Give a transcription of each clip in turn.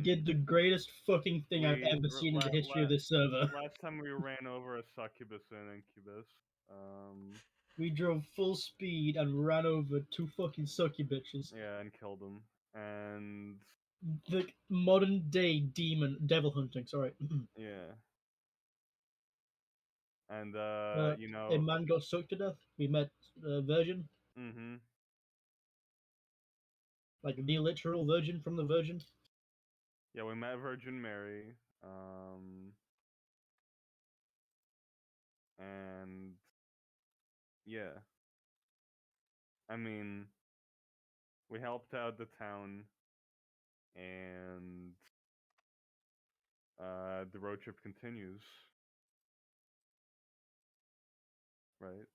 did the greatest fucking thing I've ever seen in the history of this server. Last time we ran over a succubus and an incubus. We drove full speed and ran over two fucking sucky bitches. Yeah, and killed them. And The modern day devil hunting. Sorry. yeah. And A you know. man got sucked to death. We met Virgin, Mhm. like the literal Virgin from the Virgin. Yeah, we met Virgin Mary. And yeah. I mean, we helped out the town, and the road trip continues. Right?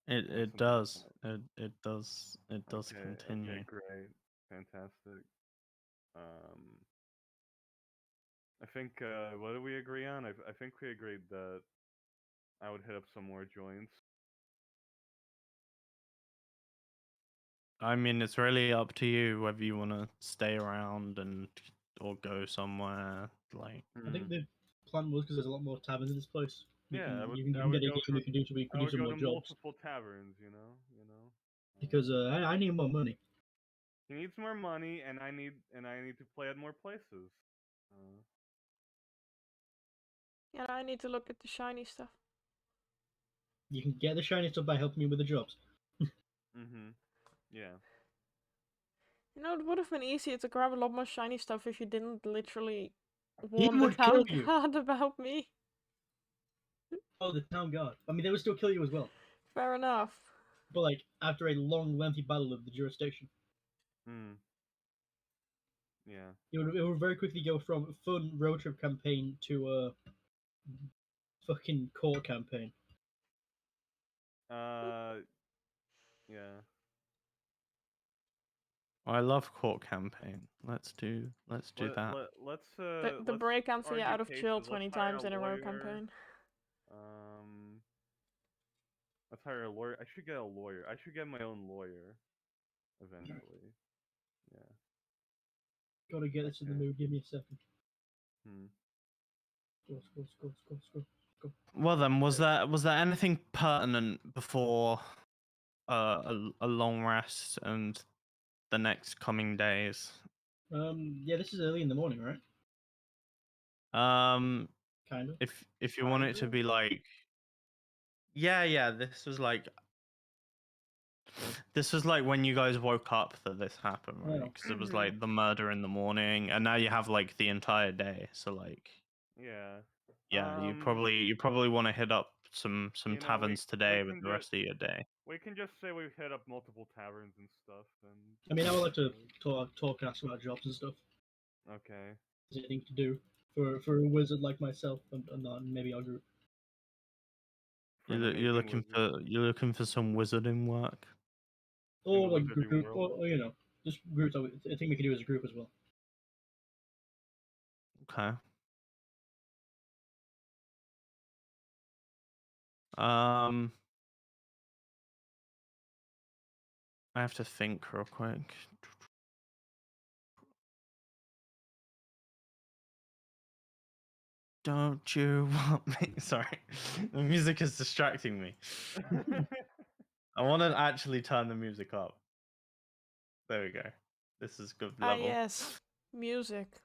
It does. It does continue. Okay, great. Fantastic. I think what did we agree on? I think we agreed that I would hit up some more joints. I mean, it's really up to you whether you want to stay around or go somewhere. Like, I think the plan was because there's a lot more taverns in this place. You can get a game. You can do some more jobs. Multiple taverns, you know. Because I need more money. He needs more money, and I need to play at more places. And I need to look at the shiny stuff. You can get the shiny stuff by helping me with the jobs. Yeah. You know, it would have been easier to grab a lot more shiny stuff if you didn't literally He warn the would town kill you. guard about me. Oh, the town guard. I mean, they would still kill you as well. Fair enough. But like after a long, lengthy battle of the jurisdiction. Yeah. It would very quickly go from fun road trip campaign to a fucking court campaign. Yeah. I love court campaign. Let's do that. The break Anthea out of jail 20 times in a row campaign. Let's hire a lawyer. I should get a lawyer. I should get my own lawyer eventually. Yeah. Gotta get this in the mood. Give me a second. Go. Well then, was there anything pertinent before a long rest and the next coming days? Yeah, this is early in the morning, right? Kind of. If you want it to be like, yeah, this was like when you guys woke up that this happened, right? Because it was like the murder in the morning, and now you have like the entire day. So like, yeah, you probably want to hit up some taverns today with the rest of your day. We can just say we've hit up multiple taverns and stuff. And I mean, I would like to talk and ask about jobs and stuff. Okay. Is there anything to do for a wizard like myself and maybe our group? You're looking for some wizarding work, or like group, or you know, just groups. I think we could do as a group as well. Okay. I have to think real quick. Don't you want me? Sorry, the music is distracting me. I want to actually turn the music up. There we go. This is good level. Yes, music.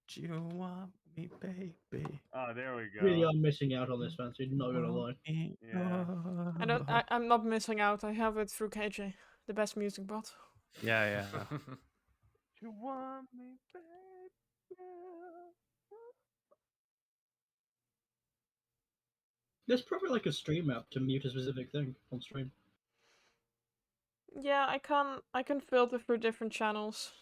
Do you want me, baby? Oh, there we go. Really, I'm missing out on this, fancy. Not gonna lie. Yeah. I'm not missing out. I have it through KJ, the best music bot. Yeah. You want me, baby? There's probably like a stream app to mute a specific thing on stream. Yeah, I can filter through different channels,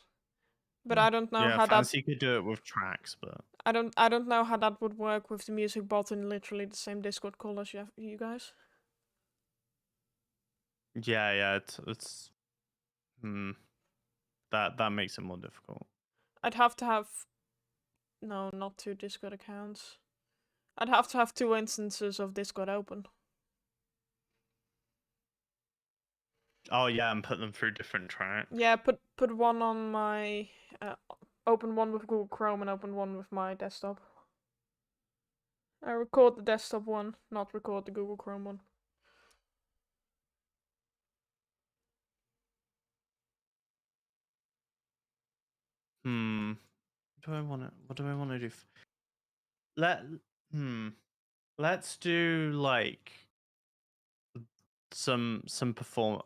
but I don't know how Fancy you could do it with tracks, but I don't know how that would work with the music bot in literally the same Discord call as you guys. Yeah, it's that makes it more difficult. I'd have to have not 2 Discord accounts. I'd have to have 2 instances of Discord open. Oh yeah, and put them through different tracks. Yeah, put one on my open one with Google Chrome and open one with my desktop. I record the desktop one, not record the Google Chrome one. What do I want to do? Let's do like some perform.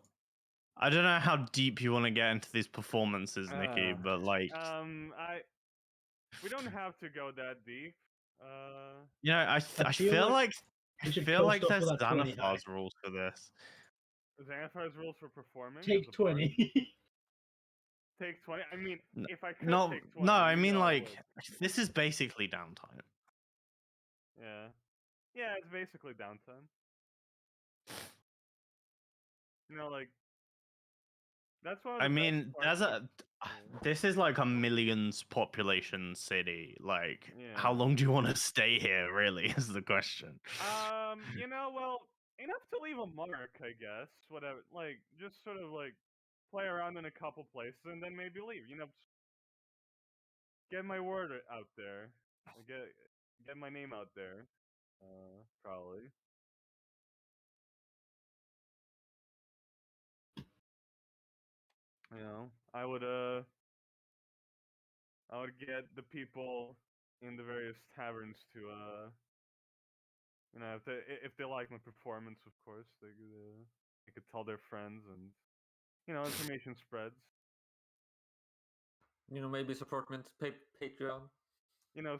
I don't know how deep you want to get into these performances, Nikki, but like, we don't have to go that deep. I feel like we should there's post off with that 20 high. Xanathar's rules for this. Xanathar's rules for performing. Take 20. Take 20. I mean, if I could No, take 20. no, I mean I like would. this is basically downtime. Yeah. Yeah, it's basically downtime. Like that's one of the I mean, best parts this is like a millions population city. Like, how Yeah. long do you want to stay here? Really, is the question. Well, enough to leave a mark, I guess. Whatever. Like, just sort of like play around in a couple places and then maybe leave. Get my word out there. Get my name out there. Probably. I would get the people in the various taverns to if they like my performance, of course, they could tell their friends, and information spreads. Maybe support me on Patreon.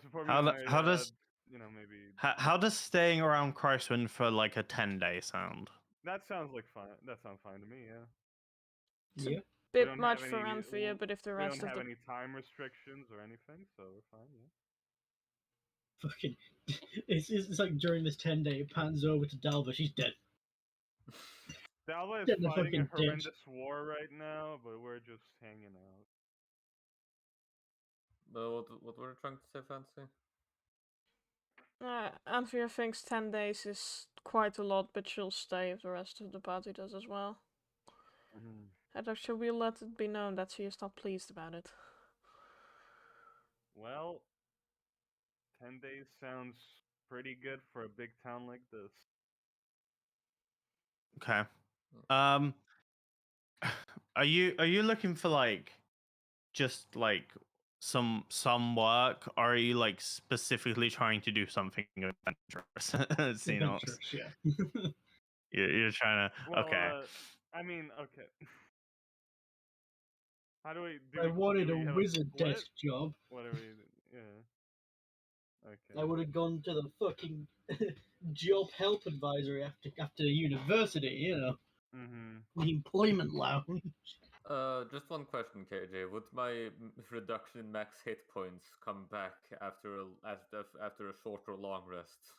Support me on my, how does maybe. How does staying around Christwind for like a 10-day sound? That sounds like fun. That sounds fine to me. Yeah. It's Yeah. a bit much for Anthea, but if the rest we don't of have any time restrictions or anything, so we're fine. Yeah. Fucking, it's like during this 10-day, it pans over to Dalva. She's dead. Dalva is Dead in the fighting a fucking ditch. horrendous war right now, but we're just hanging out. But what were you trying to say, Fancy? Anthea thinks 10 days is quite a lot, but she'll stay if the rest of the party does as well. And shall we let it be known that she is not pleased about it? Well, 10 days sounds pretty good for a big town like this. Okay. Are you looking for like just like some work, or are you like specifically trying to do something adventurous? Adventurous, yeah. You're trying to. Well, okay. I mean, okay. How do we do? I wanted do we a have wizard split? desk job. What are we? Yeah. Okay. I would have gone to the fucking job help advisory after university, the employment lounge. Just one question, KJ. Would my reduction in max hit points come back after a short or long rest?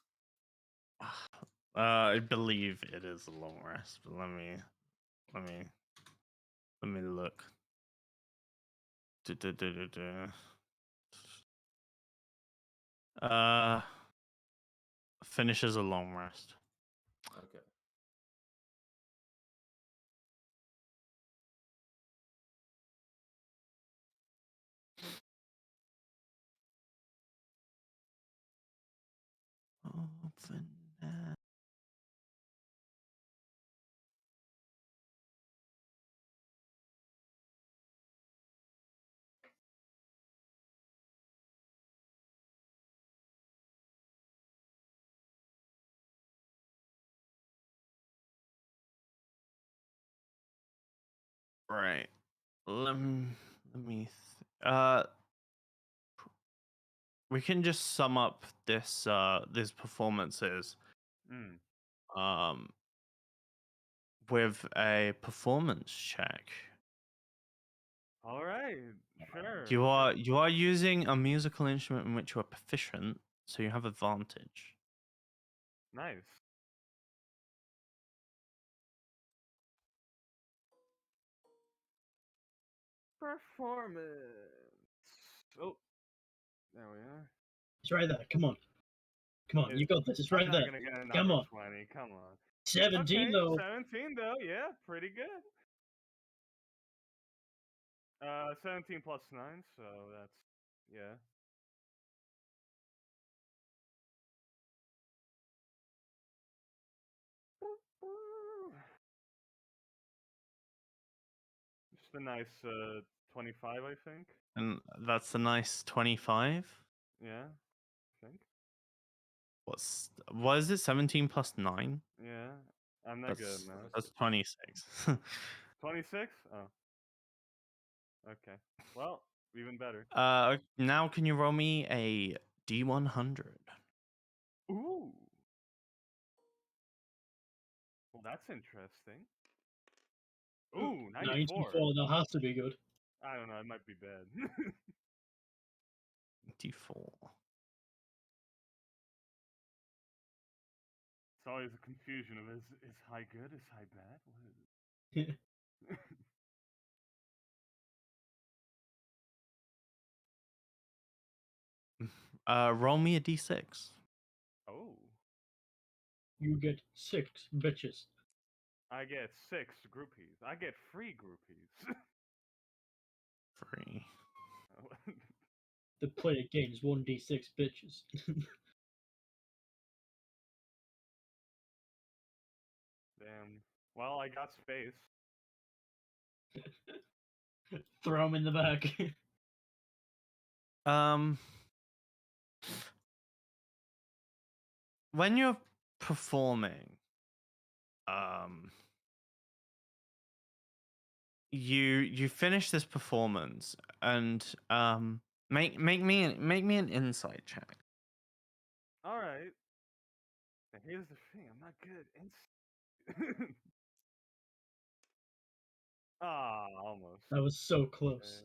I believe it is a long rest, but let me look. Finishes a long rest. Okay. Open that. Right. Let me. We can just sum up these performances. With a performance check. All right. Sure. You are using a musical instrument in which you are proficient, so you have advantage. Nice. Performance. Oh, there we are. It's right there. Come on. You got this. It's right there. Come on. 20. Come on. 17 okay, though. 17 though. Yeah, pretty good. 17 plus 9, so that's Yeah. Just a nice 25, I think. And that's a nice 25. Yeah, I think. What is it? 17 plus 9? Yeah, I'm not good, That's man. that's 26. 26? Oh. Okay. Well, even better. Now can you roll me a D100? Ooh. Well, that's interesting. Ooh, 94. 94, that has to be good. I don't know, it might be bad. D4. It's always a confusion of is high good, is high bad? What is it? Roll me a D6. Oh. You get 6 bitches. I get 6 groupies. I get free groupies. 3. The player gains 1d6 bitches. Damn. Well, I got space. Throw them in the back. When you're performing, you finish this performance and make me an insight check. All right. Now here's the thing. I'm not good. Ah, almost. That was so close.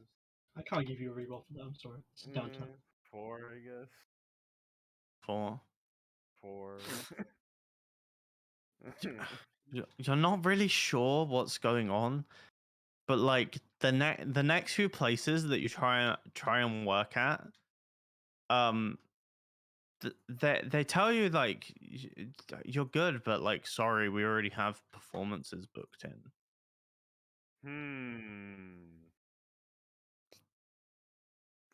I can't give you a reroll for that. I'm sorry. It's downtown. 4, I guess. 4. 4. You're not really sure what's going on, but like the next few places that you try and work at, they tell you like you're good, but like sorry, we already have performances booked in.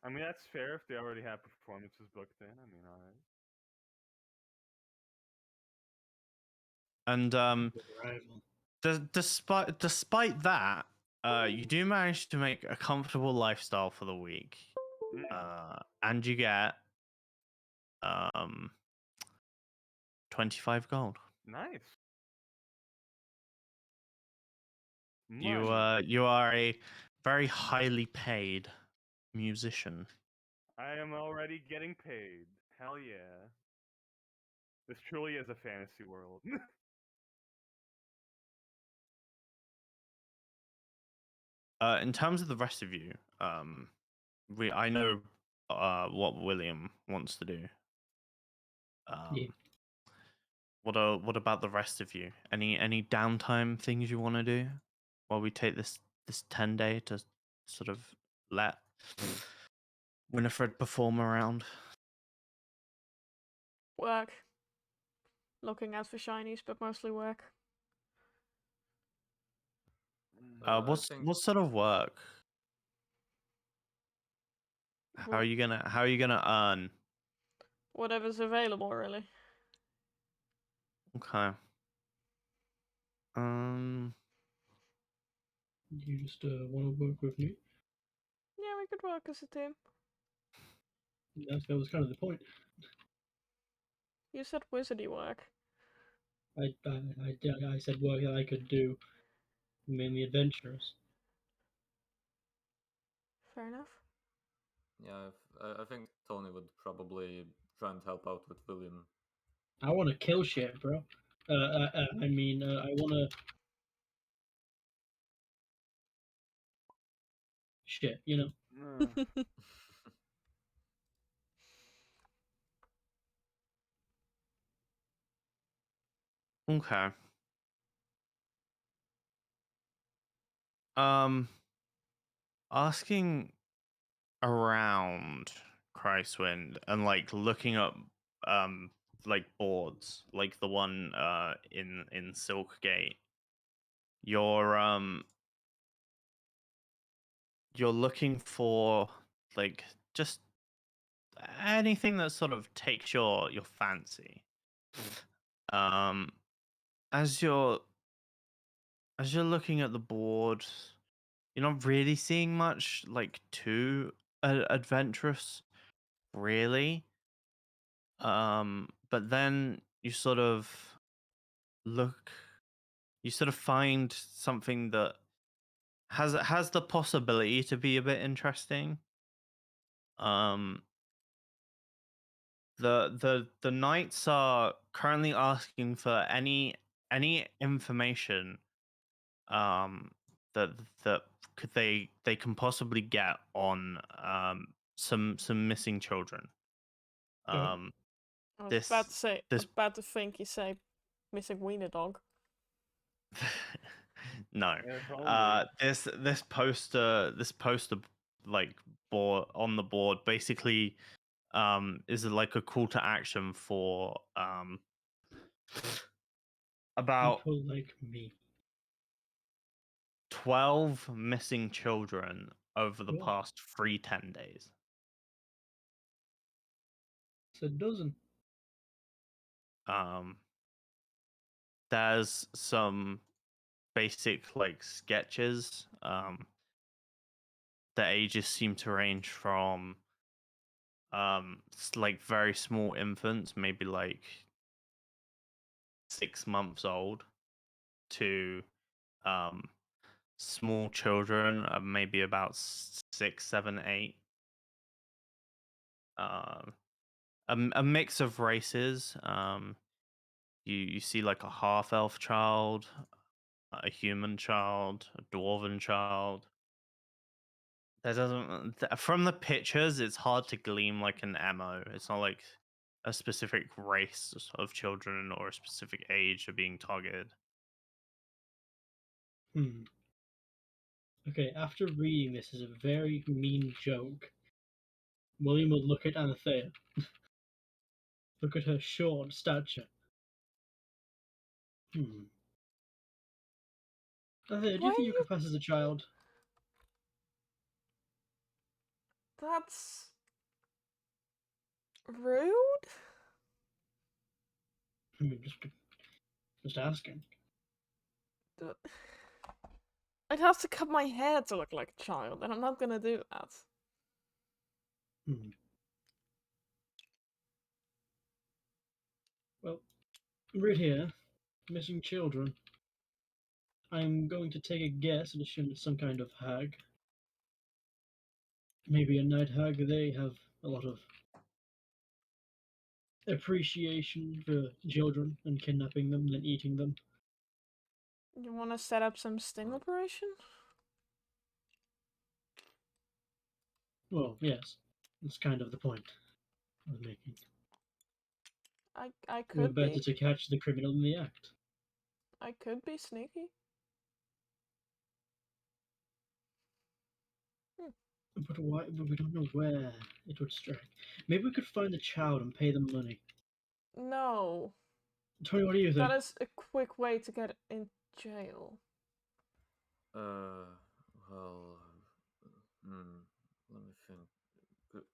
I mean, that's fair if they already have performances booked in. I mean, all right. And despite that, you do manage to make a comfortable lifestyle for the week, and you get 25 gold. Nice. You are a very highly paid musician. I am already getting paid. Hell yeah. This truly is a fantasy world. In terms of the rest of you, I know what William wants to do. Yeah. What about the rest of you? Any downtime things you want to do while we take this 10-day to sort of let Winifred perform around? Work. Looking out for shinies, but mostly work. What sort of work? How are you gonna earn? Whatever's available, really. Okay. You just want to work with me? Yeah, we could work as a team. That was kind of the point. You said wizardy work. I said work that I could do, mainly adventurous. Fair enough. Yeah, I think Tony would probably try and help out with William. I want to kill shit, bro. I want to shit, you know. Okay. Asking around Christwind and like looking up like boards, like the one in Silkgate. You're looking for like just anything that sort of takes your fancy. As you're looking at the board, you're not really seeing much like too adventurous, really. But then you sort of find something that has the possibility to be a bit interesting. The knights are currently asking for any information that they can possibly get on some missing children. I was This about to say, this about to think you say missing wiener dog. no. If only. This poster like board on the board basically is like a call to action for about People like me. 12 missing children over the Whoa. past 10 days. It's a dozen. There's some basic like sketches. The ages seem to range from like very small infants, maybe like 6 months old, to small children, maybe about 6, 7, 8. A mix of races. You see like a half elf child, a human child, a dwarven child. There doesn't from the pictures, it's hard to glean like an MO. It's not like a specific race of children or a specific age are being targeted. Okay, after reading this as a very mean joke, William would look at Anathea. Look at her short stature. Anathea, do you think you could pass as a child? That's rude. Just asking. I'd have to cut my hair to look like a child, and I'm not gonna do that. Well, right here, missing children. I'm going to take a guess and assume it's some kind of hag. Maybe a night hag. They have a lot of appreciation for children and kidnapping them and then eating them. You want to set up some sting operation? Well, yes. That's kind of the point I was making. I We're could better be. to catch the criminal in the act. I could be sneaky. But why? But we don't know where it would strike. Maybe we could find the child and pay them money. No. Tony, what do you think? That is a quick way to get in jail. Well, let me think. Could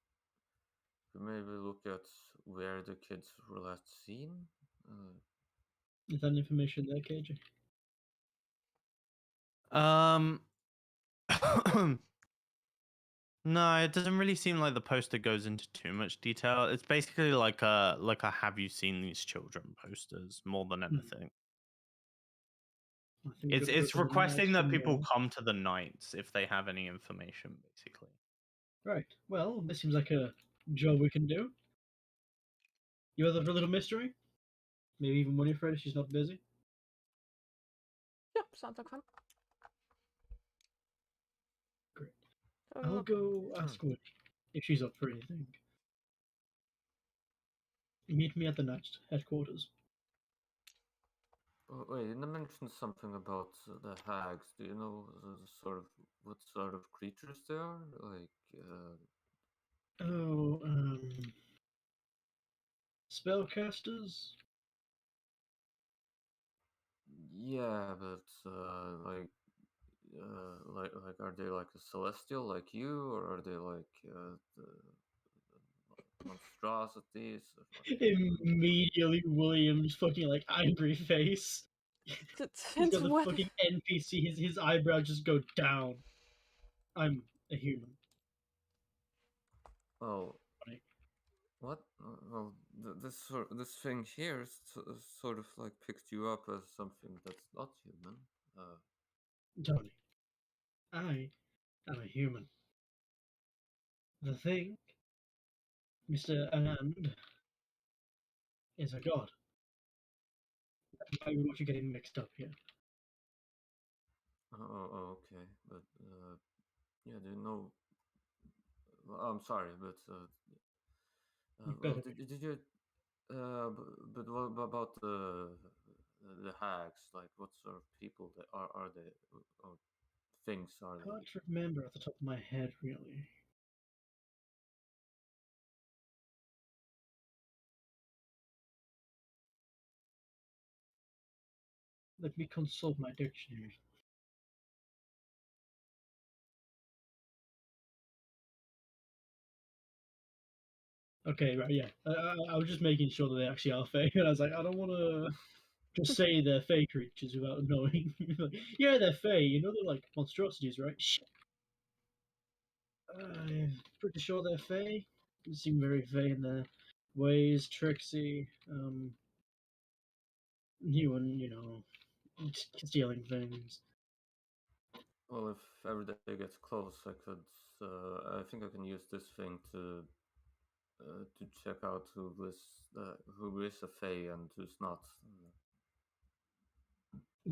maybe look at where the kids were last seen? Is that information there, KJ? No, it doesn't really seem like the poster goes into too much detail. It's basically like a have you seen these children posters more than anything. It's requesting that people come to the nights if they have any information, basically. Right. Well, this seems like a job we can do. You other for a little mystery? Maybe even Winifred if she's not busy? Yep, sounds like fun. Great. I'll go ask Winnie if she's up for anything. Meet me at the next headquarters. Oh, wait, you mentioned something about the hags. Do you know what sort of creatures they are? Spellcasters? Yeah, but are they like a celestial like you, or are they like monstrosities? Immediately, William's fucking like angry face. He's got the fucking NPC. His eyebrows just go down. I'm a human. Oh, Right. what? Well, this thing here sort of like picked you up as something that's not human. Tony, I am a human. The thing, Mr. Anand, is a god. That might be what you're getting mixed up here. Okay, but yeah, do you know? Well, I'm sorry, but well, did you? But what about the hags? Like, what sort of people are they? Or things are I they? can't remember off the top of my head, really. Let me consult my dictionary. Okay, right, yeah. I was just making sure that they actually are fake, and I was like, I don't want to just say they're fey creatures without knowing. Like, yeah, they're fey. You know they're like monstrosities, right? Shit. I'm pretty sure they're fey. They seem very fey in their ways, tricksy, new and stealing things. Well, if every day gets close, I could. I think I can use this thing to check out who is a fae and who's not.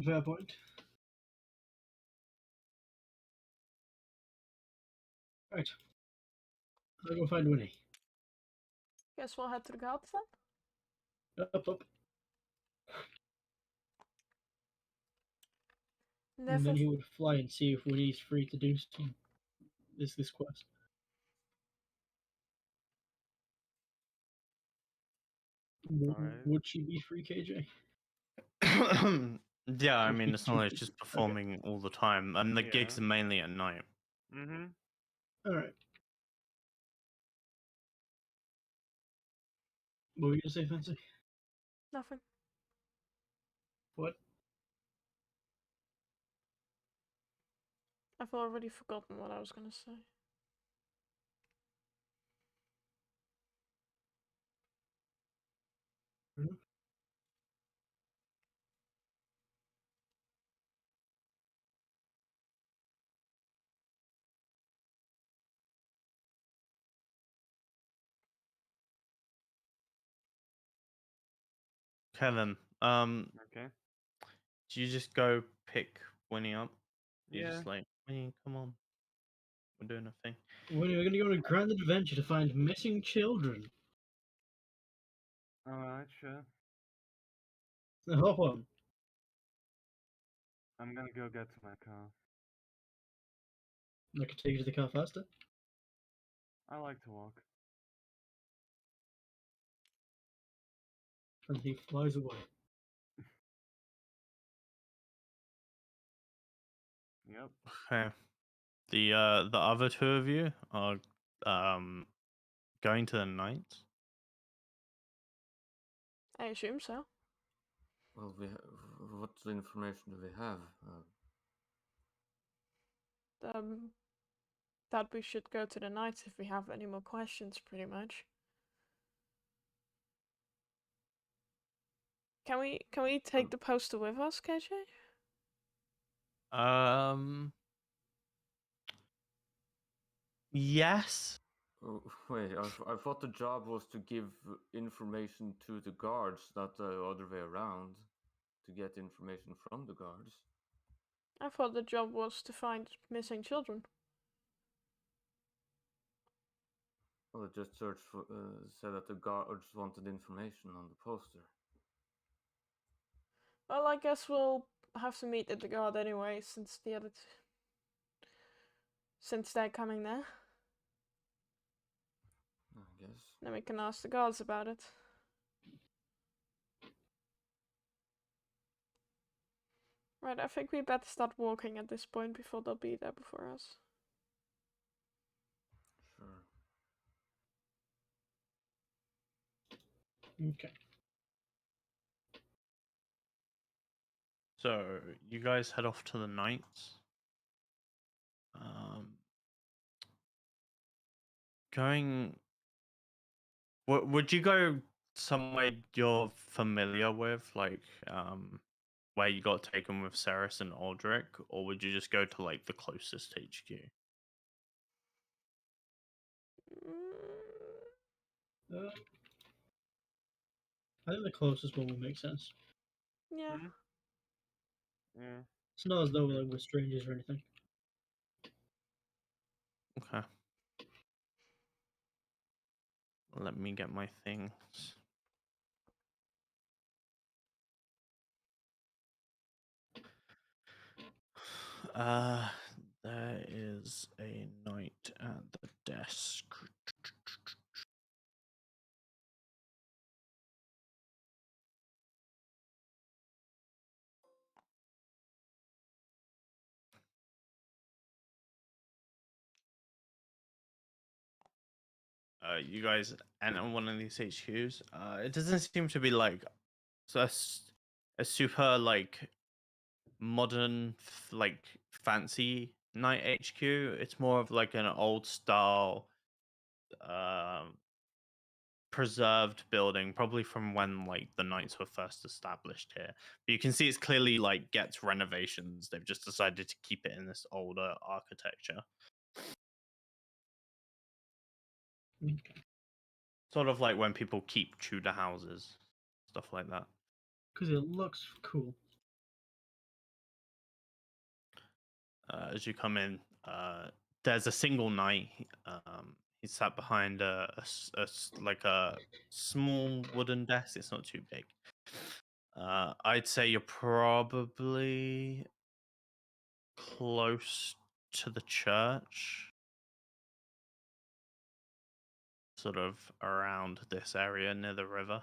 Fair point. Right. I'll go find Winnie. Guess we'll head to the gods then? Up. And And then he would fly and see if Winnie's free to do this quest. Alright. Would she be free, KJ? Yeah, I mean, it's not like it's just performing all the time, and the gigs are mainly at night. Mm-hmm. Alright. What were you gonna say, Fancy? Nothing. What? I've already forgotten what I was gonna say. Hmm? Kevin, Okay. do you just go pick Winnie up? You Yeah. just like, Winnie, come on, we're doing a thing. Winnie, we're gonna go on a grand adventure to find missing children. Alright, sure. Hop on. I'm gonna go get to my car. I can take you to the car faster. I like to walk. And he flies away. Yep. Okay. The other two of you are going to the night. I assume so. Well, what information do we have? That we should go to the knights if we have any more questions, pretty much. Can we take the poster with us, KJ? Yes. Oh, wait, I thought the job was to give information to the guards, not the other way around. To get information from the guards. I thought the job was to find missing children. Well, it just searched for, said that the guards wanted information on the poster. Well, I guess we'll have to meet at the guard anyway, since since they're coming there. I guess. Then we can ask the guards about it. Right, I think we better start walking at this point before they'll be there before us. Sure. Okay. So you guys head off to the Knights. Um, going. Would you go somewhere you're familiar with, like where you got taken with Ceres and Aldrich, or would you just go to like the closest HQ? Uh, I think the closest one would make sense. Yeah. Hmm? Yeah. It's not as though like, we're strangers or anything. Okay. Let me get my things. There is a knight at the desk. You guys enter one of these HQs. It doesn't seem to be like a super like modern like fancy night HQ. It's more of like an old style preserved building, probably from when like the knights were first established here. But you can see it's clearly like gets renovations. They've just decided to keep it in this older architecture. Okay. Sort of like when people keep Tudor houses, stuff like that. Because it looks cool. As you come in, there's a single knight. He's sat behind like a small wooden desk. It's not too big. I'd say you're probably close to the church, sort of around this area near the river.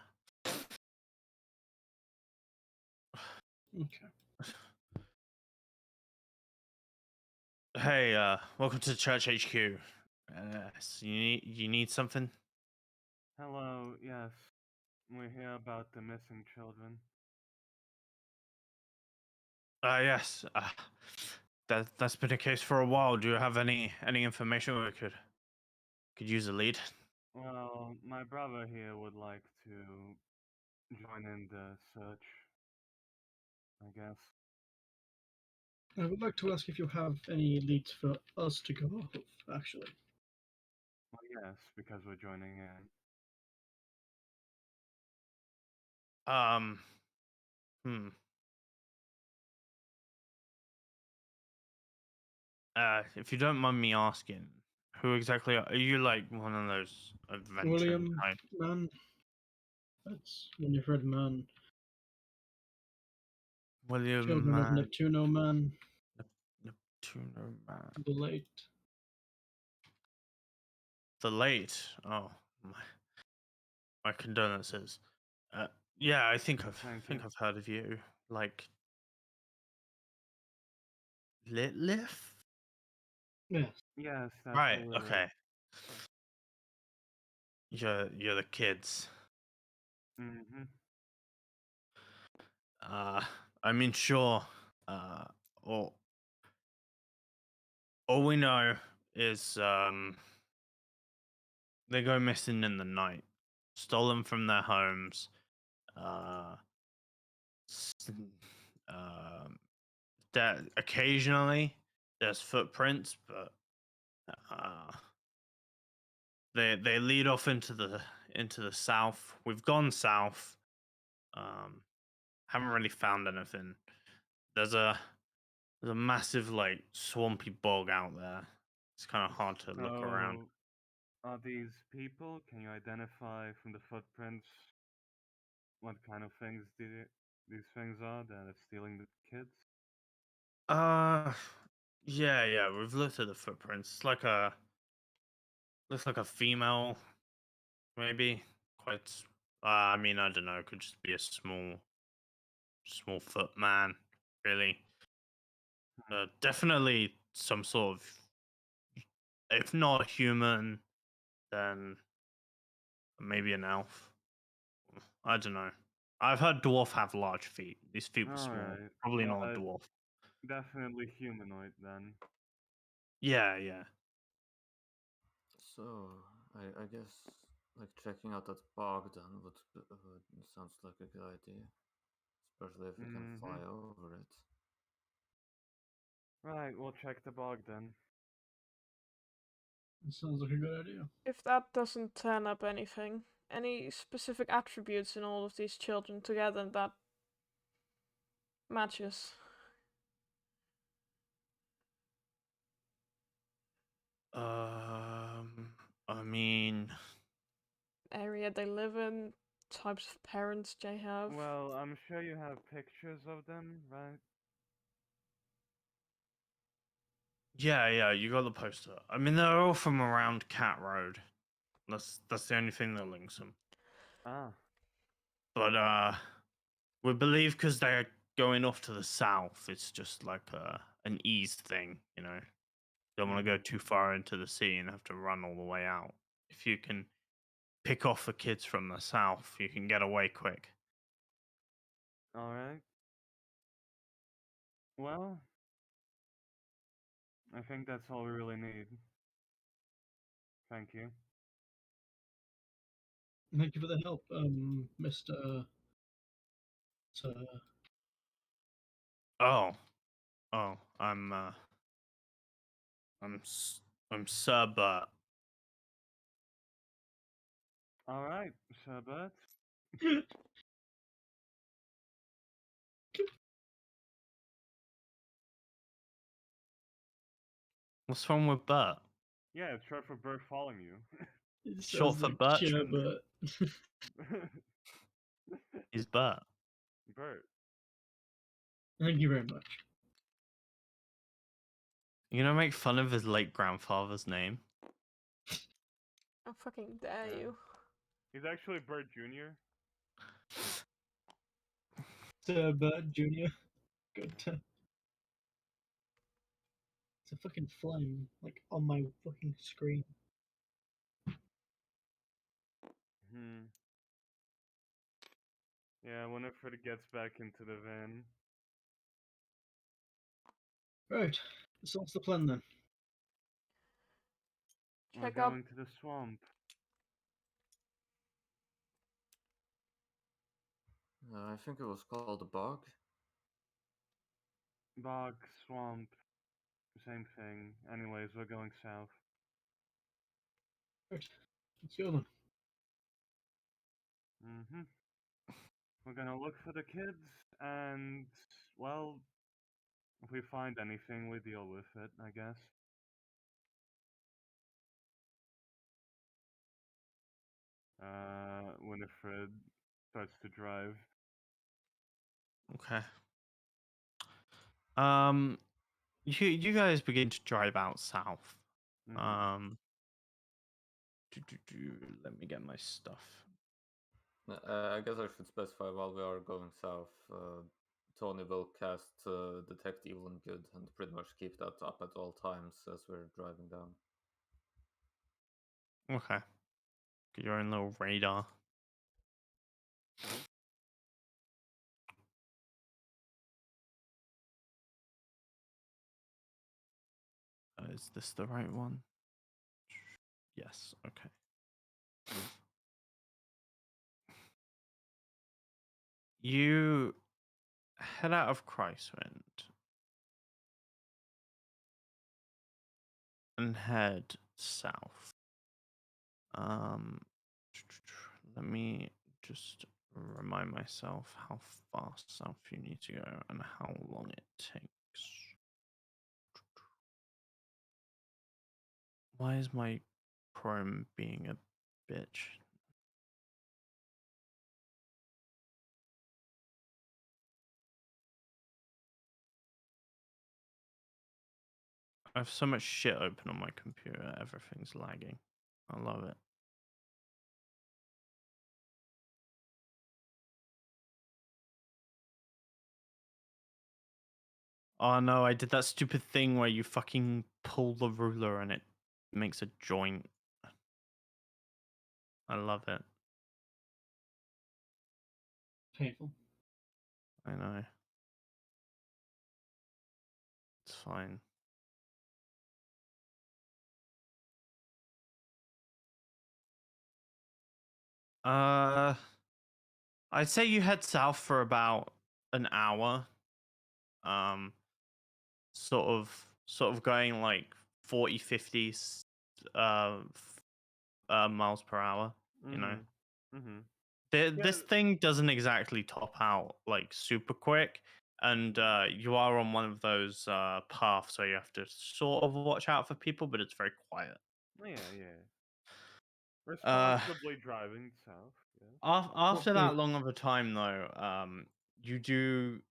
Okay. Hey, welcome to Church HQ. So you need something? Hello, yes. We're here about the missing children. Yes. That's been the case for a while. Do you have any information we could use a lead? Well, my brother here would like to join in the search, I guess. I would like to ask if you have any leads for us to go off of, actually. Well, yes, because we're joining in. Hmm. If you don't mind me asking, who exactly are you? Like one of those adventure William type? Mann. That's Winifred Mann. William Children of Man, Neptuno Man. Neptuno Man, The late. the late. Oh, my condolences. Yeah, I think Thank you. I've heard of you. Like Litliff? Yes. Yes, Right. absolutely. Okay. You're the kids. Mm-hmm. Uh, I mean, sure. Uh, all we know is they go missing in the night, stolen from their homes. Uh, s- um, that occasionally there's footprints, but uh, they lead off into the south. We've gone south. Um, haven't really found anything. There's a massive like swampy bog out there. It's kind of hard to look around. So, are these people? Can you identify from the footprints what kind of things these things are that are stealing the kids? Uh, yeah. We've looked at the footprints. It's like looks like a female, maybe. Quite. I mean, I don't know. It could just be a small foot man, really. Definitely some sort of, if not human, then maybe an elf. I don't know. I've heard dwarf have large feet. These feet were small. Alright. Probably not a But dwarf. definitely humanoid then. Yeah, yeah. So, I guess like checking out that bog then sounds like a good idea, especially if we can fly over it. Right, we'll check the bog then. It sounds like a good idea. If that doesn't turn up anything, any specific attributes in all of these children together that matches? I mean, Area they live in, types of parents they have. Well, I'm sure you have pictures of them, right? yeah, you got the poster. I mean, they're all from around Cat Road. That's the only thing that links them. Ah. But we believe because they're going off to the south, it's just like an ease thing, you know. Don't want to go too far into the sea and have to run all the way out. If you can pick off the kids from the south, you can get away quick. Alright. Well, I think that's all we really need. Thank you. Thank you for the help, Mr. Sir. Oh, I'm Sir Bert. Alright, so but What's wrong with Bert? yeah, it's short for Bert following you. It Short sounds for like Bertrand. Sherbert. He's Bert. Bert. Thank you very much. You gonna make fun of his late grandfather's name? How fucking dare Yeah. you? He's actually Bert Jr. Sir Bert Jr. Good. It's a fucking flame, like, on my fucking screen. Yeah, whenever it gets back into the van. Right. So what's the plan then? We're Check out going to the swamp. I think it was called the bog. Bog, swamp, same thing. Anyways, we're going south. Right. Let's go then. We're gonna look for the kids, and, well, if we find anything, we deal with it, I guess. Winifred starts to drive. Okay. You guys begin to drive out south. Let me get my stuff. I guess I should specify while we are going south, Tony will cast Detect Evil and Good and pretty much keep that up at all times as we're driving down. Okay. Get your own little radar. Is this the right one? Yes, okay. You head out of Christwind and head south. Let me just remind myself how far south you need to go and how long it takes. Why is my Chrome being a bitch? I have so much shit open on my computer, everything's lagging. I love it. Oh no, I did that stupid thing where you fucking pull the ruler and it makes a joint. I love it. painful. I know. It's fine. I'd say you head south for about an hour. Sort of going like 40, 50 miles per hour, you know. Mm-hmm. This thing doesn't exactly top out like super quick, and you are on one of those paths where you have to sort of watch out for people, but it's very quiet. Yeah. Responsibly driving south. Yeah. After that long of a time, though, you do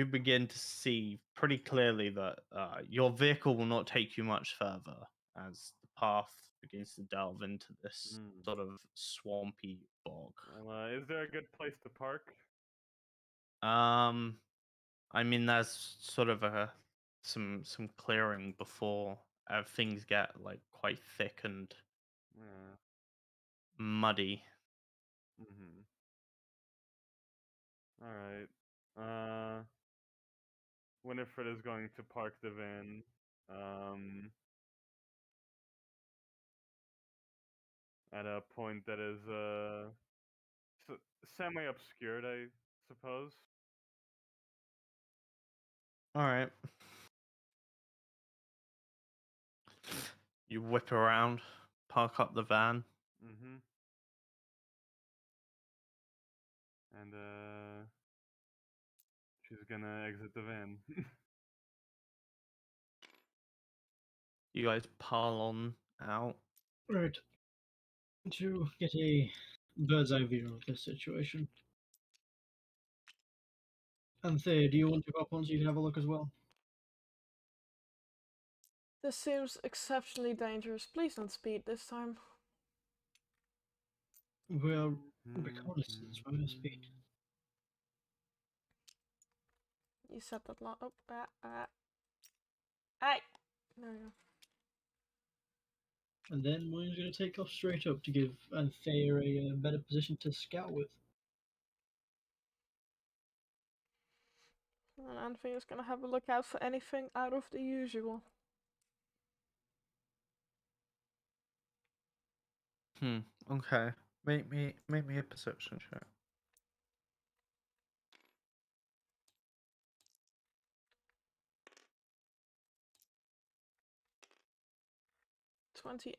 begin to see pretty clearly that your vehicle will not take you much further as the path begins to delve into this sort of swampy bog. Well, is there a good place to park? I mean, there's sort of some clearing before things get like quite thick and muddy. Mm-hmm. All right. Winifred is going to park the van. At a point that is semi-obscured, I suppose. All right. You whip around, park up the van. Mm-hmm. And she's gonna exit the van. You guys pile on out. Right. To get a bird's eye view of this situation. Anthea, do you want to hop on so you can have a look as well? This seems exceptionally dangerous. Please don't speed this time. Well, reconnaissance, why not speed? You said that oh, Hey! There you go. And then mine's going to take off straight up to give Anthea a better position to scout with. And Anthea's gonna have a look out for anything out of the usual. Okay. Make me a perception check. $28.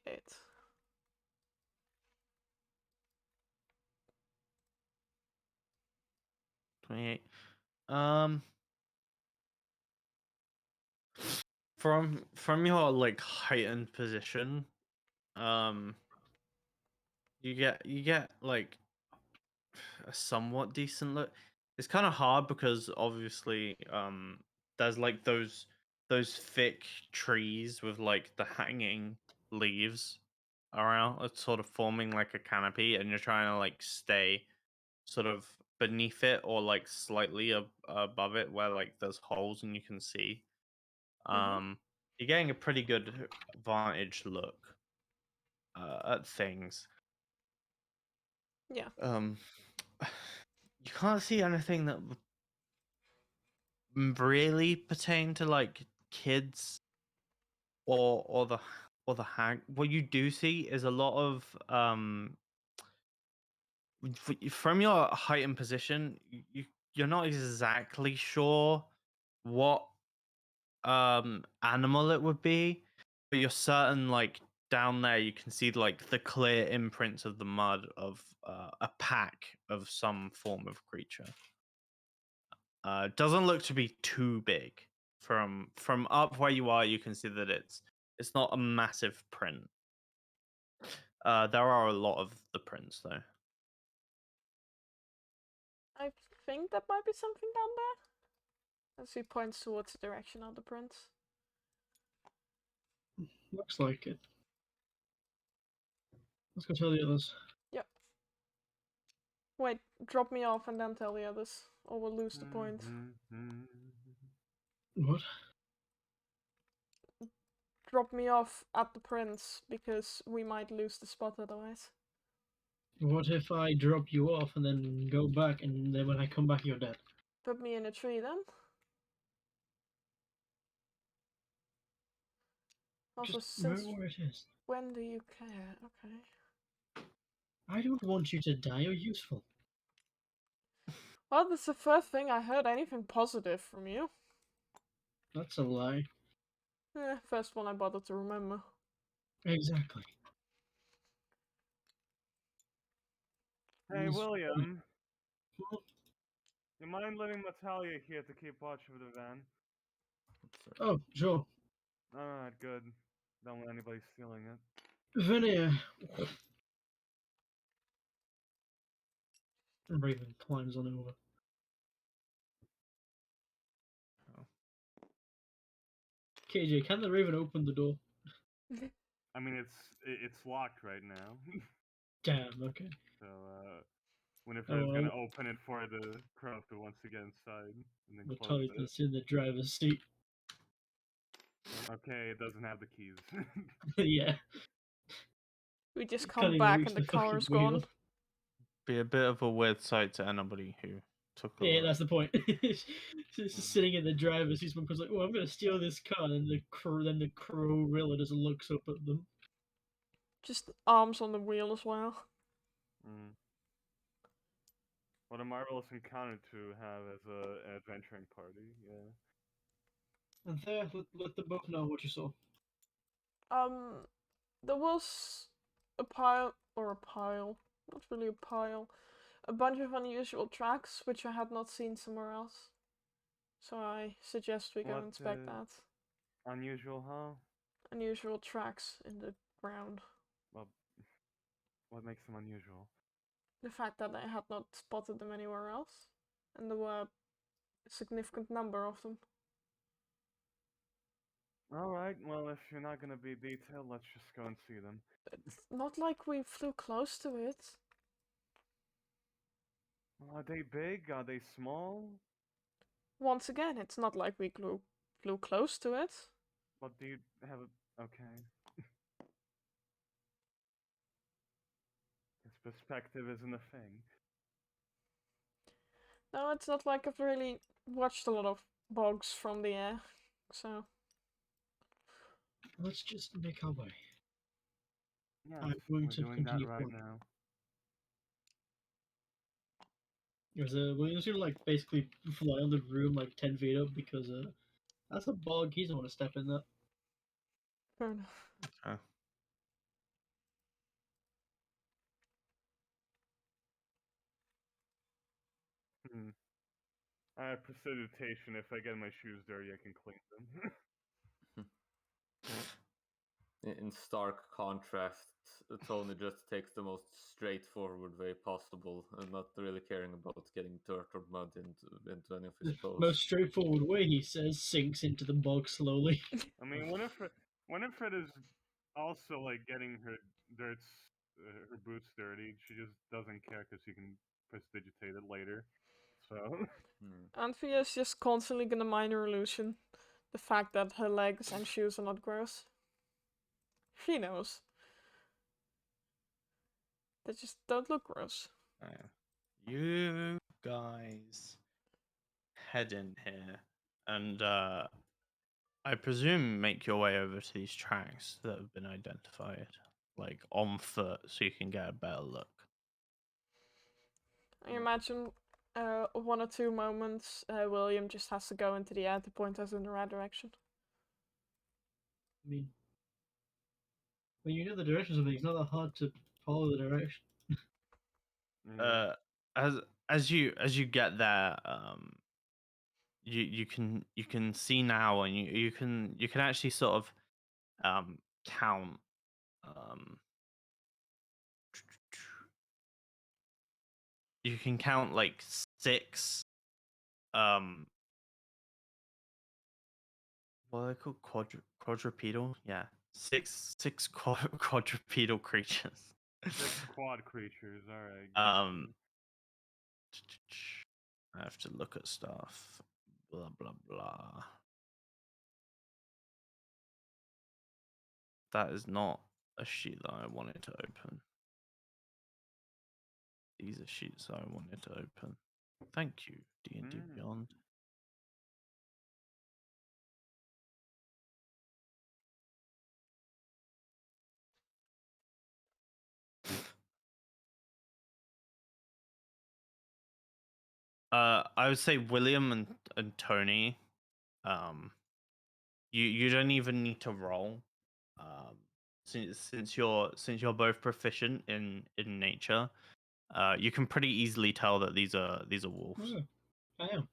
28. From your like heightened position, you get like a somewhat decent look. It's kind of hard because obviously there's like those thick trees with like the hanging leaves around. It's sort of forming like a canopy, and you're trying to like stay sort of beneath it or like slightly above it where like there's holes and you can see. You're getting a pretty good vantage look at things. Yeah. You can't see anything that would really pertain to like kids or the hag. What you do see is a lot of from your height and position, you're not exactly sure what animal it would be, but you're certain like down there you can see like the clear imprints of the mud of a pack of some form of creature. Doesn't look to be too big. From up where you are, you can see that it's not a massive print. There are a lot of the prints though. I think that might be something down there. As he points towards the direction of the prints. Looks like it. Let's go tell the others. Yep. Wait, drop me off and then tell the others, or we'll lose the point. What? Drop me off at the prints, because we might lose the spot otherwise. What if I drop you off and then go back, and then when I come back, you're dead? Put me in a tree then. Also, Just since remember where it is. when do you care? Okay. I don't want you to die. You're useful. Well, that's the first thing I heard anything positive from you. That's a lie. First one I bothered to remember. Exactly. Hey, It's funny. William. You mind letting Natalia here to keep watch of the van? Oh, sure. Alright, good. Don't want anybody stealing it. Vinny. Raven climbs on over. Oh. KJ, can the Raven open the door? I mean, it's locked right now. Damn, okay. So, Winifred is Oh, gonna open it for the crow who wants to get inside, and then the close toilet it. is in the driver's seat. Okay, it doesn't have the keys. Yeah. We just Can't come even back reach and the the car fucking is wheel. gone. Be a bit of a weird sight to anybody who took a Yeah, look. that's the point. She's just sitting in the driver's seat. Someone comes like, "Oh, I'm gonna steal this car," and the crow Rilla just looks up at them. Just arms on the wheel as well. Mm. What a marvelous encounter to have as an adventuring party. Yeah. And there, let them both know what you saw. There was a pile, not really a pile, a bunch of unusual tracks which I had not seen somewhere else. So I suggest we go inspect that. Unusual, huh? Unusual tracks in the ground. Well, what makes them unusual? The fact that I had not spotted them anywhere else, and there were a significant number of them. Alright, well, if you're not gonna be detailed, let's just go and see them. It's not like we flew close to it. Are they big? Are they small? Once again, it's not like we flew close to it. What do you have a... Okay. This perspective isn't a thing. No, it's not like I've really watched a lot of bogs from the air, so... Let's just make our way. Yes, I'm going we're to doing that continue right forward. now. William's gonna like basically fly on the room like 10 feet up because that's a bog. He doesn't want to step in that. Fair enough. Okay. I have precipitation. If I get my shoes dirty, I can clean them. In stark contrast, Tony just takes the most straightforward way possible, and not really caring about getting dirt or mud into any of his The clothes. most straightforward way, he says, sinks into the bog slowly. I mean, Winifred is also like getting her her boots dirty. She just doesn't care because she can prestidigitate it later. So. Anthea's just constantly gonna minor illusion the fact that her legs and shoes are not gross. She knows. They just don't look gross. You guys head in here and I presume make your way over to these tracks that have been identified, like on foot, so you can get a better look. I imagine 1 or 2 moments William just has to go into the air to point us in the right direction. I mean, when you know the direction of something, it's not that hard to follow the direction. As you get there, you can see now, and you can actually sort of count you can count like 6 what are they called, quadrupedal, yeah, six quadrupedal creatures. 6 quad creatures, alright. I have to look at stuff. Blah blah blah. That is not a sheet that I wanted to open. These are sheets I wanted to open. Thank you, D&D Beyond. I would say William and Tony. You don't even need to roll. Since you're both proficient in nature, you can pretty easily tell that these are wolves. Oh, I am.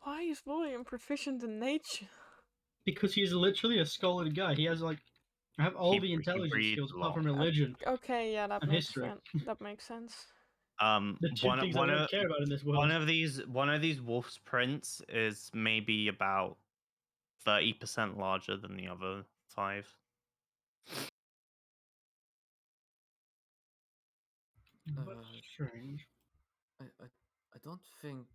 Why is William proficient in nature? Because he's literally a scholarly guy. He has like, I have all the intelligence skills apart from religion. Okay, yeah, that and makes history. sense. That makes sense. The two things I don't care about in this world. One of these wolf's prints is maybe about 30% larger than the other 5. That's strange. I don't think.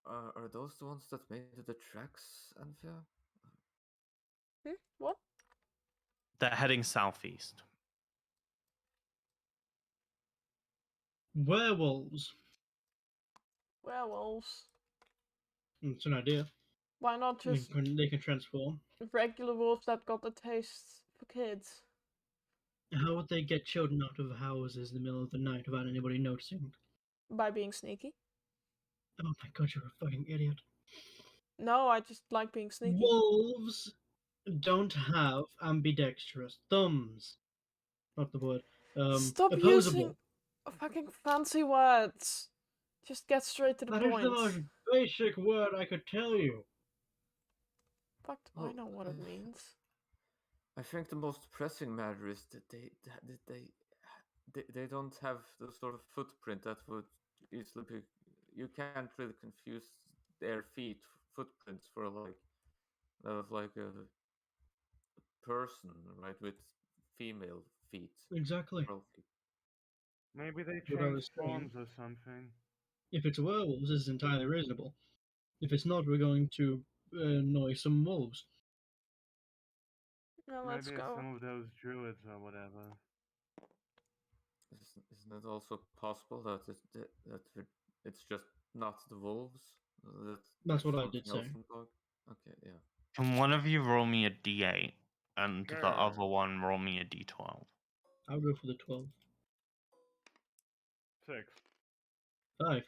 Are those the ones that made the tracks, Anthea? What? They're heading southeast. Werewolves. Werewolves. It's an idea. Why not just they can transform? regular wolves that got the taste for kids? How would they get children out of houses in the middle of the night without anybody noticing? By being sneaky. Oh my god, you're a fucking idiot. No, I just like being sneaky. Wolves don't have ambidextrous thumbs. Not the word. Stop Opposable. using fucking fancy words. Just get straight to the That point. is the most basic word I could tell you. Fuck, I know what it means. I think the most pressing matter is that they don't have the sort of footprint that would easily be. You can't really confuse their footprints for like a person, right, with female feet. Exactly. Maybe they What I was changed saying. forms or something. If it's werewolves, this is entirely reasonable. If it's not, we're going to annoy some wolves. Now let's Maybe go. it's some of those druids or whatever. Isn't it also possible that it's just not the wolves? That's what I did say. Okay, yeah. Can one of you roll me a d8 and Sure. the other one roll me a d12? I'll go for the 12. 6. 5.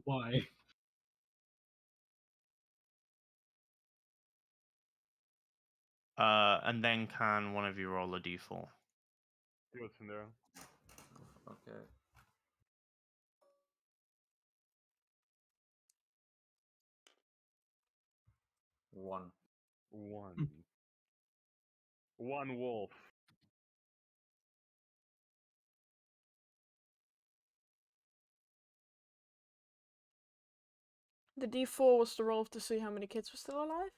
Why? And then can one of you roll a d4? Do it, Sindero. Okay. 1. 1. 1 wolf. The D4 was the roll to see how many kids were still alive?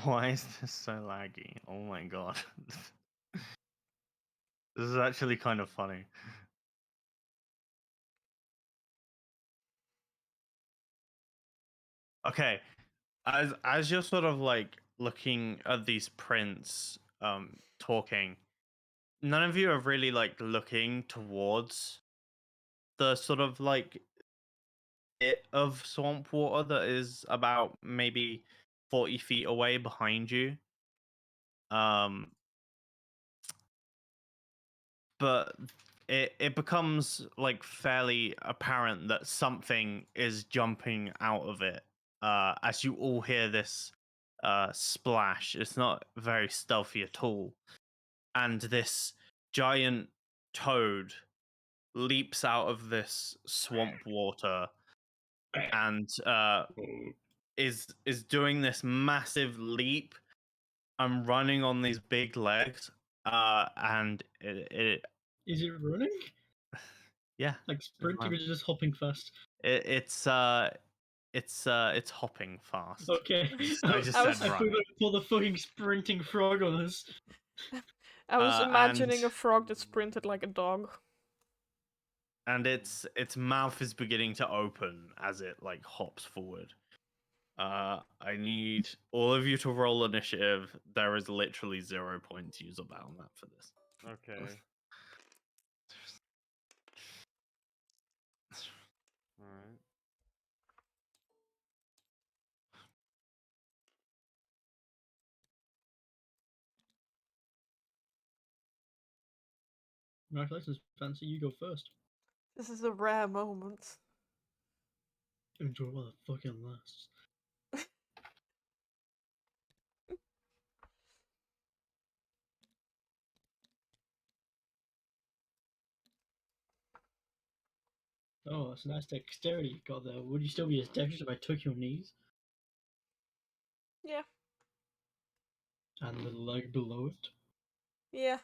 Why is this so laggy? Oh my god. This is actually kind of funny. Okay, as you're sort of like looking at these prints, talking, none of you are really like looking towards the sort of like bit of swamp water that is about maybe 40 feet away behind you. But it becomes like fairly apparent that something is jumping out of it as you all hear this splash. It's not very stealthy at all, and this giant toad leaps out of this swamp water and is doing this massive leap and running on these big legs, and it Is it running? Yeah. Like sprinting or just hopping fast? It's hopping fast. Okay. I just I said thought running. we pull the fucking sprinting frog on us. I was imagining and- a frog that sprinted like a dog. and its mouth is beginning to open as it like hops forward. I need all of you to roll initiative. There is literally 0 points usable on that for this. Okay. Alright. Congratulations, Fancy. You go first. This is a rare moment. Enjoy while it fucking lasts. Oh, that's a nice dexterity you got there. Would you still be as dexterous if I took your knees? Yeah. And the leg below it? Yeah.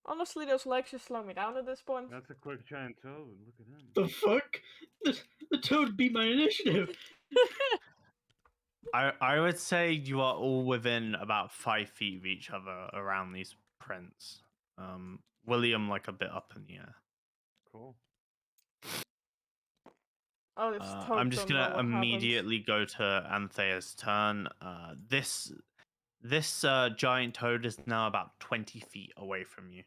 Honestly, those legs just slow me down at this point. That's a quick giant toad. Look at him. The fuck? The toad beat my initiative! I would say you are all within about 5 feet of each other around these prints. William like a bit up in the air. Cool. Oh, this toad I'm just don't know gonna what immediately go to Anthea's turn. This giant toad is now about 20 feet away from you.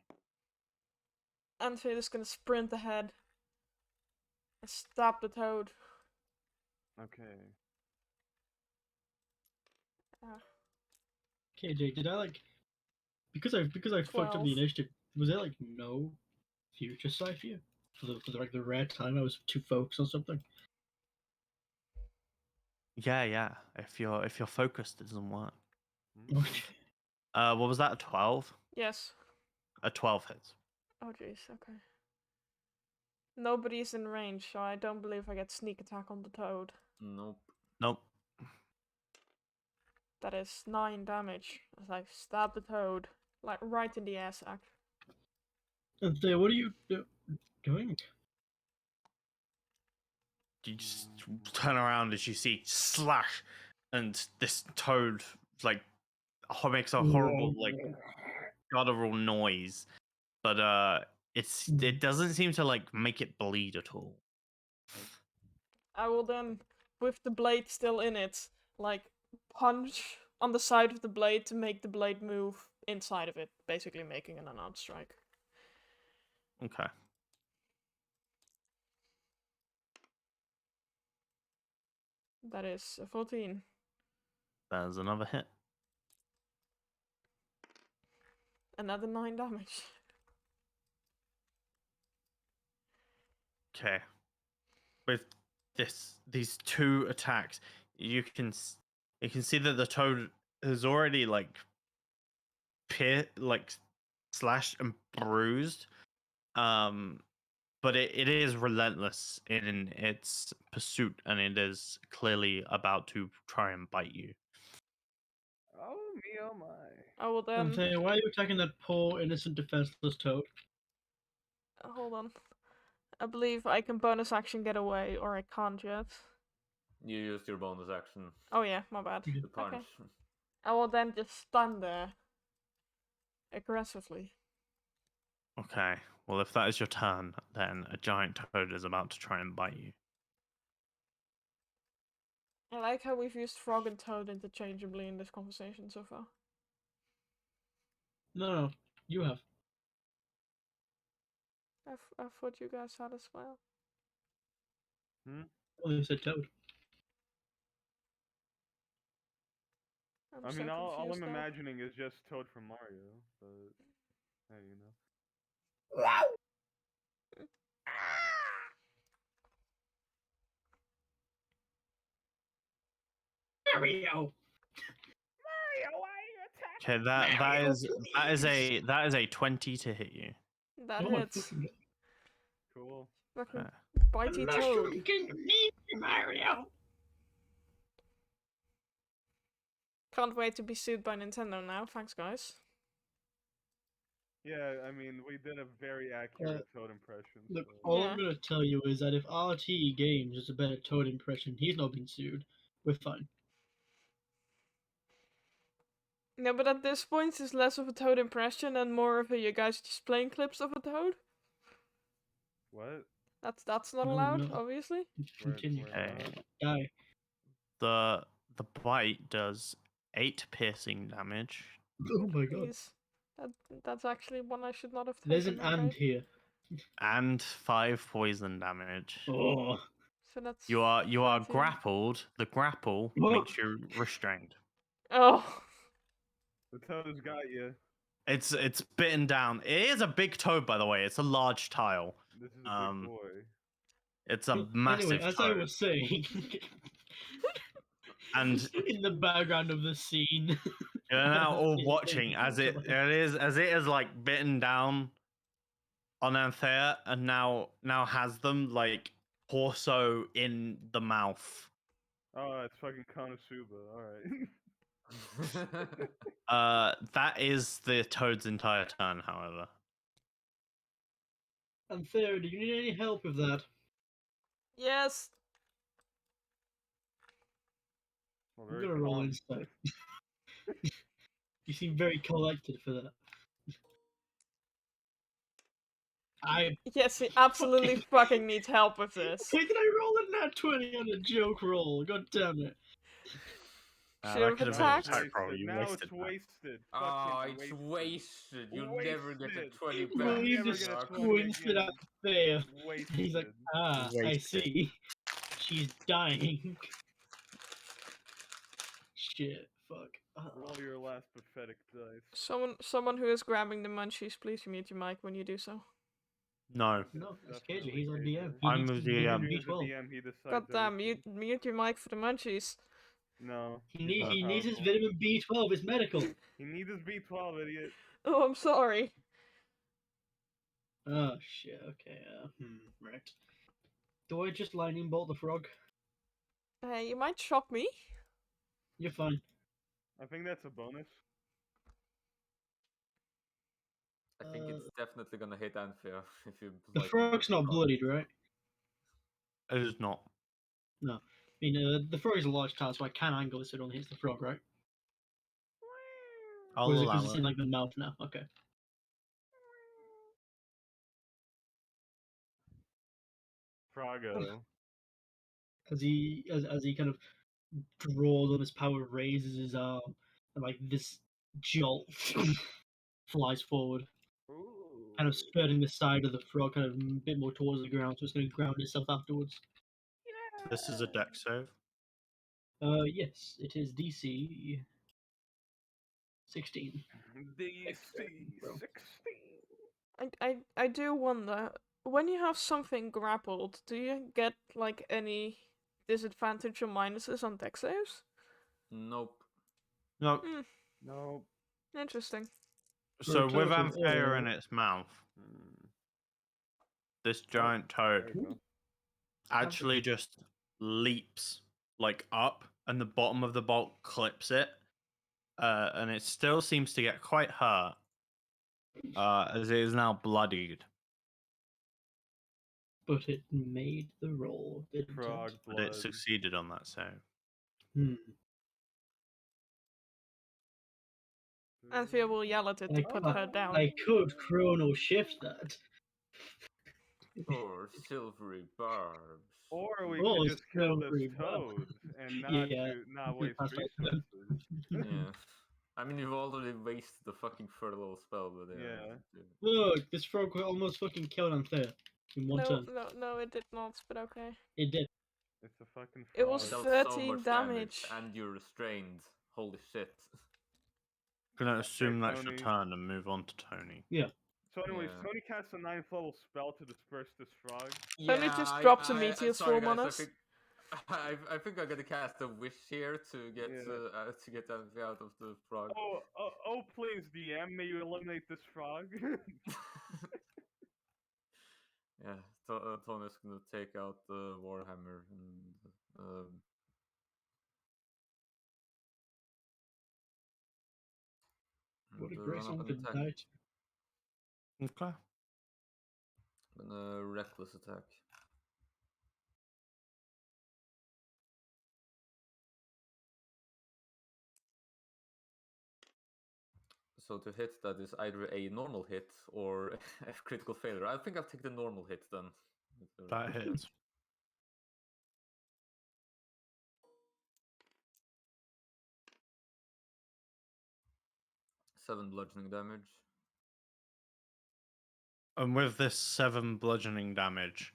Anthea is gonna sprint ahead and stab the toad. Okay. Okay, Jake, did I like because I fucked up 12. the initiative, was there like no future sight for you? For the like the rare time I was too focused on something? Yeah. If you're focused, it doesn't work. Okay. What was that? A 12? Yes. A 12 hits. Oh jeez, okay. Nobody's in range, so I don't believe I get sneak attack on the toad. Nope. That is 9 damage as I stab the toad, like right in the air sack. Anthea, what are you doing? You just turn around as you see slash, and this toad like makes a horrible like guttural noise, but it doesn't seem to like make it bleed at all. I will then, with the blade still in it, like punch on the side of the blade to make the blade move inside of it, basically making an unarmed strike. Okay. That is a 14. There's another hit. Another 9 damage. Okay. With these 2 attacks, you can see that the toad has already like slashed and bruised. But it is relentless in its pursuit, and it is clearly about to try and bite you. Oh me, oh my. I will then. Anthea, why are you attacking that poor, innocent, defenseless toad? Hold on. I believe I can bonus action get away, or I can't yet. You used your bonus action Oh yeah, my bad. to punch. Okay. I will then just stand there aggressively. Okay. Well, if that is your turn, then a giant toad is about to try and bite you. I like how we've used frog and toad interchangeably in this conversation so far. No, you have. I thought you guys had as well. Well, you said toad. I mean, all I'm imagining is just Toad from Mario, but hey, you know. Mario! Mario, why are you attacking? Okay, that is a 20 to hit you. That Oh, hits. Cool. Fucking Okay. bitey The toad. Mushroom Kingdom needs me, Mario! Can't wait to be sued by Nintendo now. Thanks, guys. Yeah, I mean, we did a very accurate Toad impression. Look, So. all Yeah. I'm gonna tell you is that if RT Games is a better Toad impression, he's not been sued. We're fine. No, but at this point, it's less of a toad impression and more of a you guys just playing clips of a toad. What? That's not No, allowed, no. obviously. Continue. Okay. Die. The bite does 8 piercing damage. Oh my god. Please. That's actually one I should not have There's taken. an and here. And 5 poison damage. Oh. So that's You are 13. grappled. The grapple Oh. makes you restrained. Oh. The toad has got you. It's bitten down. It is a big toad, by the way. It's a large tile. This is a big boy. It's a Anyway, massive as toad. I was saying, And in the background of the scene, you're now all It's watching as it is like bitten down on Anthea and now has them like torso in the mouth. Oh, it's fucking Konosuba. Alright. That is the toad's entire turn, however. Anthea, do you need any help with that? Yes. Well, I'm very gonna roll calm. insight. You seem very collected for that. Yes, he absolutely fucking needs help with this. Why did I roll a nat 20 on a joke roll? God damn it. Should That have could have been attacked. an attack roll. You Now wasted it's that. wasted. Ah, Fucking it's wasted. wasted. You'll never get a Wasted. 20 You'll back. Well, you never just get a Fuck. 20 squinted again. at Thea. Wasted. He's like, I Wasted. see. She's dying. Shit, fuck. Roll your last pathetic dice. Someone who is grabbing the munchies, please mute your mic when you do so. No. No, that's Definitely KJ. He's our KJ. DM. He I'm needs the his DM. vitamin He's the B12. DM. He decides God damn, everything. mute your mic for the munchies. No. He he's not needs his powerful. vitamin B12. It's medical. He needs his B12, idiot. Oh, I'm sorry. Oh shit. Okay. Right. Do I just lightning bolt the frog? Hey, you might shock me. You're fine. I think that's a bonus. I think it's definitely gonna hit Anthea if you The like. frog's not bloodied, right? It is not. No. I mean, the frog is a large child, so I can angle this so it only hits the frog, right? I'll Or is it allow because it's it. in like the mouth now? Okay. Froggo. As he kind of draws on his power, raises his arm, and like this jolt flies forward, Ooh. kind of skirting the side of the frog, kind of a bit more towards the ground, so it's going to ground itself afterwards. This is a deck save. Yes, it is DC 16. DC Bro. 16. I do wonder, when you have something grappled, do you get like any disadvantage or minuses on dex saves? Nope. No. Hmm, Nope. interesting. So For a with total Anthea in of- its mouth, Hmm. this giant There toad you go. actually just leaps like up, and the bottom of the bolt clips it, and it still seems to get quite hurt, as it is now bloodied. But it made the roll, didn't Frog it? But blood. it succeeded on that save. Anthea will yell at it to put her down. I could chrono shift that. Or silvery barbs. Or we Oh, could just kill this silvery barb. toad and Yeah, not waste that's right. resources. Yeah. I mean, you've already wasted the fucking furlough spell, but Yeah. Look, this frog almost fucking killed Anthea in one turn. No, it did not, but okay. It did. It's a fucking frog. It was Dealt 13 so much damage. and you're restrained. Holy shit. I'm gonna assume Okay, that's your Tony. turn and move on to Tony. Yeah. So anyways, Yeah. Tony casts a 9th level spell to disperse this frog. Tony just drops a I- Meteor's sorry, form on guys, us. I think I'm gonna cast a wish here to get Yeah. Anthea out of the frog. Oh, please, DM, may you eliminate this frog. Yeah, Tony's gonna take out the Warhammer and What a run great up song and to attack. die to. Okay. Gonna reckless attack. So to hit, that is either a normal hit or a critical failure. I think I'll take the normal hit then. That hits. 7 bludgeoning damage. And with this 7 bludgeoning damage,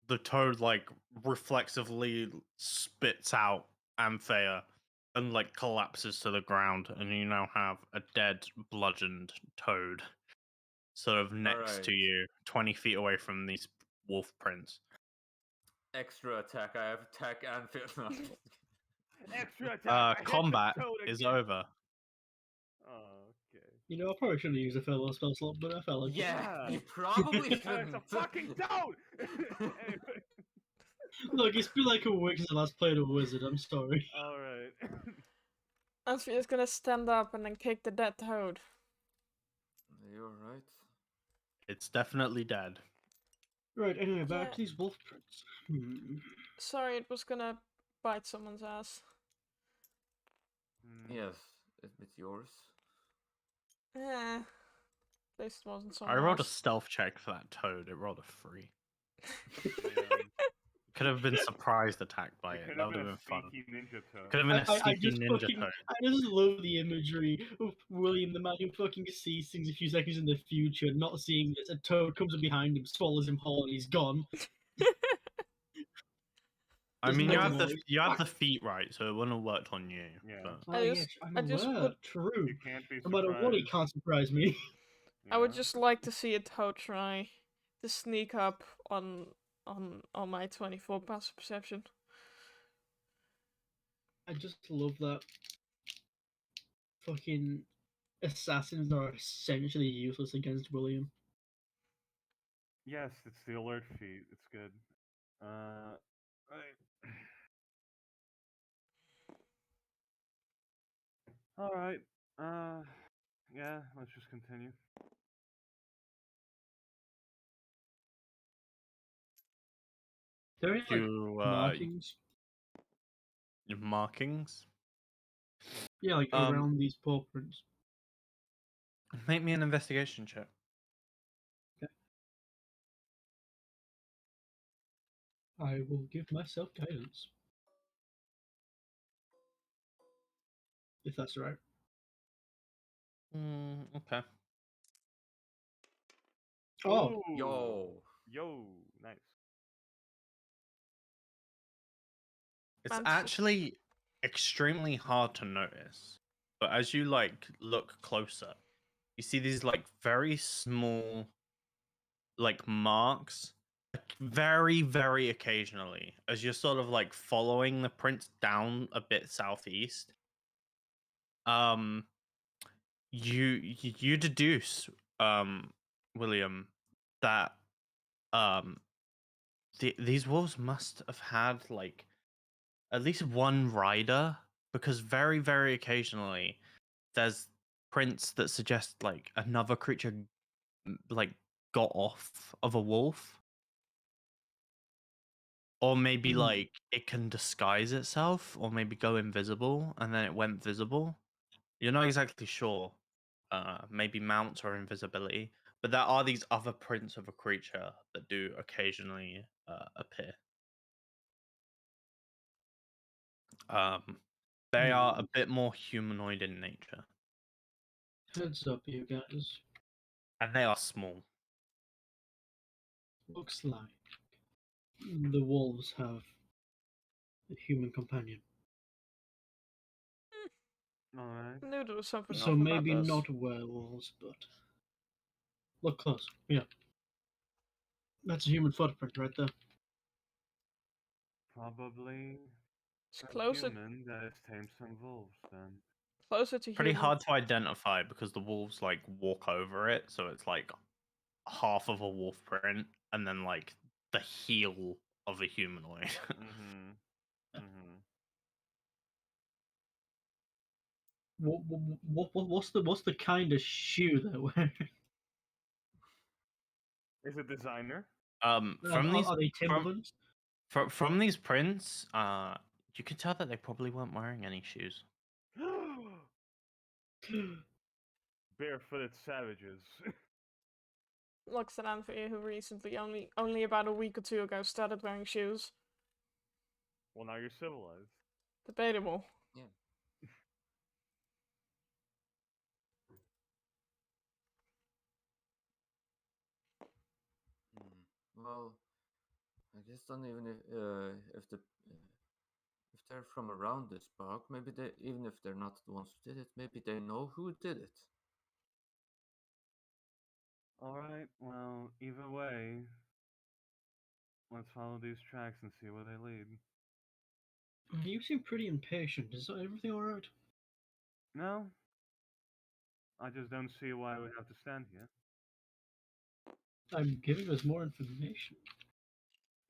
the toad like reflexively spits out Anthea and like collapses to the ground, and you now have a dead, bludgeoned toad sort of next to you, 20 feet away from these wolf prints. Extra attack. I have attack and fear. Extra attack. Combat is over. Oh, okay. You know, I probably shouldn't use a farewell spell slot, but I felt like Yeah, you probably shouldn't. It's a fucking toad. Anyway. Look, it's been like a week since I last played a wizard. I'm sorry. All right. Anthea gonna stand up and then kick the dead toad. You're right. It's definitely dead. Right. Anyway, back Yeah. to these wolf prints. Sorry, it was gonna bite someone's ass. Yes, it's yours. Eh. At least it wasn't I someone rolled a else. stealth check for that toad. It rolled a 3. Yeah. Could have been surprised attacked by it. Could That have would been have a been fun. sneaky ninja toad. Could have been a I sneaky ninja toad. I just love the imagery of William, the man who fucking sees things a few seconds in the future, not seeing this. A toad comes up behind him, swallows him whole, and he's gone. I mean, you no had noise. the feet right, so it wouldn't have worked on you. Yeah. But... Oh, I I'm I just aware. would- True. You can't be No surprised. matter what, he can't surprise me. I would Yeah. just like to see a toad try to sneak up on my 24 passive perception. I just love that fucking assassins are essentially useless against William. Yes, it's the alert feat. It's good. Right. All right. Yeah. Let's just continue. There are like You markings. your markings. Yeah, like around these paw prints. Make me an investigation check. Okay. I will give myself guidance. If that's right. Okay. Oh, Ooh. Yo. Nice. It's Fancy. actually extremely hard to notice, but as you like look closer, you see these like very small like marks very, very occasionally as you're sort of like following the prints down a bit southeast. You deduce, William, that these wolves must have had like at least one rider, because very, very occasionally there's prints that suggest like another creature like got off of a wolf, or maybe like it can disguise itself, or maybe go invisible and then it went visible. You're not exactly sure. Maybe mounts or invisibility, but there are these other prints of a creature that do occasionally appear. They are a bit more humanoid in nature, heads up, you guys. and they are small. Looks like the wolves have a human companion. All right. I knew there was something So off maybe about this. not werewolves, but look close. Yeah. That's a human footprint right there. Probably It's a closer human that has tamed some wolves. Then. to Pretty human. hard to identify because the wolves like walk over it, so it's like half of a wolf print and then like the heel of a humanoid. What's the kind of shoe they're wearing? Is it designer? From these are they Timberlands? from these prints, you can tell that they probably weren't wearing any shoes. barefooted savages. Looks at Anthea, who recently, only about a week or two ago, started wearing shoes. Well, now you're civilized. Debatable. Yeah. Well, I guess then even if they're from around this park, maybe they, even if they're not the ones who did it, maybe they know who did it. Alright, well, either way, let's follow these tracks and see where they lead. You seem pretty impatient. Is everything alright? No? I just don't see why we have to stand here. I'm giving us more information.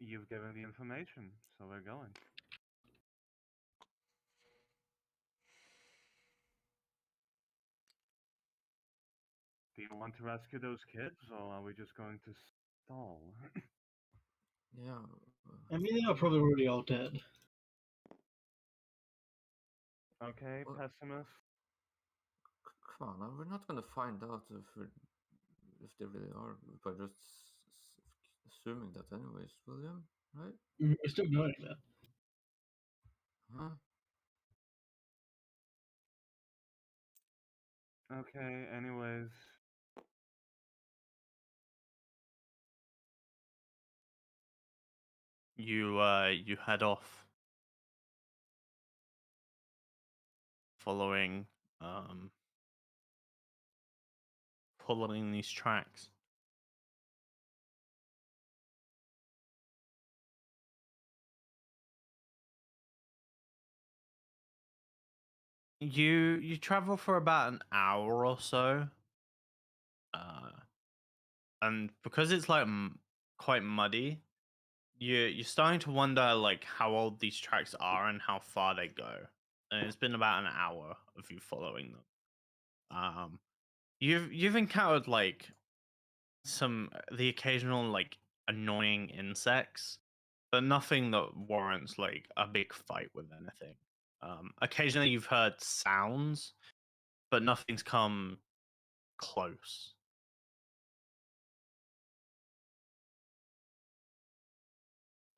You've given the information, so we're going. Do you want to rescue those kids, or are we just going to stall? Yeah. I mean, they are probably already all dead. Okay, Well, pessimist. come on, we're not gonna find out if they really are by just assuming that, anyways, William, right? We're still knowing that. Huh? Okay, anyways. You head off following following these tracks. You travel for about an hour or so, and because it's like quite muddy, you're starting to wonder like how old these tracks are and how far they go. And it's been about an hour of you following them. You've encountered like the occasional like annoying insects, but nothing that warrants like a big fight with anything. Occasionally you've heard sounds, but nothing's come close.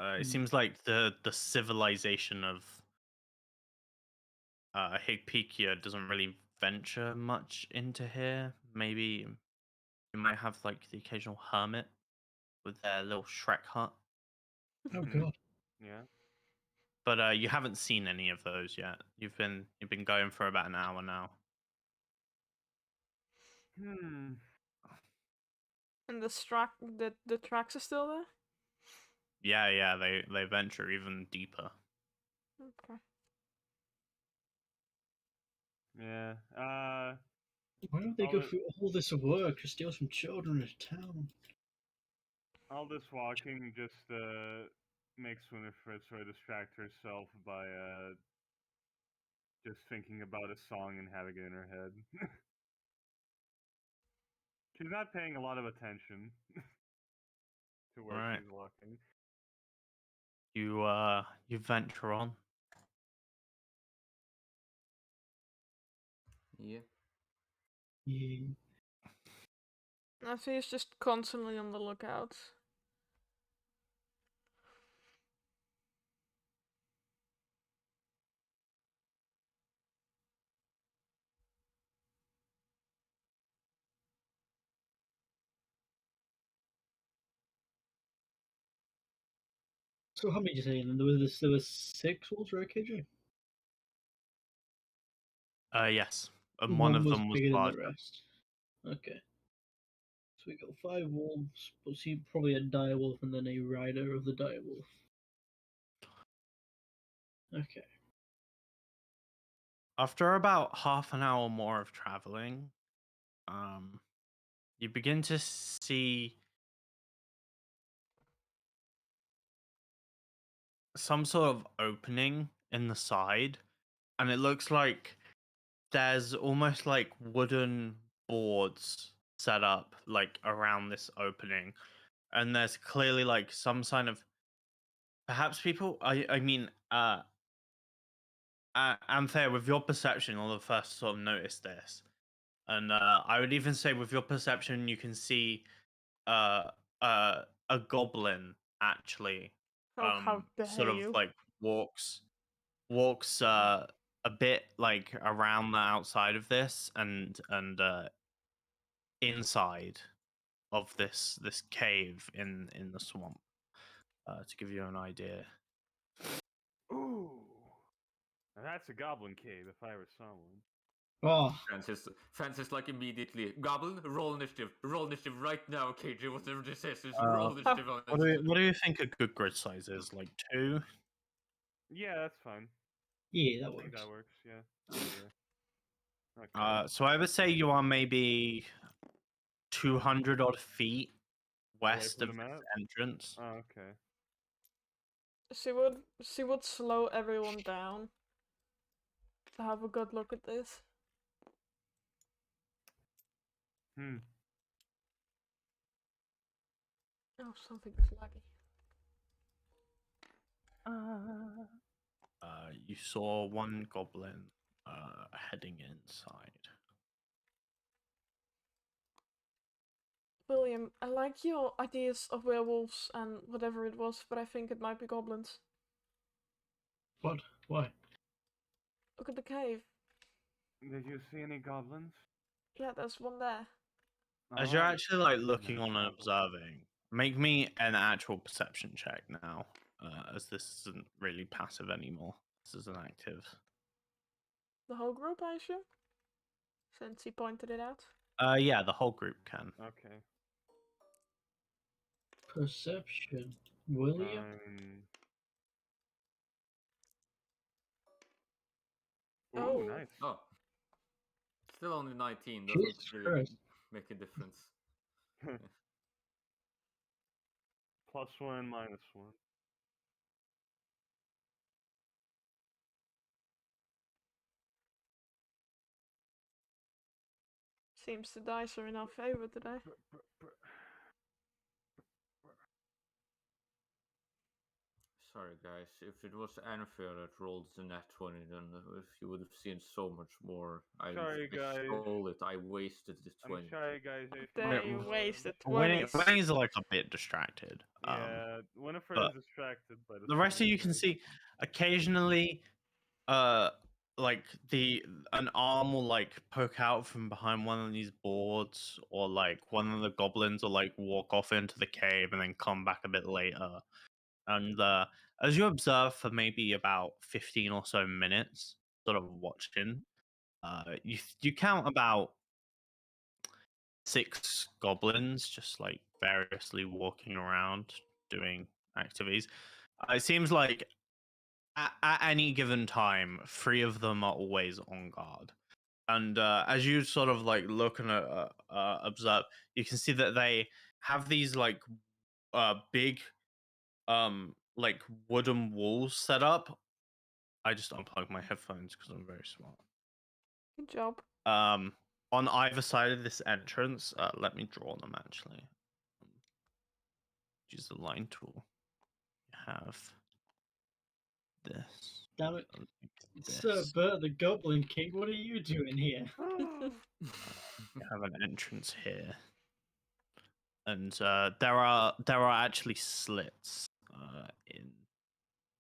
It seems like the civilization of Higpekia doesn't really venture much into here. Maybe you might have like the occasional hermit with their little Shrek hut, Oh god. Yeah. but you haven't seen any of those yet. You've been going for about an hour now. Hmm. And the tracks are still there? Yeah, they venture even deeper. Okay. Yeah. Why don't they all go the- through all this work to steal some children in a town? all this walking just makes Winifred sort of distract herself by just thinking about a song and having it in her head. She's not paying a lot of attention to All where right, she's walking. you venture on. Yeah. Yeah. Anthea's just constantly on the lookout. So how many did you say? And there was 6 wolves, right, KJ? Yes, and one One of was them was bigger than the larger. rest. Okay. So we got 5 wolves, but see probably a dire wolf and then a rider of the dire wolf. Okay. After about half an hour more of traveling, you begin to see some sort of opening in the side, and it looks like there's almost like wooden boards set up like around this opening, and there's clearly like some sign of perhaps people. I mean, Anthea, with your perception, you'll have first sort of noticed this. And I would even say with your perception, you can see uh, a goblin actually Oh, how sort dare of you! like walks a bit like around the outside of this and inside of this cave in the swamp to give you an idea. Ooh, now that's a goblin cave if I ever saw one. Oh, Francis, like immediately. Goblin, roll initiative. Roll initiative right now, KJ. Whatever this is, roll initiative on it. What do you think a good grid size is? Like 2? Yeah, that's fine. yeah, that I think works. that works. Yeah. Okay. So I would say you are maybe 200 odd feet Away west from of the this map. entrance. Oh, okay. She would slow everyone down to have a good look at this. Oh, something is laggy. You saw one goblin heading inside. William, I like your ideas of werewolves and whatever it was, but I think it might be goblins. What? Why? Look at the cave. Did you see any goblins? Yeah, there's one there. As you're Oh, actually like looking no on and problem. observing, make me an actual perception check now, as this isn't really passive anymore. This is an active. The whole group, I assume? Since he pointed it out. Yeah, the whole group can. Okay. Perception. William? Ooh, Oh. nice. Oh. Still only 19. Doesn't Jesus really Christ. make a difference. +1, -1. Seems the dice are in our favor today. Sorry, guys. If it was unfair that rolled the nat 20, then if you would have seen so much more. Sorry, guys. Stole it. I wasted the 20. I'm sorry, guys. There you wasted Winnie, 20s. Winnie's like a bit distracted. Yeah, Winifred but is distracted by the rest of you can guys. see occasionally like an arm will like poke out from behind one of these boards, or like one of the goblins will like walk off into the cave and then come back a bit later. And as you observe for maybe about 15 or so minutes, sort of watching, you count about 6 goblins just like variously walking around doing activities. It seems like at any given time, 3 of them are always on guard. And as you sort of like look and observe, you can see that they have these like big like wooden walls set up. I just unplugged my headphones because I'm very smart. Good job. On either side of this entrance, let me draw them actually. Use the line tool. You have this. Damn it. This. Sir Bert the Goblin King, what are you doing here? You have an entrance here, and there are actually slits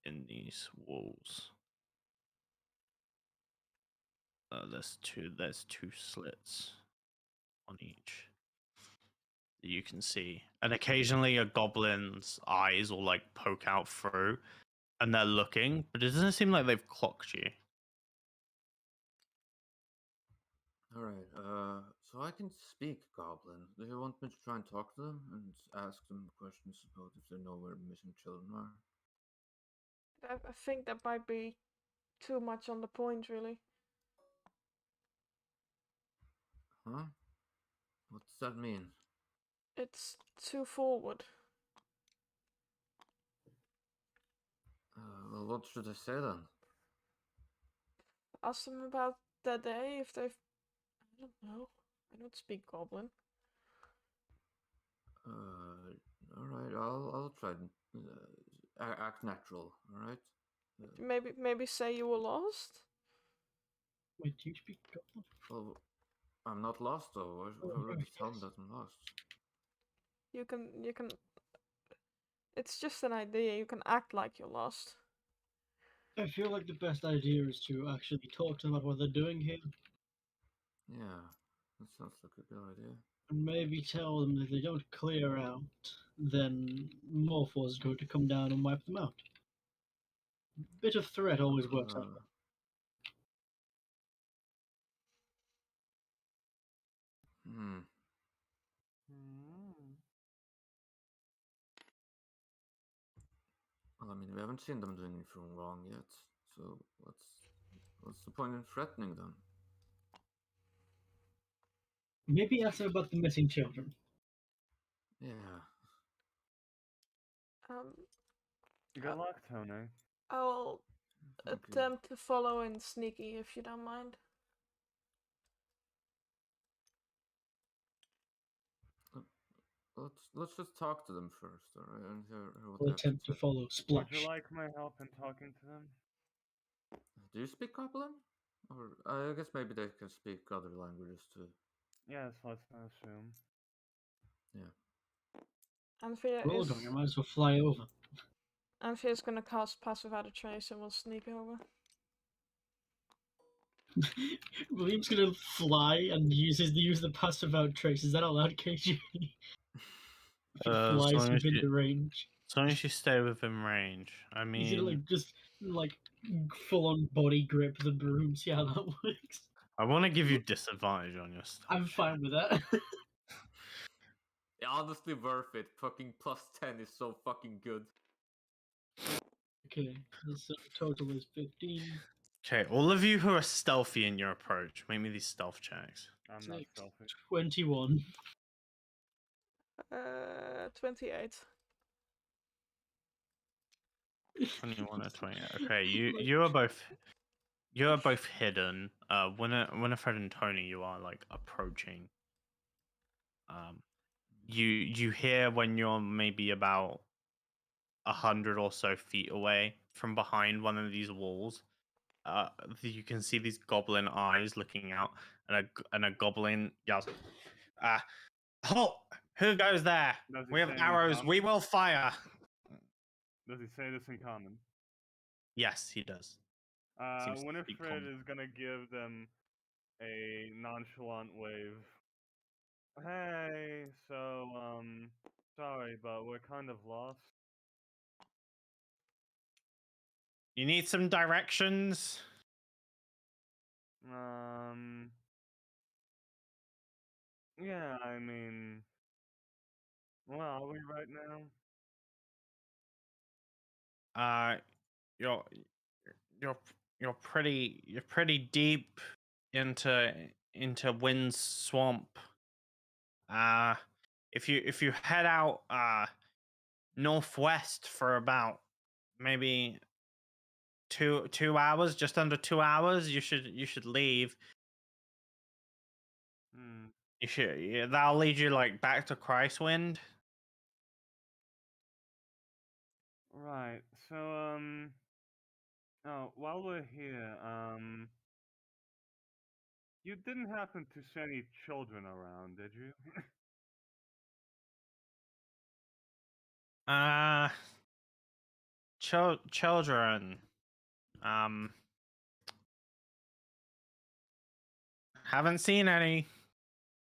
in these walls. There's two slits on each that you can see, and occasionally a goblin's eyes will like poke out through, and they're looking, but it doesn't seem like they've clocked you. Alright, so I can speak Goblin. Do you want me to try and talk to them and ask them questions about if they know where missing children are? I think that might be too much on the point, really. Huh? What does that mean? It's too forward. Well, what should I say then? Ask them about that day if they've. I don't know. I don't speak Goblin. Alright, I'll try and act natural, alright? Maybe say you were lost. Wait, do you speak Goblin? Well, I'm not lost though. Why would you tell me that I'm lost? You can. It's just an idea. You can act like you're lost. I feel like the best idea is to actually talk to them about what they're doing here. Yeah, that sounds like a good idea. And maybe tell them that if they don't clear out, then Morphos is going to come down and wipe them out. Bit of threat always works out. Hmm. Well, I mean, we haven't seen them doing anything wrong yet, so what's the point in threatening them? Maybe ask them about the missing children. Yeah. Good luck, Tony. I'll attempt to follow in sneaky if you don't mind. Let's just talk to them first, alright? And hear what We'll they have to attempt to say. follow Splash. Would you like my help in talking to them? Do you speak Goblin? Or I guess maybe they can speak other languages too. Yes, let's assume. Yeah. Anthea We're all is. going. I might as well fly over. Anthea's gonna cast Pass Without a Trace and we'll sneak over. William's gonna fly and use the Pass Without Trace. Is that allowed, KG? If he As flies long as within you, the range. as long as you stay within range. I He's gonna mean, just full on body grip the broom. See how that works. I want to give you disadvantage on your stuff. I'm fine with that. Yeah, honestly worth it. Fucking +10 is so fucking good. Okay, so total is 15. Okay, all of you who are stealthy in your approach, make me these stealth checks. I'm not stealthy. 21. 28. 21 or 28. Okay, you are both hidden. Winifred and Tony, you are like approaching. You hear when you're maybe about 100 or so feet away from behind one of these walls. You can see these goblin eyes looking out, and a goblin yells, "Halt! Who goes there? We have arrows. We will fire." Does he say this in common? Yes, he does. Winifred is gonna give them a nonchalant wave. Hey, so, sorry, but we're kind of lost. You need some directions? Yeah, I mean, where are we right now? You're pretty deep into Wind's Swamp. If you head out northwest for about maybe 2 hours, just under 2 hours, you should leave. That'll lead you like back to Christwind. Right. So, oh, while we're here, you didn't happen to see any children around, did you? Children. Haven't seen any.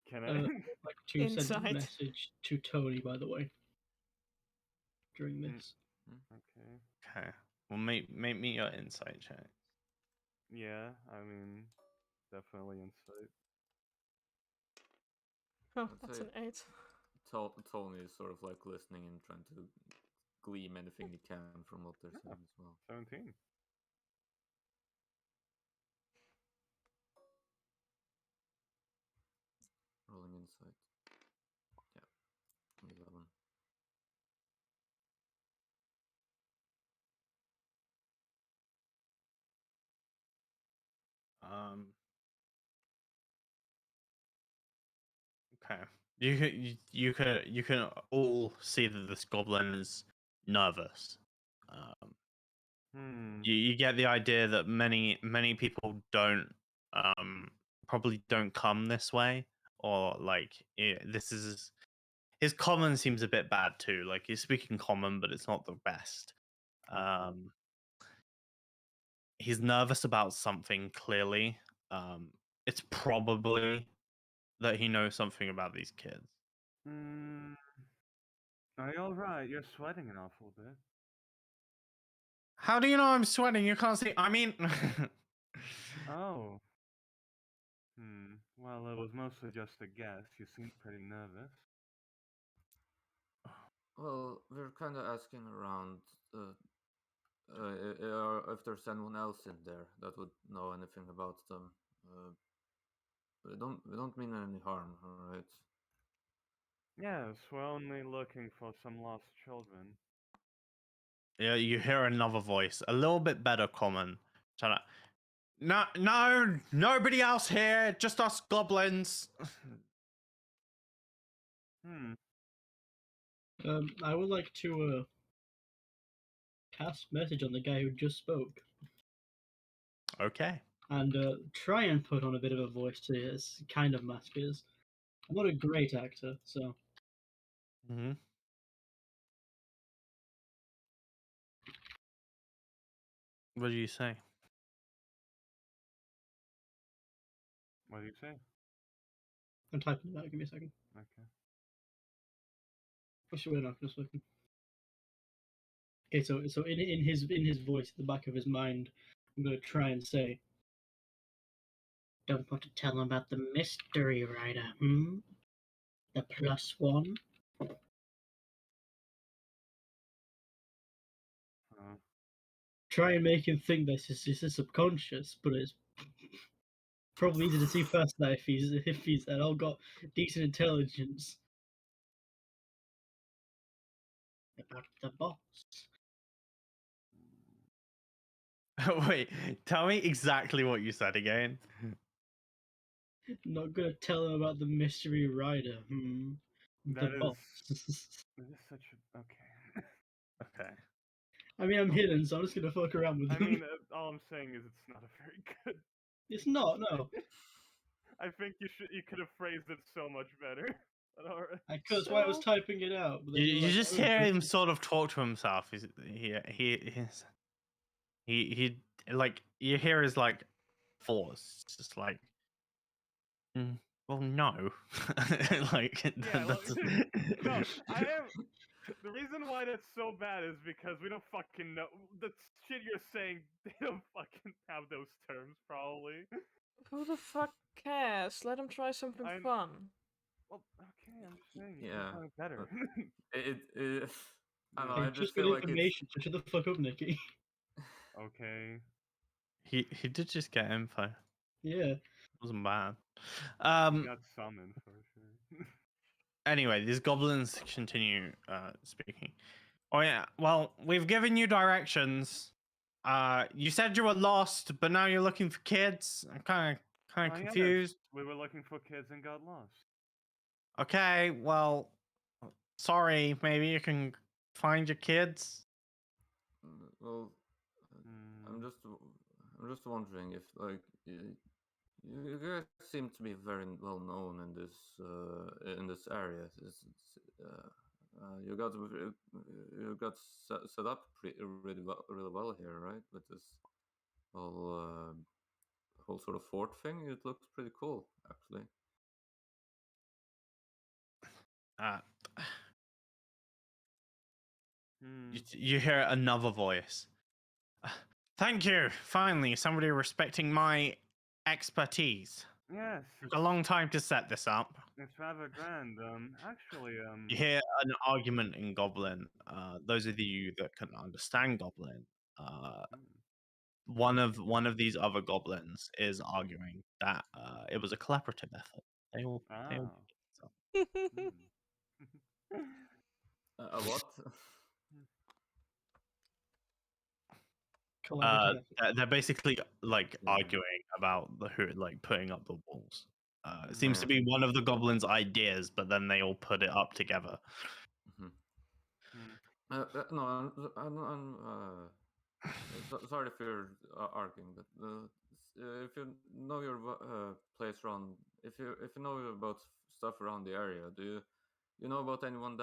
Can I? Like to send a message to Tony, by the way, during this. Okay. Well, make me your insight check. Yeah, I mean, definitely insight. Oh, that's an 8. Tony is sort of like listening and trying to glean anything he can from what they're saying as well. 17. Rolling insight. Yeah. 11. Okay. You can all see that this goblin is nervous. You get the idea that many people don't probably don't come this way, or like this is his common seems a bit bad too. Like he's speaking common, but it's not the best. He's nervous about something clearly. It's probably that he knows something about these kids. Are you alright? You're sweating an awful bit. How do you know I'm sweating? You can't see. I mean, Oh. Well, it was mostly just a guess. You seemed pretty nervous. Well, we're kind of asking around if there's anyone else in there that would know anything about them. We don't mean any harm, all right? Yes, we're only looking for some lost children. yeah, you hear another voice, a little bit better common. No, nobody else here, just us goblins. I would like to cast message on the guy who just spoke. Okay. And try and put on a bit of a voice to his kind of mask his. I'm not a great actor, so. Mm-hmm. What do you say? What do you say? I'm typing it out. Give me a second. Okay. What's your not just looking? Okay, so in his voice, at the back of his mind, I'm gonna try and say, "Don't want to tell him about the mystery rider, hmm? The +1." Try and make him think this is subconscious, but it's probably easy to see past that if he's at all got decent intelligence. About the boss. Wait, tell me exactly what you said again. Not gonna tell him about the mystery rider. The boss. That is such a okay. Okay. I mean, I'm hidden, so I'm just gonna fuck around with him. I mean, all I'm saying is it's not a very good. It's not, no. I think you could have phrased it so much better. I could. That's why I was typing it out. But then You like, just hear him sort of talk to himself. He like you hear his like force. It's just like, well, no, like yeah, that's... no. I am. The reason why that's so bad is because we don't fucking know the shit you're saying. They don't fucking have those terms, probably. Who the fuck cares? Let him try something fun. Well, okay, I'm just saying. Yeah, something better. I don't know. I just feel good like information. So shut the fuck up, Nikki. Okay. He did just get info. Yeah. It wasn't bad. He got summoned for sure. Anyway, these goblins continue speaking. Oh yeah, well, we've given you directions. You said you were lost, but now you're looking for kids. I'm kind of confused. Yes. We were looking for kids and got lost. Okay, well, sorry. Maybe you can find your kids. Well, I'm just wondering if like you guys seem to be very well known in this area. You got set up really well here, right? With this whole sort of fort thing. It looks pretty cool, actually. You hear another voice. Thank you. Finally, somebody respecting my expertise. Yes. Took a long time to set this up. It's rather grand. Actually, You hear an argument in Goblin. Those of you that can understand Goblin, one of these other goblins is arguing that it was a collaborative effort. They all What? They're basically like arguing about who like putting up the walls. It seems to be one of the goblins' ideas, but then they all put it up together. No, I'm sorry if you're arguing, but if you know your place around, if you know about stuff around the area, do you know about anyone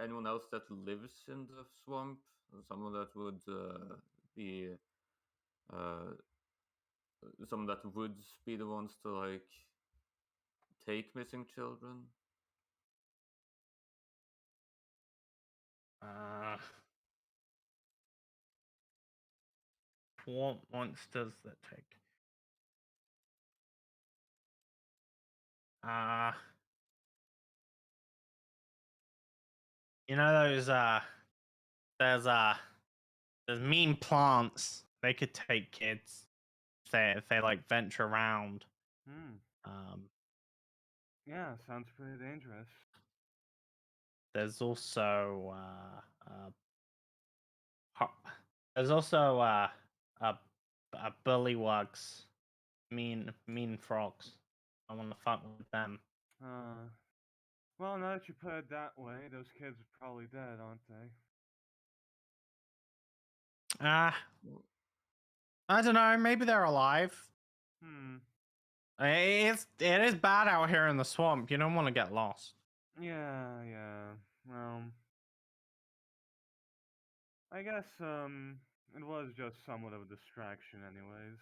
anyone else that lives in the swamp? Someone that would be uh, someone that would be the ones to like take missing children? What monsters that take? You know those there's there's mean plants. They could take kids if they like venture around. Yeah, sounds pretty dangerous. There's also there's also bullywugs, mean frogs. I want to fuck with them. Well, now that you put it that way, those kids are probably dead, aren't they? I don't know. Maybe they're alive. It is bad out here in the swamp. You don't want to get lost. Yeah. Well, I guess it was just somewhat of a distraction, anyways.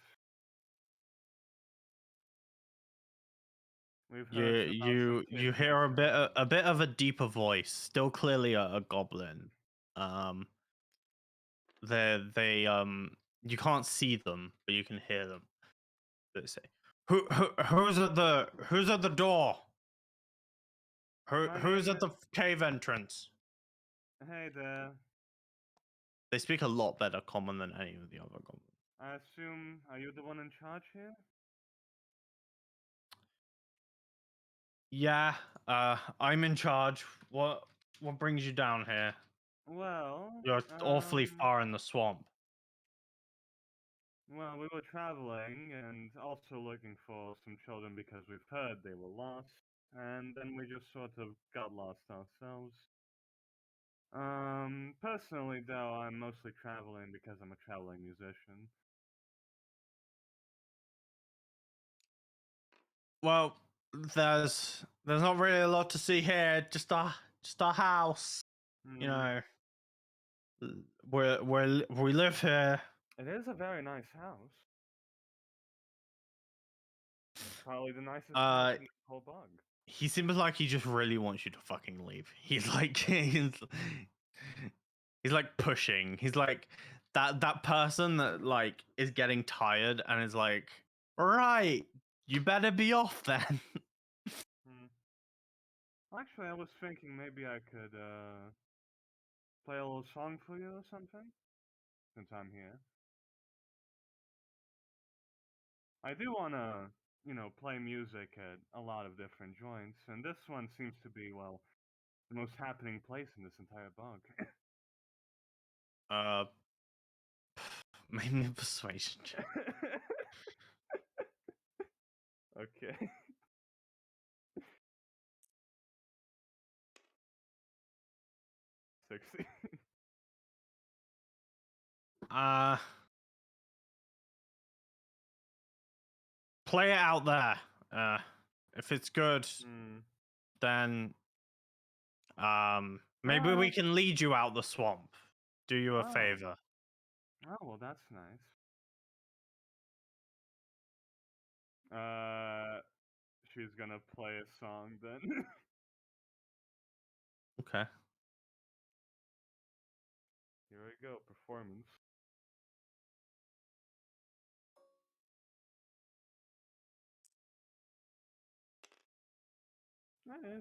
We've heard about some kids You hear a bit of a deeper voice, still clearly a goblin. They you can't see them, but you can hear them. They say, who's at the door? Who's at the cave entrance? Hey there. They speak a lot better common than any of the other goblins. I assume, are you the one in charge here? Yeah, I'm in charge. What brings you down here? Well, You're awfully far in the swamp. Well, we were traveling and also looking for some children because we've heard they were lost, and then we just sort of got lost ourselves. Personally, though, I'm mostly traveling because I'm a traveling musician. Well, there's not really a lot to see here. Just a house. You know, we live here. It is a very nice house. It's probably the nicest house in the whole bug. He seems like he just really wants you to fucking leave. He's like he's like pushing. He's like that person that like is getting tired and is like, right, you better be off then. Actually, I was thinking maybe I could play a little song for you or something, since I'm here. I do wanna, play music at a lot of different joints, and this one seems to be, well, the most happening place in this entire bog. Maybe a persuasion check. Okay. 60. Play it out there. If it's good, then maybe we can lead you out the swamp. Do you a favor. Oh, well, that's nice. She's gonna play a song then. Okay. Here we go, performance.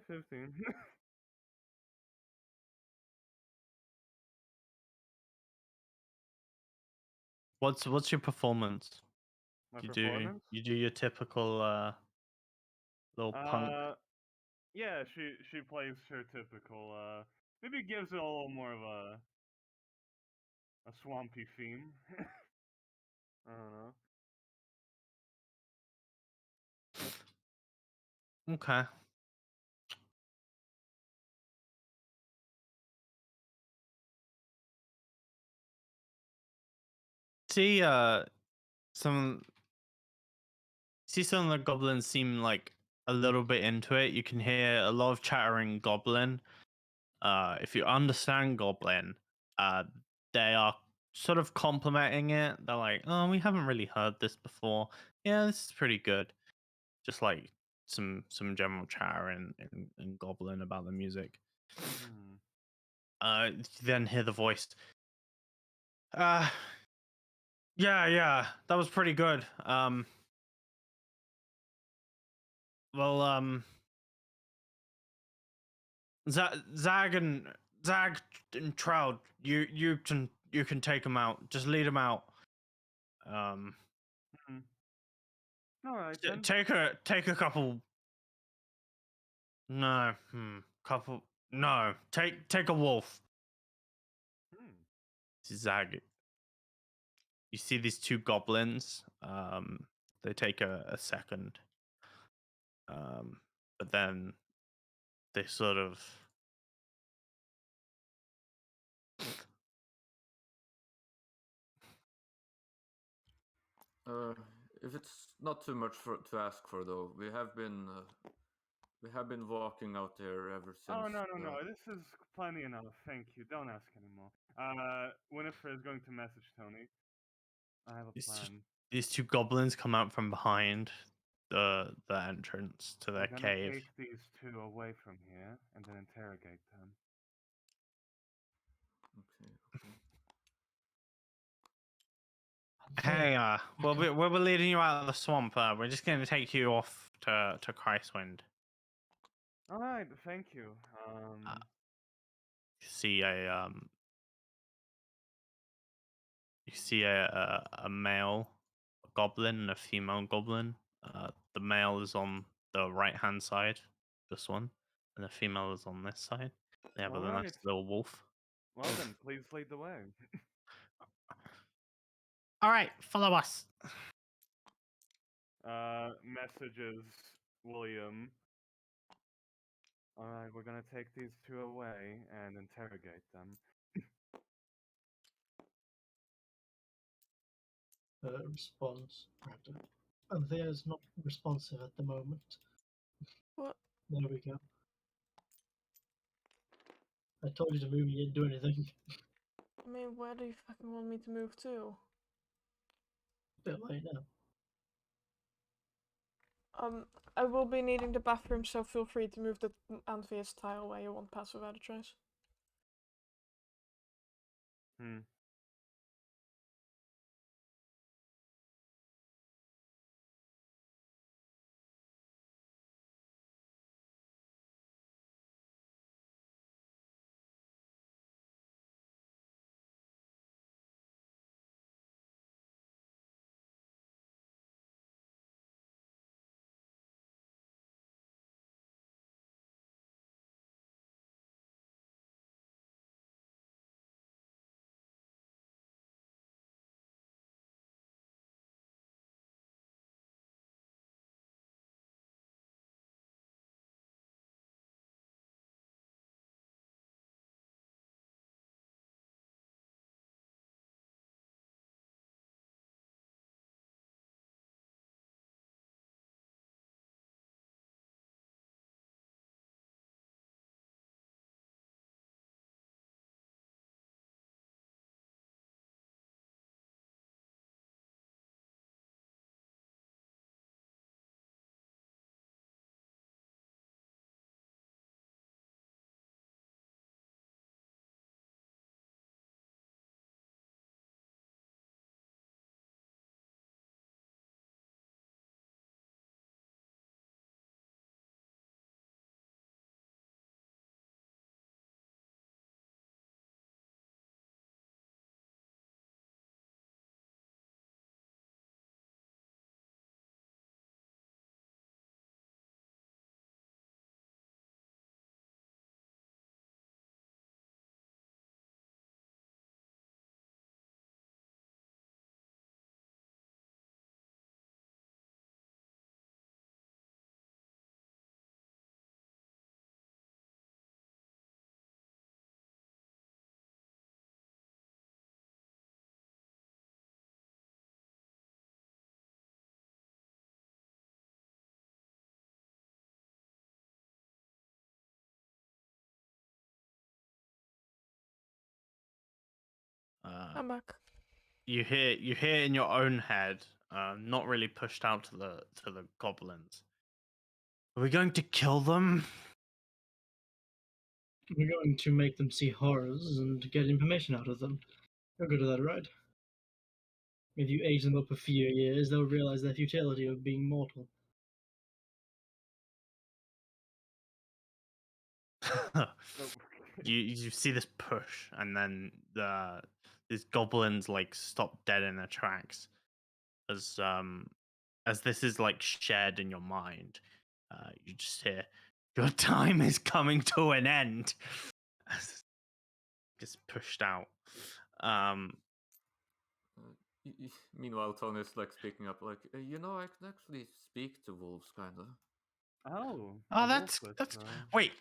15. What's your performance? My You performance? do your typical little punk. Yeah, she plays her typical maybe gives it a little more of a swampy theme. I don't know. Okay. See, some of the goblins seem like a little bit into it. You can hear a lot of chattering goblin. If you understand goblin, they are sort of complimenting it. They're like, "Oh, we haven't really heard this before. Yeah, this is pretty good." Just like some general chatter in goblin about the music. You then hear the voice. Yeah, that was pretty good. Well, Zag and Trout, you can take them out. Just lead them out. All right then. Take a couple. No, couple. No, take a wolf. Zag. You see these two goblins. They take a second. But then they sort of. If it's not too much to ask for, though, we have been walking out there ever since. Oh no, this is plenty enough. Thank you. Don't ask anymore. Winifred is going to message Tony. I have a plan. These two goblins come out from behind the entrance to their We're gonna cave. take these two away from here and then interrogate them. Okay. Hey, we're leading you out of the swamp. We're just going to take you off to Christwind. All right, thank you. You see a male goblin and a female goblin. The male is on the right hand side, this one, and the female is on this side. They have a nice little wolf. Well then, please lead the way. All right, follow us. Messages William. All right, we're gonna take these two away and interrogate them. Response. There's not responsive at the moment. What? There we go. I told you to move, you didn't do anything. I mean, where do you fucking want me to move to? A bit late now. I will be needing the bathroom, so feel free to move the Anvius tile where you won't pass without a trace. I'm back. you hear in your own head, not really pushed out to the goblins. Are we going to kill them? We're going to make them see horrors and get information out of them. You're good at that, right? If you age them up a few years, they'll realize the futility of being mortal. you see this push, and then these goblins like stop dead in their tracks as this is like shared in your mind. You just hear, "Your time is coming to an end." As gets pushed out. Meanwhile, Tony is like speaking up, like, you know, I can actually speak to wolves, kind of. Oh, Oh, a that's wolf that's. whisperer. Wait,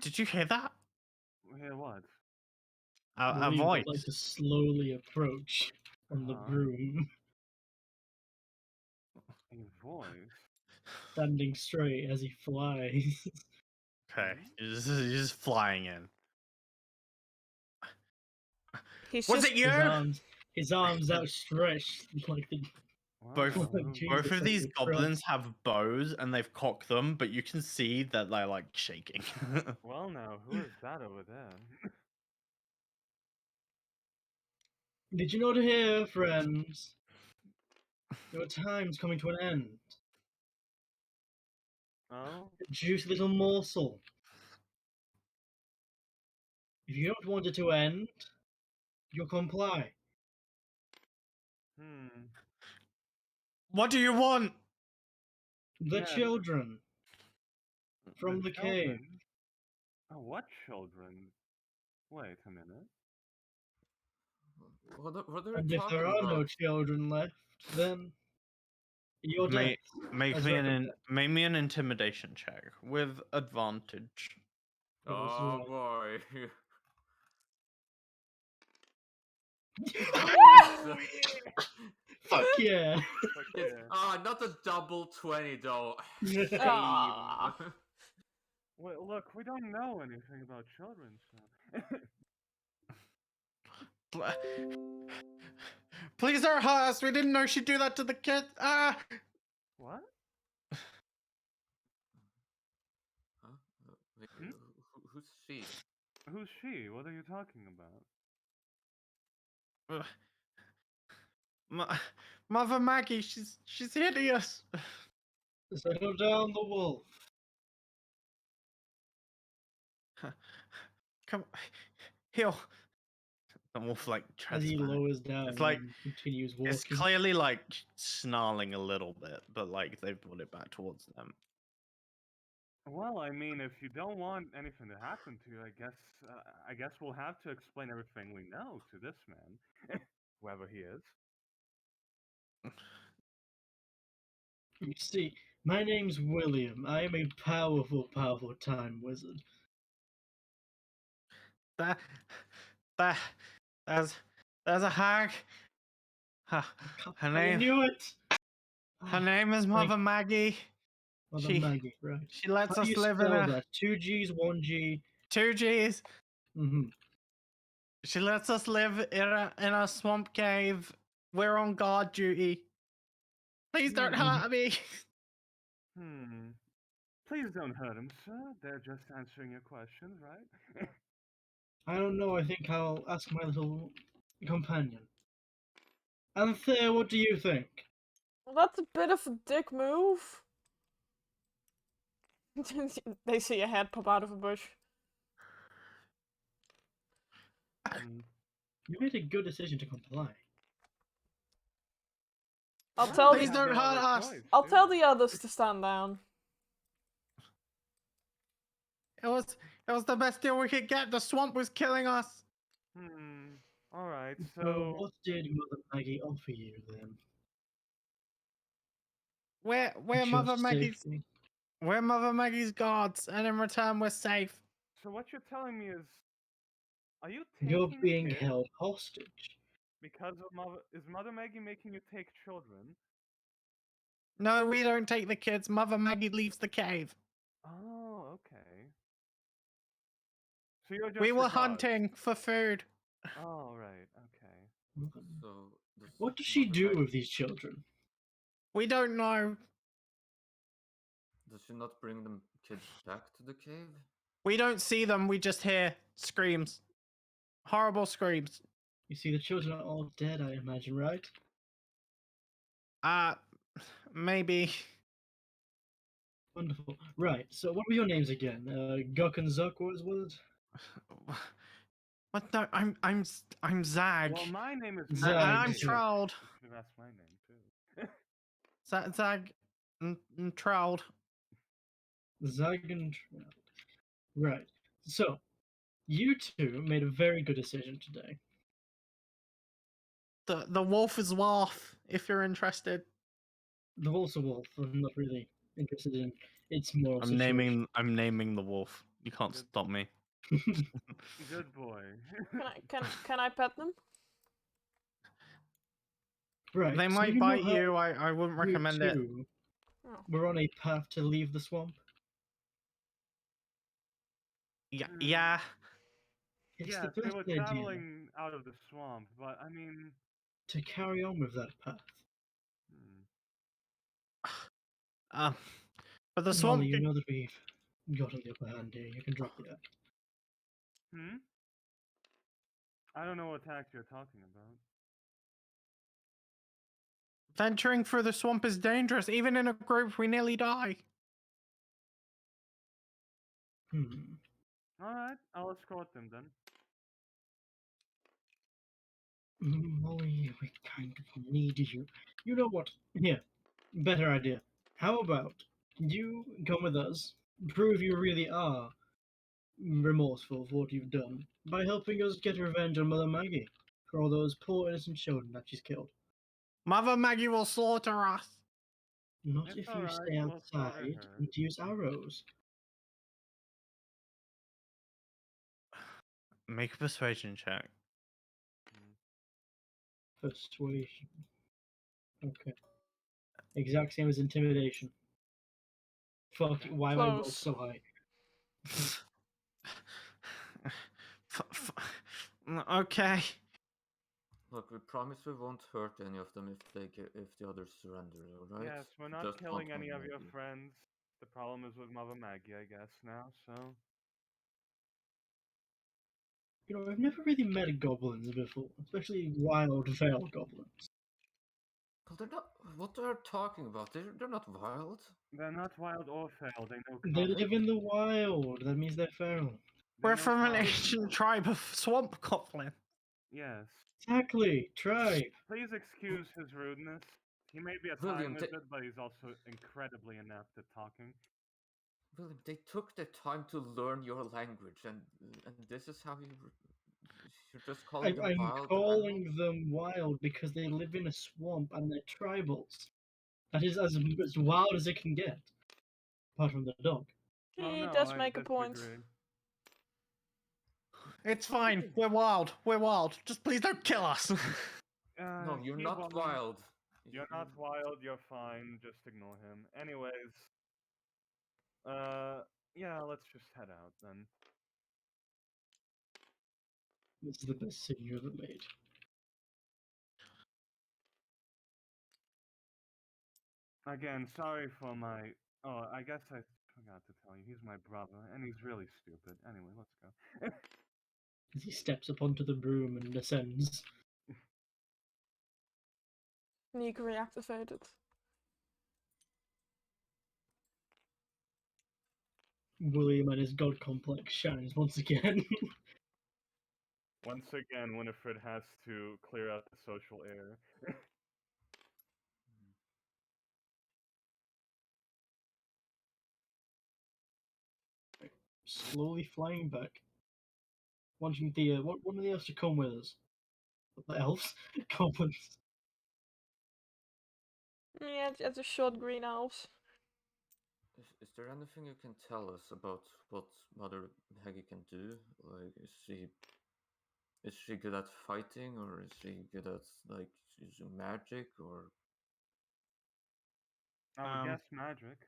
did you hear that? Hear what? A William would like voice. to slowly approach on the Uh-huh. broom, A voice. standing straight as he flies. Okay, you're just flying in. He's Was just it you? His arms outstretched like the Both Wow. like Jesus both of on these the goblins cross. have bows and they've cocked them, but you can see that they're like shaking. Well, now, who is that over there? Did you not hear, friends? Your time's coming to an end. Oh? A juicy little morsel. If you don't want it to end, you'll comply. Hmm. What do you want? The Yeah, children the from the cave. children. Oh, what children? Wait a minute. What are you And if there talking are no about? children left, then your death. Make as me recompense. make me an intimidation check with advantage. Oh boy. Fuck yeah! Fuck It's yeah. not a double 20 though. Aw. Shame. Well, look, we don't know anything about children, so. Please don't hurt us. We didn't know she'd do that to the kid. Ah. What? Huh? Wait, Hmm? who's she? Who's she? What are you talking about? Mother Maggie, she's hideous. Settle down, the wolf. Come, heal. The wolf like As treads he back. lowers down It's like and continues it's walking. clearly like snarling a little bit, but like they've brought it back towards them. Well, I mean, if you don't want anything to happen to you, I guess we'll have to explain everything we know to this man, whoever he is. You see, my name's William. I am a powerful, powerful time wizard. That, that, there's a hag. Her, her I name, knew it! her name is Mother Maggie. Mother Maggie, right. She lets How do us you live in spell a that? 2 G's, 1 G? 2 Gs. Mm-hmm. She lets us live in a swamp cave. We're on guard duty. Please don't hurt me. Hmm. Please don't hurt him, sir. They're just answering your questions, right? I don't know, I think I'll ask my little companion. Anthea, what do you think? Well, that's a bit of a dick move. They see a head pop out of a bush. Hmm. You made a good decision to comply. I'll Well, tell we Please the have don't no hurt other us. choice, I'll do tell we? the others to stand down. It was the best deal we could get. The swamp was killing us. Hmm. All right. So, So what did Mother Maggie offer you then? We're Your safety. we're Mother Maggie's guards, and in return we're safe. So what you're telling me is, are you You're taking being kids held hostage. because of Mother Maggie making you take children? No, we don't take the kids. Mother Maggie leaves the cave. Oh, okay. So you're just We a were guard. hunting for food. Oh, right. Okay. So What does she Mother do Mag- with these children? We don't know. does she not bring the kids back to the cave? We don't see them. We just hear screams. Horrible screams. You see, the children are all dead, I imagine, right? Uh, maybe. Wonderful. Right. So, what were your names again? Guk and Zuck. What was it? What? No, I'm Zag. Well, my name is Zag, And I'm Zag. Trolled. That's my name too. Zag and Trolled. Zag and right. So, you two made a very good decision today. The wolf is wolf. If you're interested. The wolf's a wolf. I'm not really interested in its moral situation. I'm naming the wolf. You can't Good. stop me. Good boy. Can I pet them? Right. They so might you know bite how you. I wouldn't you recommend it. two Oh. were on a path to leave the swamp. Yeah. It's Yes, the they best were idea traveling out of the swamp, but I mean, to carry on with that path. Um, but the Molly, swamp. you know that we've got the upper hand here. You can drop the act. I don't know what act you're talking about. Venturing through the swamp is dangerous. Even in a group, we nearly die. All right, I'll escort them then. Molly, we kind of need you. You know what? Here, better idea. How about you come with us, prove you really are remorseful for what you've done by helping us get revenge on Mother Maggie for all those poor innocent children that she's killed. Mother Maggie will slaughter us. Not It's if you alright, stay we'll slaughter outside her. and use arrows. Make a persuasion check. Persuasion. Okay. Exact same as intimidation. Fuck, why am I rolled Close. so high? Okay. Look, we promise we won't hurt any of them if the others surrender, alright? Yes, we're not Just want killing any Mother of your Maggie. friends. The problem is with Mother Maggie, I guess, now, so. You know, I've never really met goblins before, especially wild vale goblins. Well, they're not. What they're talking about? They're not wild. They're not wild or feral, they know They common. live in the wild. That means they're feral. We're know from an common. ancient tribe of swamp goblin. Yes. Exactly. Tribe. Please excuse his rudeness. He may be a William, time wizard, but he's also incredibly inept at talking. William, they took the time to learn your language, and this is how you're just calling them I'm wild calling animals? them wild because they live in a swamp and they're tribals. That is as wild as it can get. Apart from the dog. Oh He no, does I make a point. disagree. It's fine. We're wild. We're wild. Just please don't kill us. No, you're he not won't. wild. You're not wild, you're fine, just ignore him. Anyways, yeah, let's just head out then. This is the best city you ever made. Again, sorry for my. Oh, I guess I forgot to tell you, he's my brother, and he's really stupid. Anyway, let's go. As he steps up onto the broom and ascends. Neek reactivated. William and his god complex shines once again. Once again, Winifred has to clear out the social air. Slowly flying back. Wanting the one of the elves to come with us. The elves? Goblins. Yeah, it's a short green elves. Is there anything you can tell us about what Mother Maggie can do? Like, is she good at fighting, or is she good at like using magic, or? I would guess magic.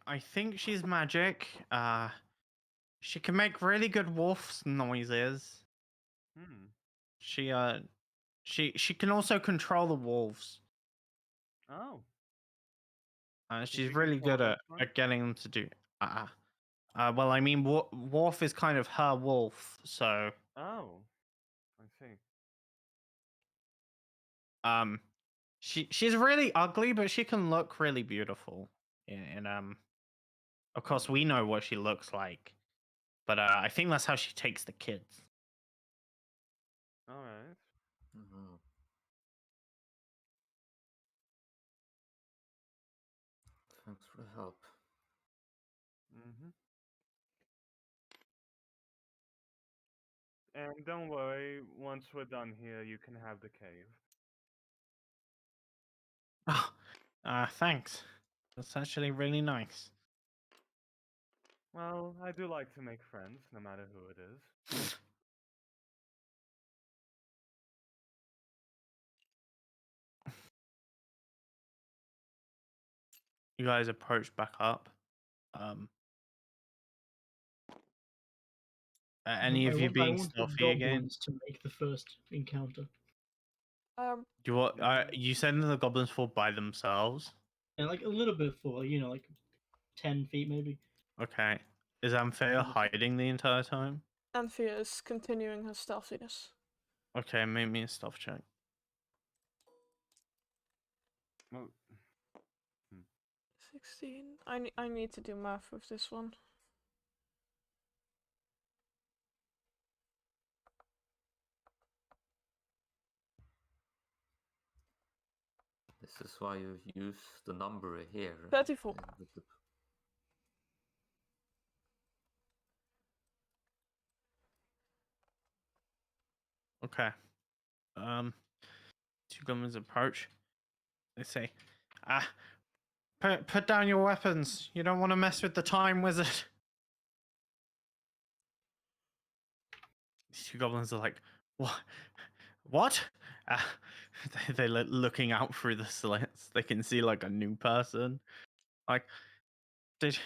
I think she's magic. She can make really good wolf noises. Hmm. She can also control the wolves. Oh. She's she really control good this one? at getting them to do. Well, I mean, Worf is kind of her wolf, so Oh. I see. she's really ugly, but she can look really beautiful. And of course, Hmm. we know what she looks like, but I think that's how she takes the kids. All right. Mhm. Thanks for the help. Mm-hmm. And don't worry, once we're done here, you can have the cave. Oh, thanks. That's actually really nice. Well, I do like to make friends, no matter who it is. You guys approach back up. Any of you I being want the stealthy again? goblins to make the first encounter. Do you want? You send the goblins fall by themselves? And like a little bit for, like 10 feet maybe. Okay. Is Amphia hiding the entire time? Anthea is continuing her stealthiness. Okay, make me a stealth check. Oh. 16. I need to do math with this one. This is why you use the number here. 34. Okay. Two goblins approach. They say, put down your weapons. You don't want to mess with the time wizard. These two goblins are like, what? What? They're looking out through the slits. They can see like a new person. Like, did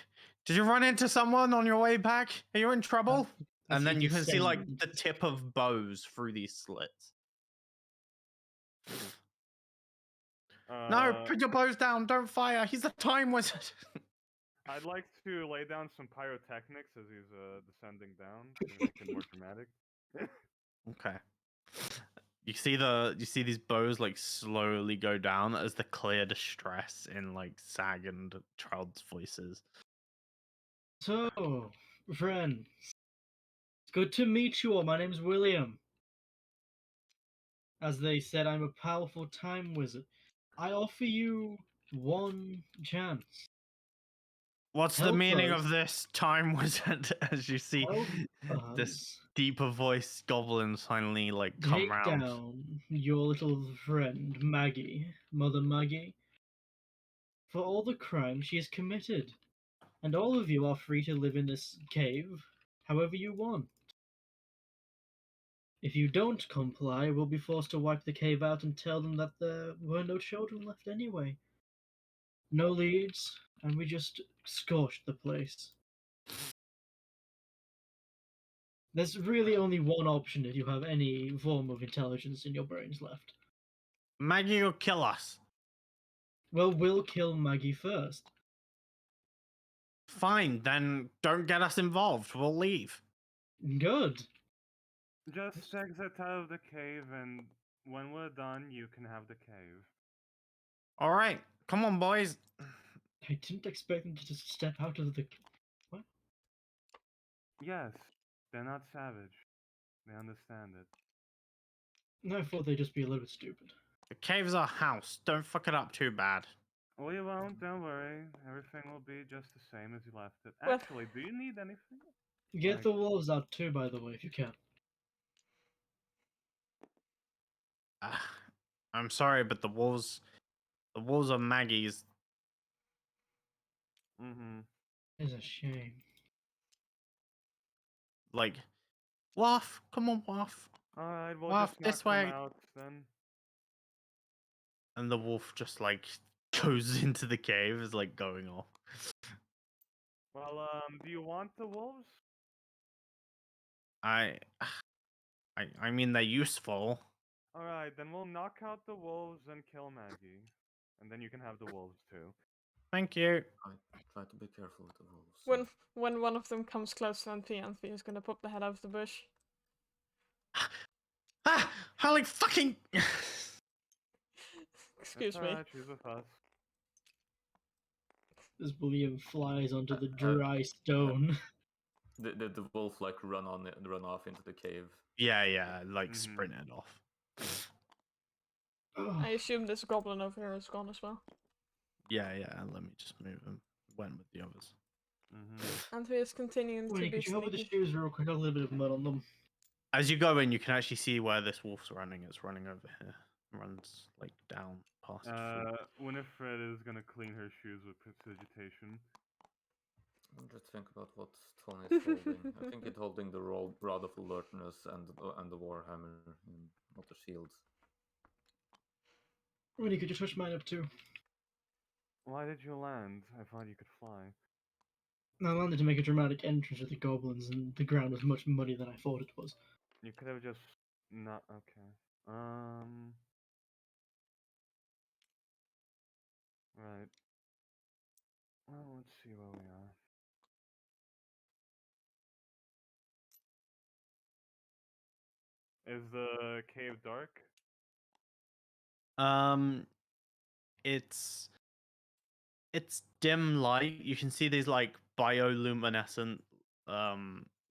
you run into someone on your way back? Are you in trouble? And then you can see like the tip of bows through these slits. No, put your bows down. Don't fire. He's a time wizard. I'd like to lay down some pyrotechnics as he's descending down to make it more dramatic. Okay. You see these bows like slowly go down as the clear distress in like Sag and Child's voices. So, friends, it's good to meet you all. My name's William. As they said, I'm a powerful time wizard. I offer you one chance. What's the Help meaning us. of this, time wizard? As you see Help this us deeper voice goblin finally like come take round. down your little friend, Maggie, Mother Maggie, for all the crimes she has committed. And all of you are free to live in this cave however you want. If you don't comply, we'll be forced to wipe the cave out and tell them that there were no children left anyway. No leads, and we just scorched the place. There's really only one option if you have any form of intelligence in your brains left. Maggie will kill us. Well, we'll kill Maggie first. Fine, then don't get us involved. We'll leave. Good. Just exit out of the cave, and when we're done, you can have the cave. All right, come on, boys. I didn't expect them to just step out of the... What? Yes, they're not savage. They understand it. I thought they'd just be a little bit stupid. The cave's our house. Don't fuck it up too bad. Well, you won't, don't worry. Everything will be just the same as you left it. Well- Actually, do you need anything? Get the wolves out too, by the way, if you can. I'm sorry, but the wolves are Maggie's. Mm-hmm. It's a shame. Like, Waff, come on, Waff. Alright, we'll Waff, just knock this way. them out then. And the wolf just like goes into the cave, is like going off. Well, do you want the wolves? I mean, they're useful. All right, then we'll knock out the wolves and kill Maggie, and then you can have the wolves too. Thank you. I try to be careful with the wolves. When one of them comes close to Anthe is gonna pop the head out of the bush. Ah! Holy fucking... Excuse me. Alright, she's with us. As William flies onto the dry stone. Did the wolf like run off into the cave? Yeah, like sprinted off. I assume this goblin over here is gone as well. Yeah, let me just move him. Went with the others. Anthe is continuing to be Could you help with the sneaky. shoes real quick? Got a little bit of mud on them. As you go in, you can actually see where this wolf's running. It's running over here. It runs like down past the floor. Winifred is gonna clean her shoes with prestidigitation. I'll just think about what Tony is holding. I think it's holding the rod of alertness and the warhammer, not the shield. Really, could you switch mine up too? Why did you land? I thought you could fly. I landed to make a dramatic entrance with the goblins, and the ground was much muddier than I thought it was. You could have just not. Okay. Right. Well, let's see where we are. Is the cave dark? It's dim light. You can see these like bioluminescent,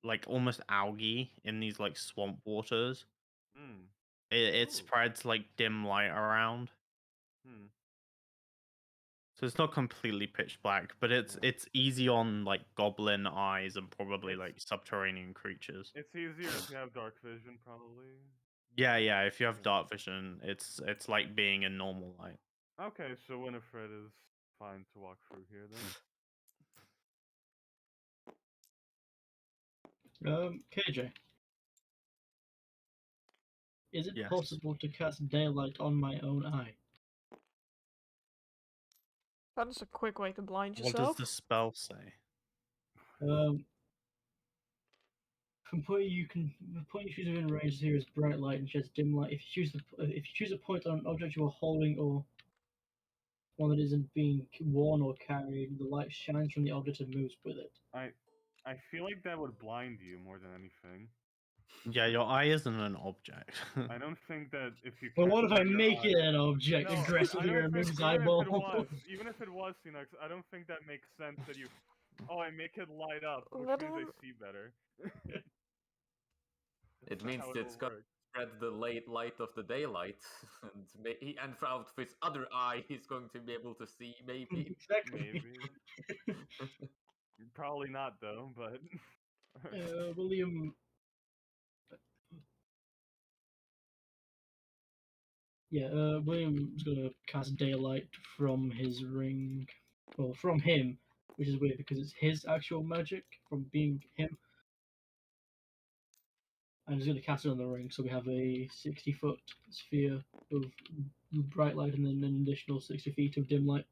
like almost algae in these like swamp waters. It spreads like dim light around. So it's not completely pitch black, but it's easy on like goblin eyes and probably like subterranean creatures. It's easier if you have dark vision, probably. Yeah. If you have dark vision, it's like being in normal light. Okay, so Winifred is fine to walk through here then. KJ. Is it possible to cast daylight on my own eye? That is a quick way to blind What yourself. does the spell say? From point you choose within range here is bright light and sheds dim light. If you choose a point on an object you are holding or one that isn't being worn or carried, the light shines from the object and moves with it. I feel like that would blind you more than anything. Yeah, your eye isn't an object. I don't think that if you. Well, what if I make it an object aggressively remove his eyeball? Even if it was Phoenix, I don't think that makes sense that you. Oh, I make it light up, which means I see better. It means it's going to spread the light of the daylight, and out of his other eye, he's going to be able to see. Maybe. Exactly. Maybe. Probably not though, but. William. Yeah, William's gonna cast daylight from his ring, or from him, which is weird because it's his actual magic from being him. And he's gonna cast it on the ring, so we have a 60-foot sphere of bright light and then an additional 60 feet of dim light.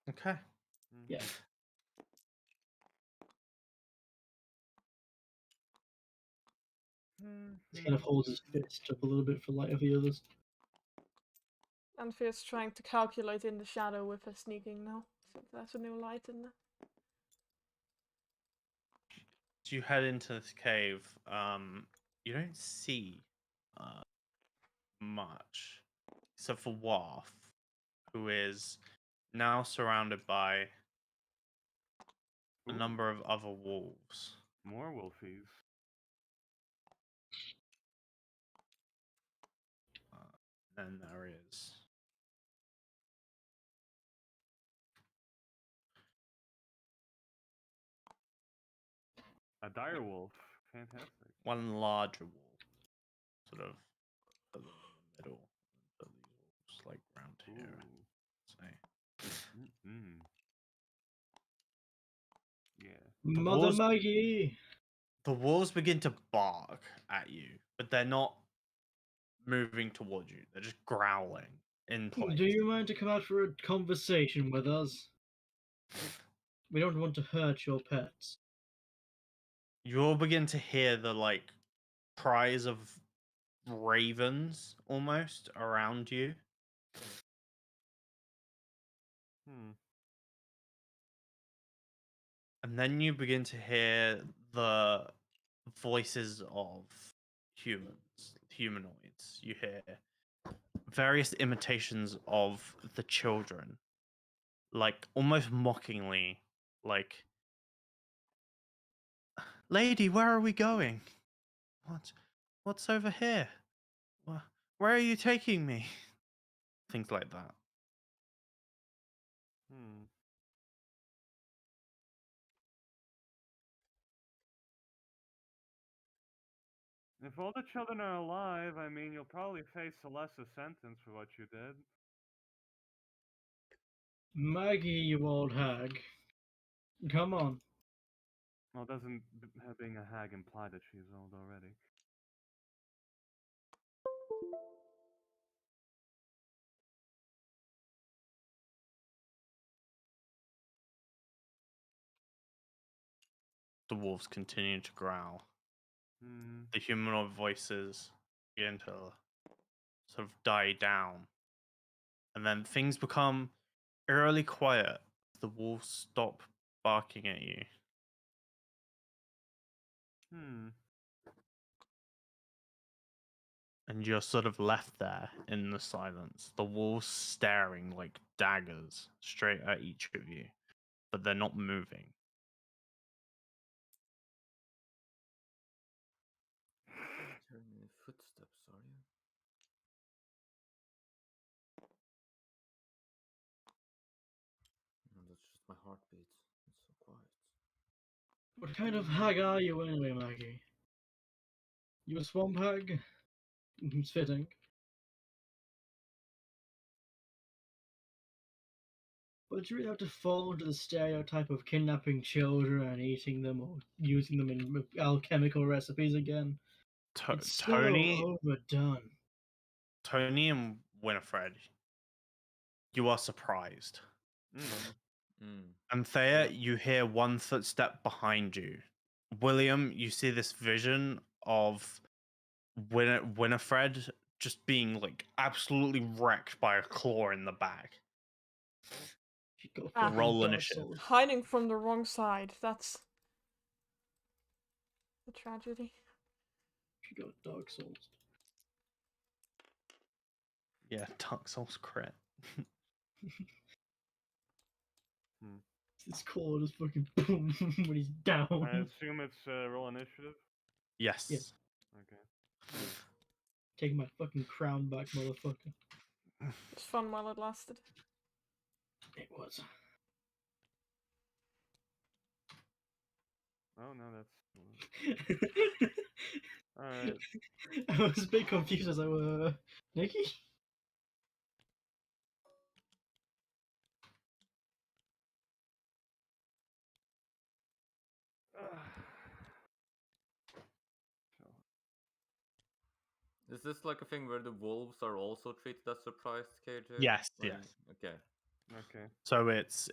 Okay. Yeah. He kind of holds his fist up a little bit for light of the others. Anthe is trying to calculate in the shadow with her sneaking now. Since there's a new light in there. As you head into this cave, you don't see much except for Waff, who is now surrounded by a number of other wolves. More wolfies. Then there is a dire wolf. Fantastic. one larger wolf, sort of in the middle. Of these wolves, like round here. Say. Yeah. Mother Maggie! The wolves begin to bark at you, but they're not moving towards you. They're just growling in place. Do you mind to come out for a conversation with us? We don't want to hurt your pets. You all begin to hear the like cries of ravens almost around you. And then you begin to hear the voices of humanoids. You hear various imitations of the children, like almost mockingly, like, "Lady, where are we going? What's over here? Where are you taking me?" Things like that. If all the children are alive, I mean, you'll probably face a lesser sentence for what you did. Maggie, you old hag. Come on. Well, doesn't her being a hag imply that she's old already? The wolves continue to growl. Hmm. The humanoid voices begin to sort of die down. And then things become eerily quiet. The wolves stop barking at you. And you're sort of left there in the silence. The wolves staring like daggers straight at each of you, but they're not moving. Not hearing any footsteps, are you? No, that's just my heartbeat. It's so quiet. What kind of hag are you anyway, Maggie? You a swamp hag? It's fitting. But you really have to fall into the stereotype of kidnapping children and eating them or using them in alchemical recipes again. It's so overdone. Tony and Winifred, you are surprised. Anthea, you hear one footstep behind you. William, you see this vision of Winifred just being like absolutely wrecked by a claw in the back. Roll initiative. Hiding from the wrong side. That's the tragedy. She got Dark Souls. Yeah, Dark Souls crit. This claw just fucking boom when he's down. I assume it's roll initiative? Yes. Yeah. Okay. Taking my fucking crown back, motherfucker. It was fun while it lasted. It was. Oh no, that's. Alright. I was a bit confused as I were. Nikki? Is this like a thing where the wolves are also treated as surprised, KJ? Yes, Or yes. Okay. Okay. So it's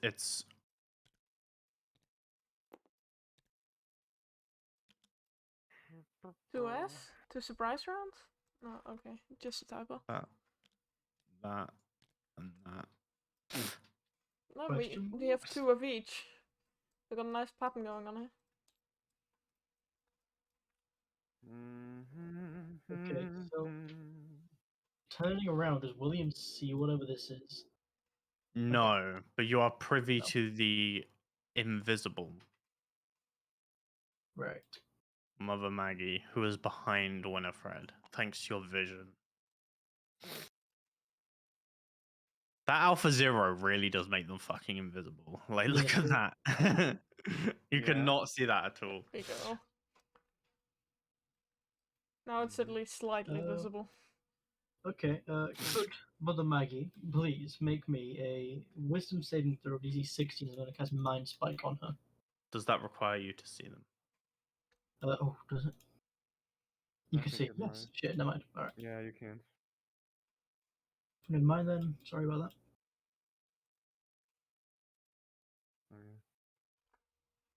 2S? 2 surprise rounds? No, okay. Just a typo. that, and that. No, we have 2 of each. We got a nice pattern going on here. Okay, so turning around, does William see whatever this is? No, but you are privy to the invisible. Right. Mother Maggie, who is behind Winifred, thanks to your vision. That Alpha Zero really does make them fucking invisible. Like, look at that. You could not see that at all. There you go. Now it's at least slightly visible. Okay, could Mother Maggie please make me a wisdom saving throw DC 16 is going to cast Mind Spike on her? Does that require you to see them? Oh, does it? You I can think see. it Yes. might. Shit, never mind. Alright. Yeah, you can. Never mind then. Sorry about that.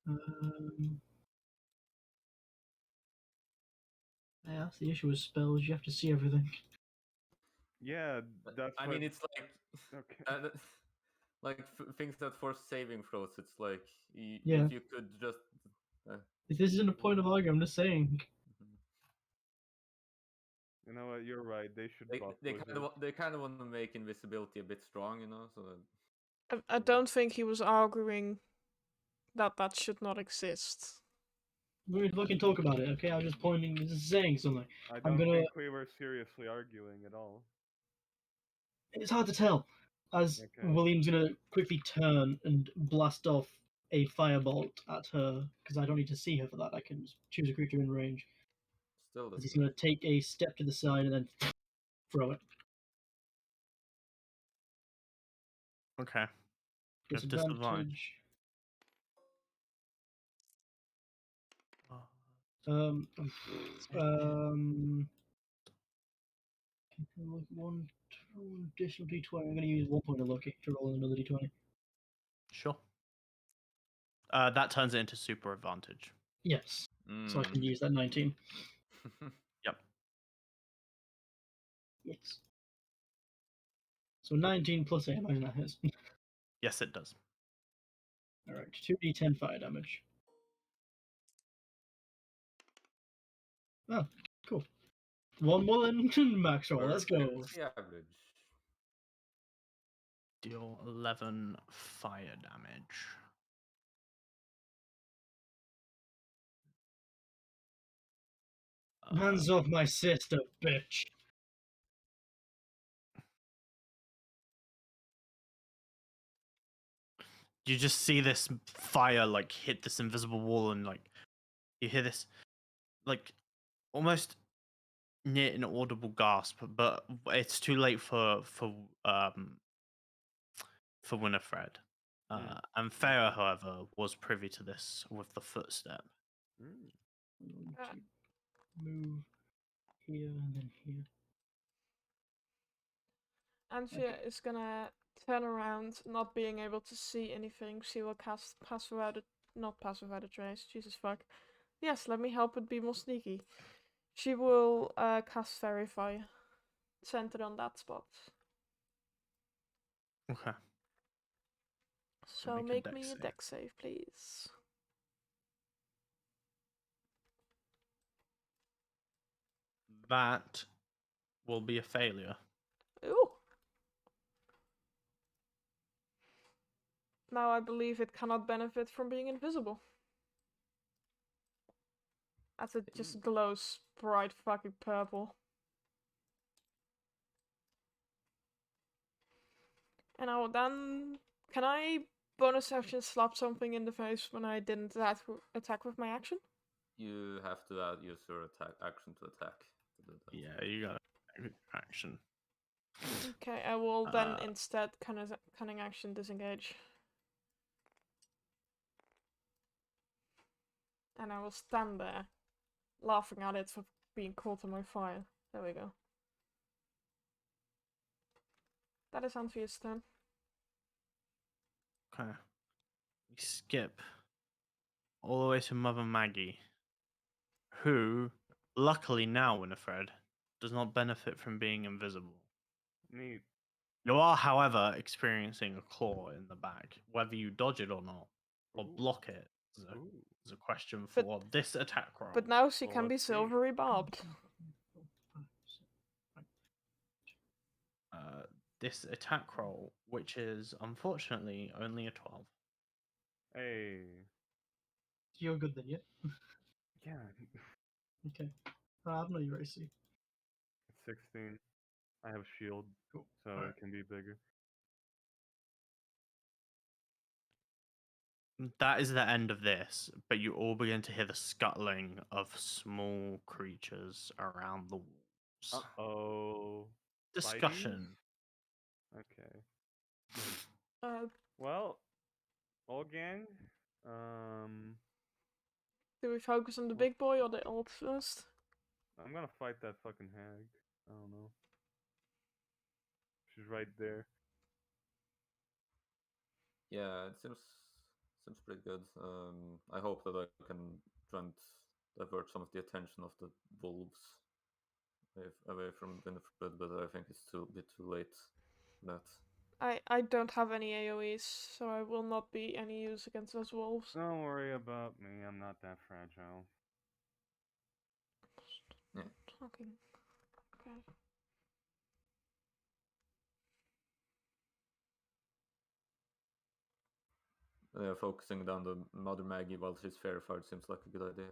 Okay. Yeah, that's the issue with spells. You have to see everything. Yeah, that's I what. mean, it's like Okay. like things that force saving throws. It's like Yeah. if you could just. This isn't a point of argument. I'm just saying. Mhm. You know what? You're right. They should buff They wizards. they kind of want to make invisibility a bit strong, so that. I don't think he was arguing that that should not exist. We can talk about it, okay? I was just pointing, just saying something. I I'm don't gonna. think we were seriously arguing at all. It's hard to tell. As Okay. William's gonna quickly turn and blast off a firebolt at her, because I don't need to see her for that. I can choose a creature in range. Still As he's doesn't. gonna take a step to the side and then throw it. Okay. You have disadvantage. Disadvantage. Um, um, one additional d20. I'm gonna use 1 point of lucky to roll another d20. Sure. That turns it into super advantage. Yes. So I can use that 19. Yep. Yes. So 19 plus 8, I imagine that hits. Yes, it does. Alright, 2d10 fire damage. Oh, cool. One more than max roll, let's go. The average. Deal 11 fire damage. Hands off my sister, bitch. You just see this fire like hit this invisible wall, and like you hear this like almost near inaudible gasp, but it's too late for Winifred. And Farah, however, was privy to this with the footstep. I'm going to move here and then here. Angia is gonna turn around, not being able to see anything. She will cast not pass without a trace. Jesus fuck. Yes, let me help it be more sneaky. She will cast Fairy Fire, centered on that spot. Okay. So make me a dex save, please. That will be a failure. Ooh. Now I believe it cannot benefit from being invisible. As it just glows bright fucking purple. And I will then... Can I bonus action slap something in the face when I didn't attack with my action? You have to use your action to attack. Yeah, you got action. Okay, I will then instead cunning action disengage. And I will stand there, laughing at it for being caught on my fire. There we go. That is Anthia's turn. Okay. We skip all the way to Mother Maggie, who, luckily now, Winifred, does not benefit from being invisible. Neat. You are, however, experiencing a claw in the back. Whether you dodge it or not, or block it, is a question for this attack roll. But now she can be silvery barbed. This attack roll, which is unfortunately only a 12. Hey. You're good then, yeah? Yeah. Okay. I have no AC. 16. I have a shield, Cool. so it can be bigger. That is the end of this, but you all begin to hear the scuttling of small creatures around the walls. Uh-oh. Discussion. Okay. Well, all gang. Do we focus on the big boy or the old first? I'm gonna fight that fucking hag. I don't know. She's right there. Yeah, it seems pretty good. I hope that I can try and divert some of the attention of the wolves away from Winifred, but I think it's a bit too late. That I don't have any AoEs, so I will not be any use against those wolves. Don't worry about me. I'm not that fragile. Yeah. Talking. Okay. Focusing down the Mother Maggie while she's verified seems like a good idea.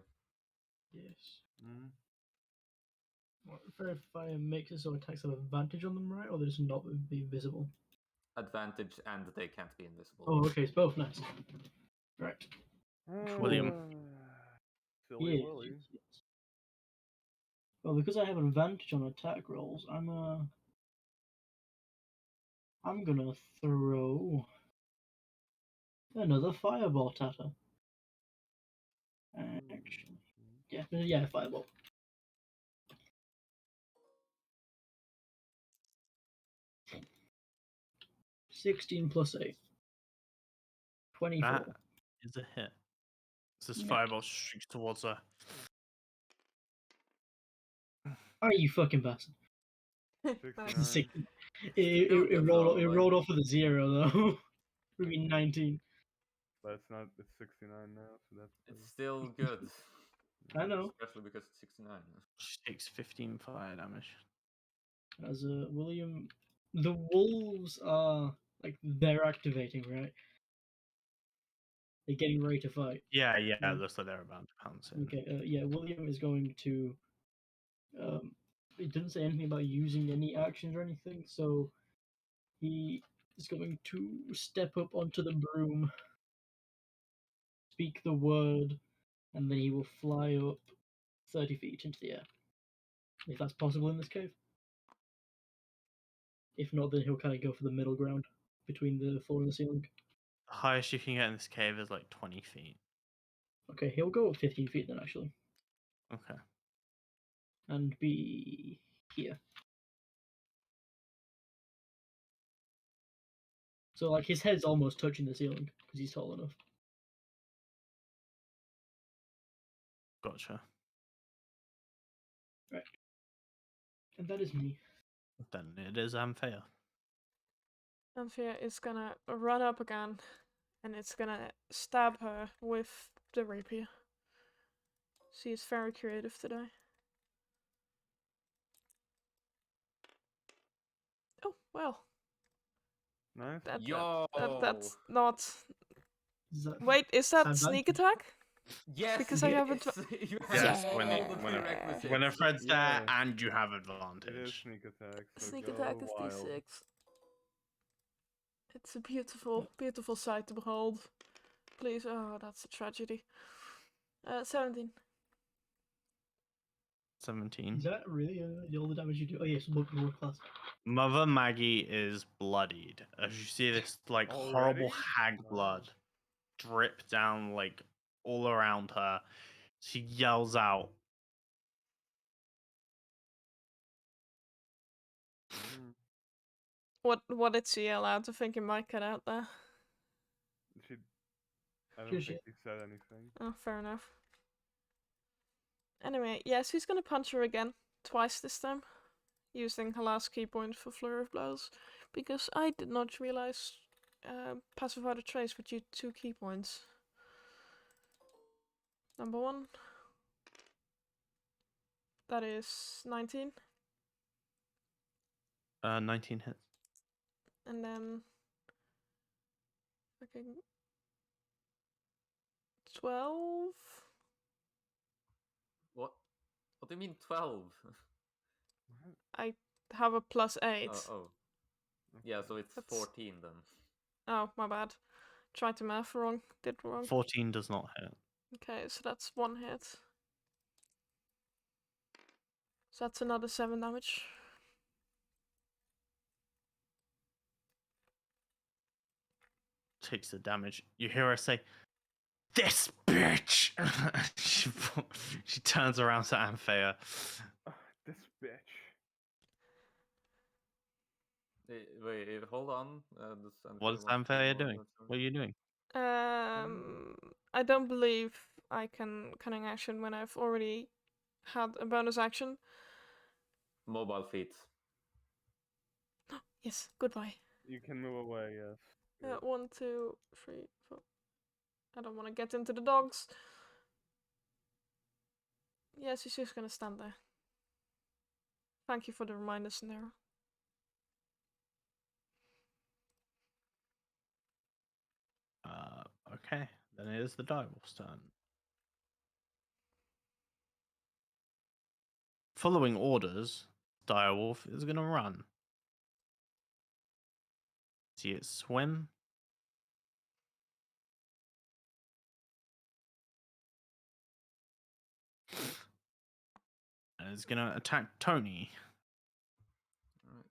Yes. Mm-hmm. What, Verify makes it so attacks have advantage on them, right? Or they just not be visible? Advantage and they can't be invisible. Oh, okay, it's both. Nice. Right. William. Silly Yes, Willy. yes, yes. Well, because I have an advantage on attack rolls, I'm gonna throw another firebolt at her. Actually, yeah, fireball. 16 plus 8. 24. That is a hit. So this No. fireball streaks towards her. Are you fucking bastard? Nice. 69. It rolled Like, off with a 0 though. Would be 19. But it's not. It's 69 now, so that's. it's still good. I know. Especially because it's 69. She takes 15 fire damage. As William, the wolves are like they're activating, right? They're getting ready to fight. Yeah, it Yeah. looks like they're about to pounce in. Okay, yeah, William is going to. It didn't say anything about using any actions or anything, so he is going to step up onto the broom, speak the word, and then he will fly up 30 feet into the air. If that's possible in this cave. If not, then he'll kind of go for the middle ground between the floor and the ceiling. The highest you can get in this cave is like 20 feet. Okay, he'll go up 15 feet then, actually. Okay. And be here. So, like, his head's almost touching the ceiling because he's tall enough. Gotcha. Right. And that is me. Then it is Anthea. Anthea is gonna run up again, and it's gonna stab her with the rapier. She is very creative today. Oh, well. Nice. That's not... Is that Wait, is that advantage? sneak attack? Yes, Because I it haven't. is. You Yes, have when all it, the when, prerequisites. it, when a Fred's Yeah. there and you have It is advantage. sneak attack. So Sneak go attack is wild. d6. It's a beautiful, beautiful sight to behold. Please, oh, that's a tragedy. 17. 17. Is that really all the damage you do? Oh, yes, more class. Mother Maggie is bloodied. As you see this like horrible Already? hag blood drip down like all around her. She yells out. Mm. What did she yell out? I think it might cut out there. I don't Good think shit. he said anything. Oh, fair enough. Anyway, yes, he's gonna punch her again. Twice this time. Using her last key point for Flurry of Blows. Because I did not realize Pacify the Trace would you 2 key points. Number 1. That is 19. 19 hits. And then... Okay. 12? What? What do you mean 12? I have a plus 8. Oh. Yeah, so it's That's- 14 then. Oh, my bad. Tried to math wrong. Did wrong. 14 does not hit. Okay, so that's 1 hit. So that's another 7 damage. Takes the damage. You hear her say, "This bitch!" she turns around to Anthea. This bitch. Wait, hold on. What is Anthea doing? What are you doing? I don't believe I can cunning action when I've already had a bonus action. Mobile feet. Yes, goodbye. You can move away, yes. Yeah, 1, 2, 3, 4. I don't want to get into the dogs. Yes, he's just gonna stand there. Thank you for the reminder, Scenario. Okay, then it is the direwolf's turn. Following orders, direwolf is gonna run. See it swim. And it's gonna attack Tony. Alright.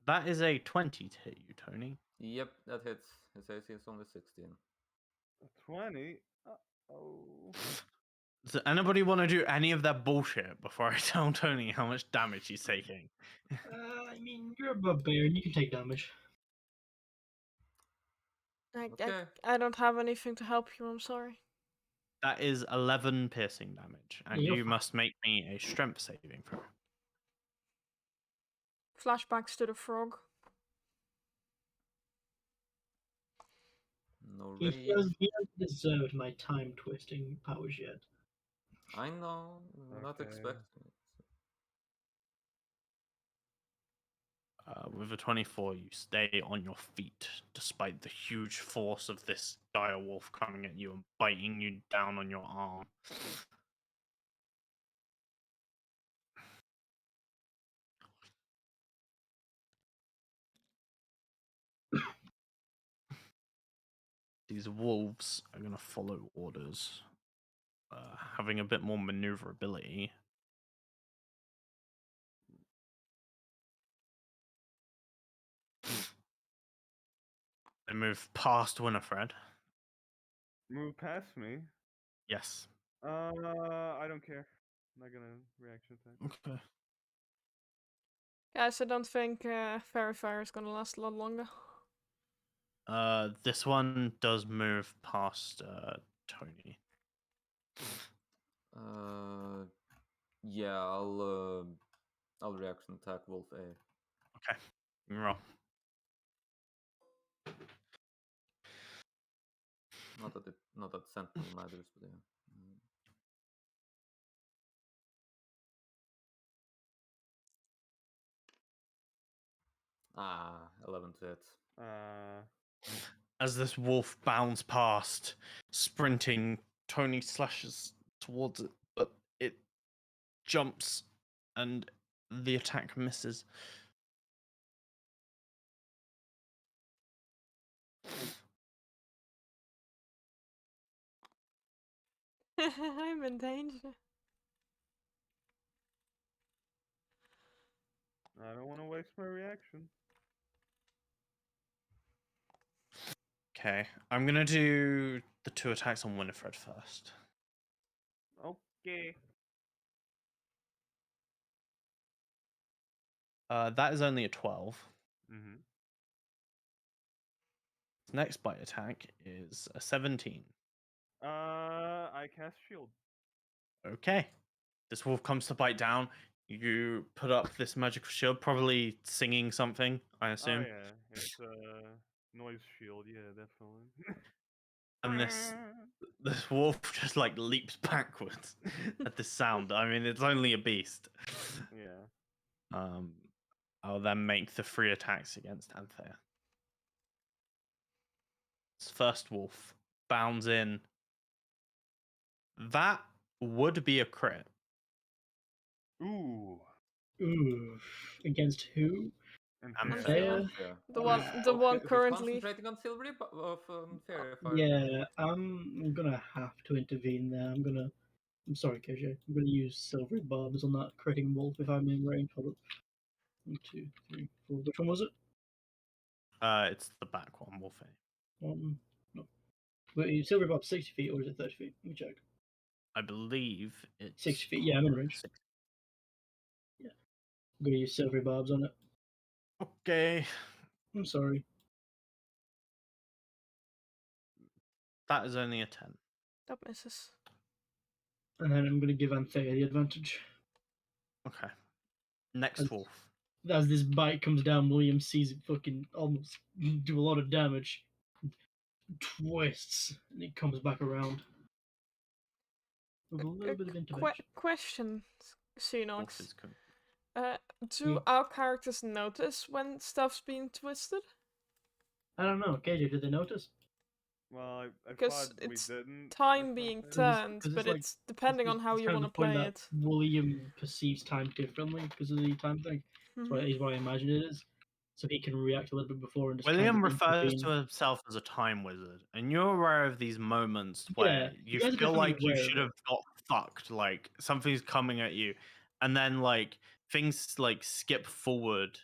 That is a 20 to hit you, Tony. Yep, that hits. His AC is only 16. 20? Oh. Does anybody want to do any of that bullshit before I tell Tony how much damage he's taking? I mean, you're a barbarian. You can take damage. Okay. I don't have anything to help you, I'm sorry. That is 11 piercing damage, and You're you fine. must make me a strength saving throw. Flashbacks to the frog. No He rage. hasn't deserved my time twisting powers yet. I know. Not Okay. expecting it. With a 24, you stay on your feet despite the huge force of this dire wolf coming at you and biting you down on your arm. These wolves are going to follow orders, having a bit more maneuverability. They move past Winifred. Move past me? Yes. I don't care. I'm not gonna reaction attack. Okay. Guys, I don't think Fairy Fire is gonna last a lot longer. This one does move past Tony. Yeah, I'll reaction attack Wolf A. Okay. You can roll. Not that Sentinel matters, but yeah. 11 to hit. As this wolf bounds past, sprinting, Tony slashes towards it, but it jumps and the attack misses. I'm in danger. I don't want to waste my reaction. Okay, I'm gonna do the 2 attacks on Winifred first. Okay. That is only a 12. Mm-hmm. Next bite attack is a 17. I cast shield. Okay. This wolf comes to bite down. You put up this magical shield, probably singing something, I Oh assume. yeah, it's noise shield. Yeah, definitely. And this wolf just like leaps backwards at this sound. I mean, it's only a beast. Yeah. I'll then make the 3 attacks against Anthea. This first wolf bounds in. That would be a crit. Ooh. Ooh. Against who? Anthea. The one currently. Concentrating on Silvery of Fairy Fire. Yeah, I'm gonna have to intervene there. I'm sorry, KJ. I'm gonna use silvery barbs on that critting wolf if I'm in range. Hold up. 1, 2, 3, 4. Which one was it? It's the back one, Wolfie. No. Wait, silvery barb 60 feet or is it 30 feet? Let me check. I believe it's 60 feet. Yeah, I'm in range. Yeah. I'm gonna use silvery barbs on it. Okay. I'm sorry. That is only a 10. That misses. And then I'm going to give Anthea the advantage. Okay. Next As, wolf. as this bite comes down, William sees it fucking almost do a lot of damage. Twists, and it comes back around. With a little bit of intervention. Question, Wolf Xenox. is Do our characters notice when stuff's being twisted? I don't know. KJ, did they notice? Well, I Because thought we it's didn't. time being turned, Because but like, it's depending on how you kind of want to the point play that it. William perceives time differently because of the time thing. Is what I imagine it is. So he can react a little bit before and just William kind of refers intervene. to himself as a time wizard, and you're aware of these moments where you you guys are feel definitely like you aware of should it. have got fucked, like something's coming at you, and then like things like skip forward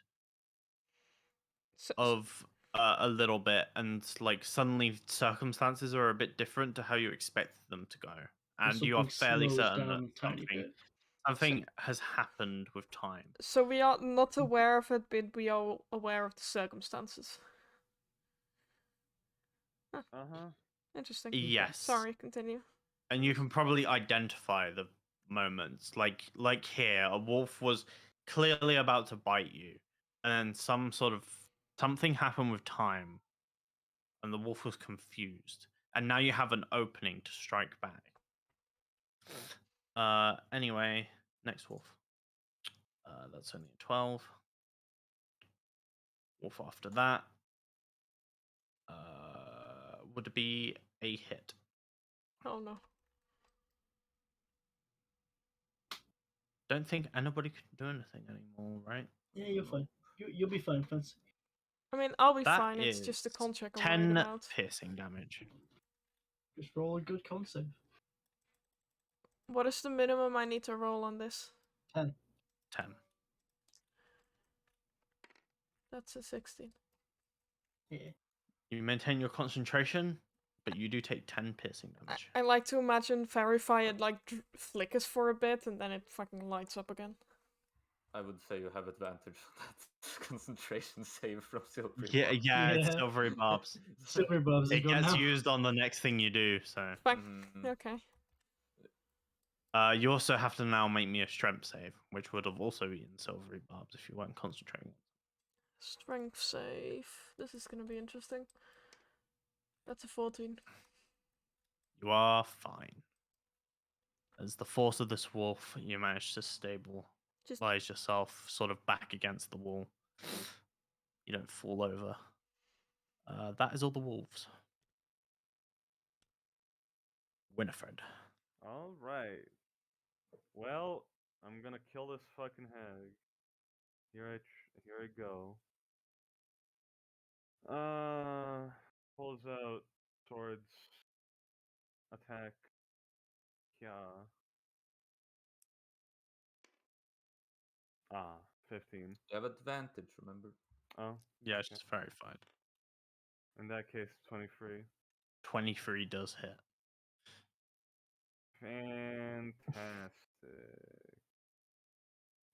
of a little bit, and like suddenly circumstances are a bit different to how you expected them to go, and you are something fairly slows certain that down a tiny bit. something has happened with time. So we are not aware of it, but we are aware of the circumstances. Uh-huh. Interesting. Yes. Sorry, continue. And you can probably identify the moments. Like here, a wolf was clearly about to bite you, and then something happened with time, and the wolf was confused. And now you have an opening to strike back. Anyway, next wolf. That's only a 12. Wolf after that. Would be a hit. Oh no. Don't think anybody can do anything anymore, right? Yeah, you're fine. You'll be fine, Fancy. I mean, I'll be That fine. It's is just the contract I'm worried 10 about. piercing damage. Just roll a good con save. What is the minimum I need to roll on this? 10. 10. That's a 16. Yeah. You maintain your concentration, but you do take 10 piercing damage. I like to imagine Verify it like flickers for a bit and then it fucking lights up again. I would say you have advantage on that concentration save from Silvery Yeah, Barbs. it's silvery barbs. Silvery barbs is It gone gets now. used on the next thing you do, so. Okay. You also have to now make me a strength save, which would have also eaten silvery barbs if you weren't concentrating. Strength save. This is gonna be interesting. That's a 14. You are fine. As the force of this wolf, you manage to stabilize yourself sort of back against the wall. You don't fall over. That is all the wolves. Winifred. All right. Well, I'm gonna kill this fucking hag. Here I go. Pulls out towards attack. Yeah. 15. You have advantage, remember? Oh. Yeah, okay. it's very fine. In that case, 23. 23 does hit. Fantastic.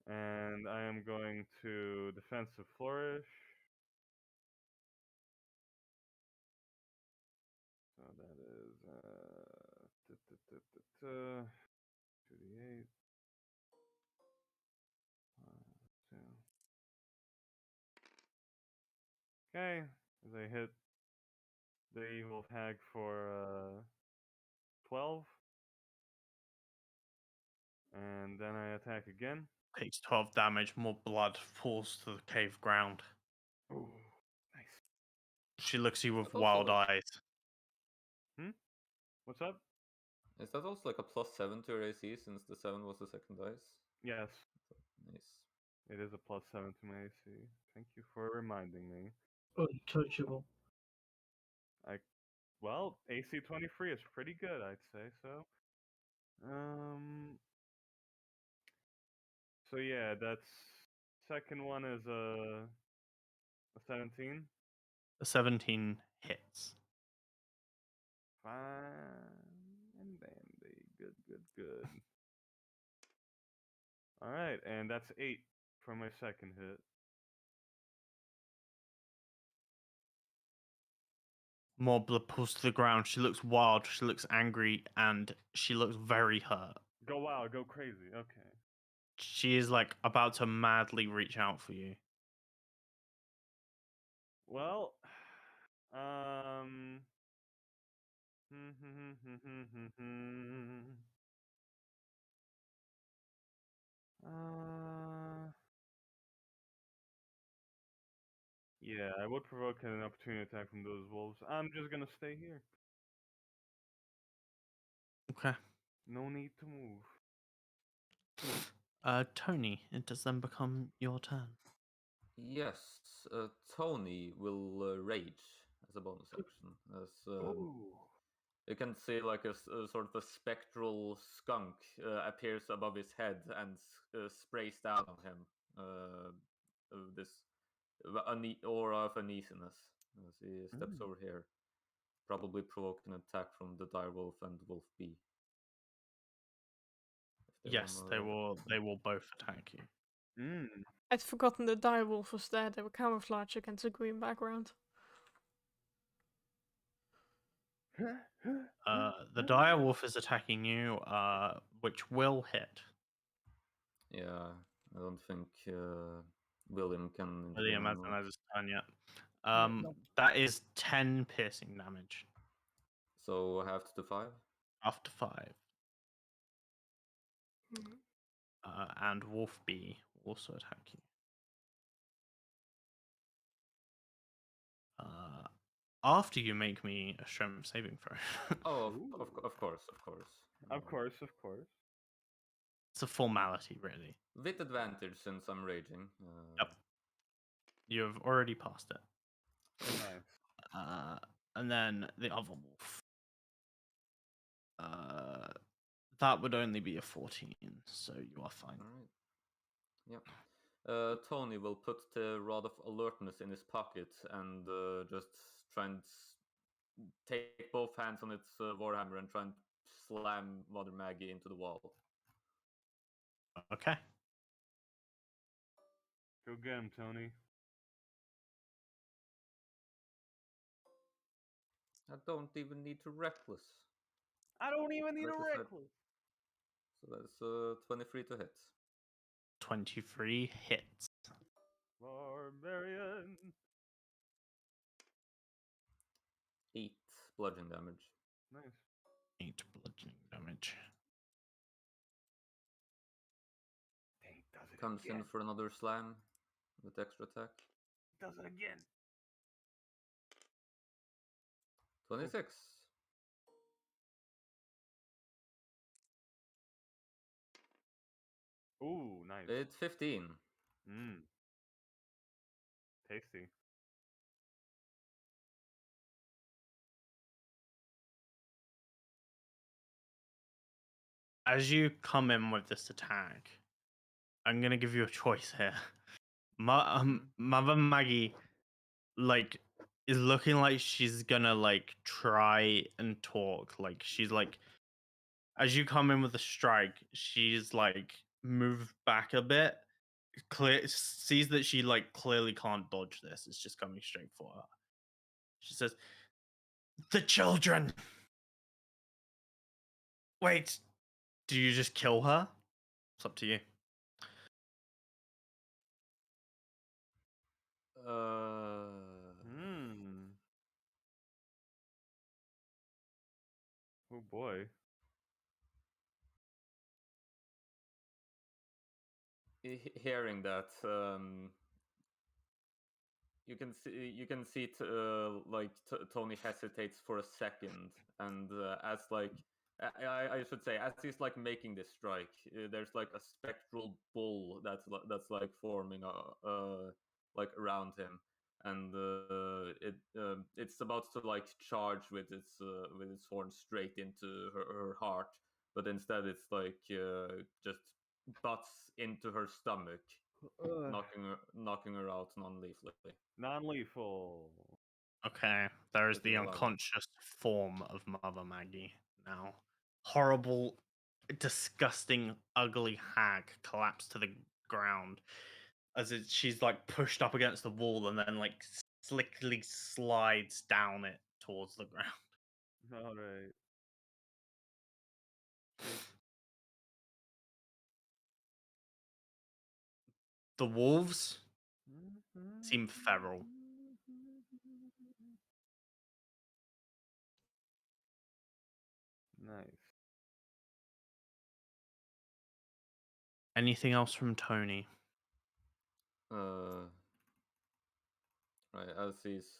And I am going to defensive flourish. So that is 2d8. 2. Okay, as I hit the evil hag for 12. And then I attack again. Takes 12 damage, more blood falls to the cave ground. Ooh, nice. She looks at you with That's also wild like- eyes. What's up? Is that also like a +7 to your AC since the 7 was the second dice? Yes, Nice. it is a +7 to my AC. Thank you for reminding me. Untouchable. Well, AC 23 is pretty good, I'd say so. So yeah, that's second one is a 17. The 17 hits. Fine and dandy. Good. All right, and that's 8 for my second hit. More blood pools to the ground. She looks wild. She looks angry, and she looks very hurt. Go wild, go crazy. Okay. She is like about to madly reach out for you. Well, yeah, I would provoke an opportunity attack from those wolves. I'm just gonna stay here. Okay. No need to move. Tony, it does then become your turn. Yes, Tony will rage as a bonus action. As you can see, like a sort of a spectral skunk appears above his head and sprays down on him. This aura of uneasiness as he steps over here, probably provoke an attack from the direwolf and wolf B. Yes, they will. They will both attack you. I'd forgotten the direwolf was there. They were camouflaged against a green background. The direwolf is attacking you, which will hit. Yeah, I don't think William can. William hasn't had his turn yet. That is 10 piercing damage. So half to 5? After 5. And Wolf B will also attack you. After you make me a strength saving throw. Oh, of course, of course. Of course, of course. It's a formality, really. With advantage since I'm raging. Yep. You have already passed it. Nice. And then the other wolf. That would only be a 14, so you are fine. All right. Yep. Tony will put the rod of alertness in his pocket and just try and take both hands on its warhammer and try and slam Mother Maggie into the wall. Okay. Go get him, Tony. I don't even need to reckless. I don't even need a reckless. So that's 23 to hit. 23 hits. Barbarian. 8 bludgeoning damage. Nice. 8 bludgeoning damage. Comes in for another slam with extra attack. Does it again. 26. Ooh, nice. It's 15. Tasty. As you come in with this attack, I'm gonna give you a choice here. Mother Maggie, like, is looking like she's gonna like try and talk. Like she's like, as you come in with a strike, she's like moved back a bit. Sees that she like clearly can't dodge this. It's just coming straight for her. She says, "The children." Wait, do you just kill her? It's up to you. Oh boy. Hearing that, you can see Tony hesitates for a second, and as like I should say, as he's like making this strike, there's like a spectral bull that's like forming like around him, and it's about to like charge with its horn straight into her heart, but instead it's like just butts into her stomach, knocking her out non-lethally. Non-lethal. Okay, there is the unconscious form of Mother Maggie now. Horrible, disgusting, ugly hag collapsed to the ground as she's like pushed up against the wall and then like slickly slides down it towards the ground. All right. The wolves seem feral. Nice. Anything else from Tony? Right, as he's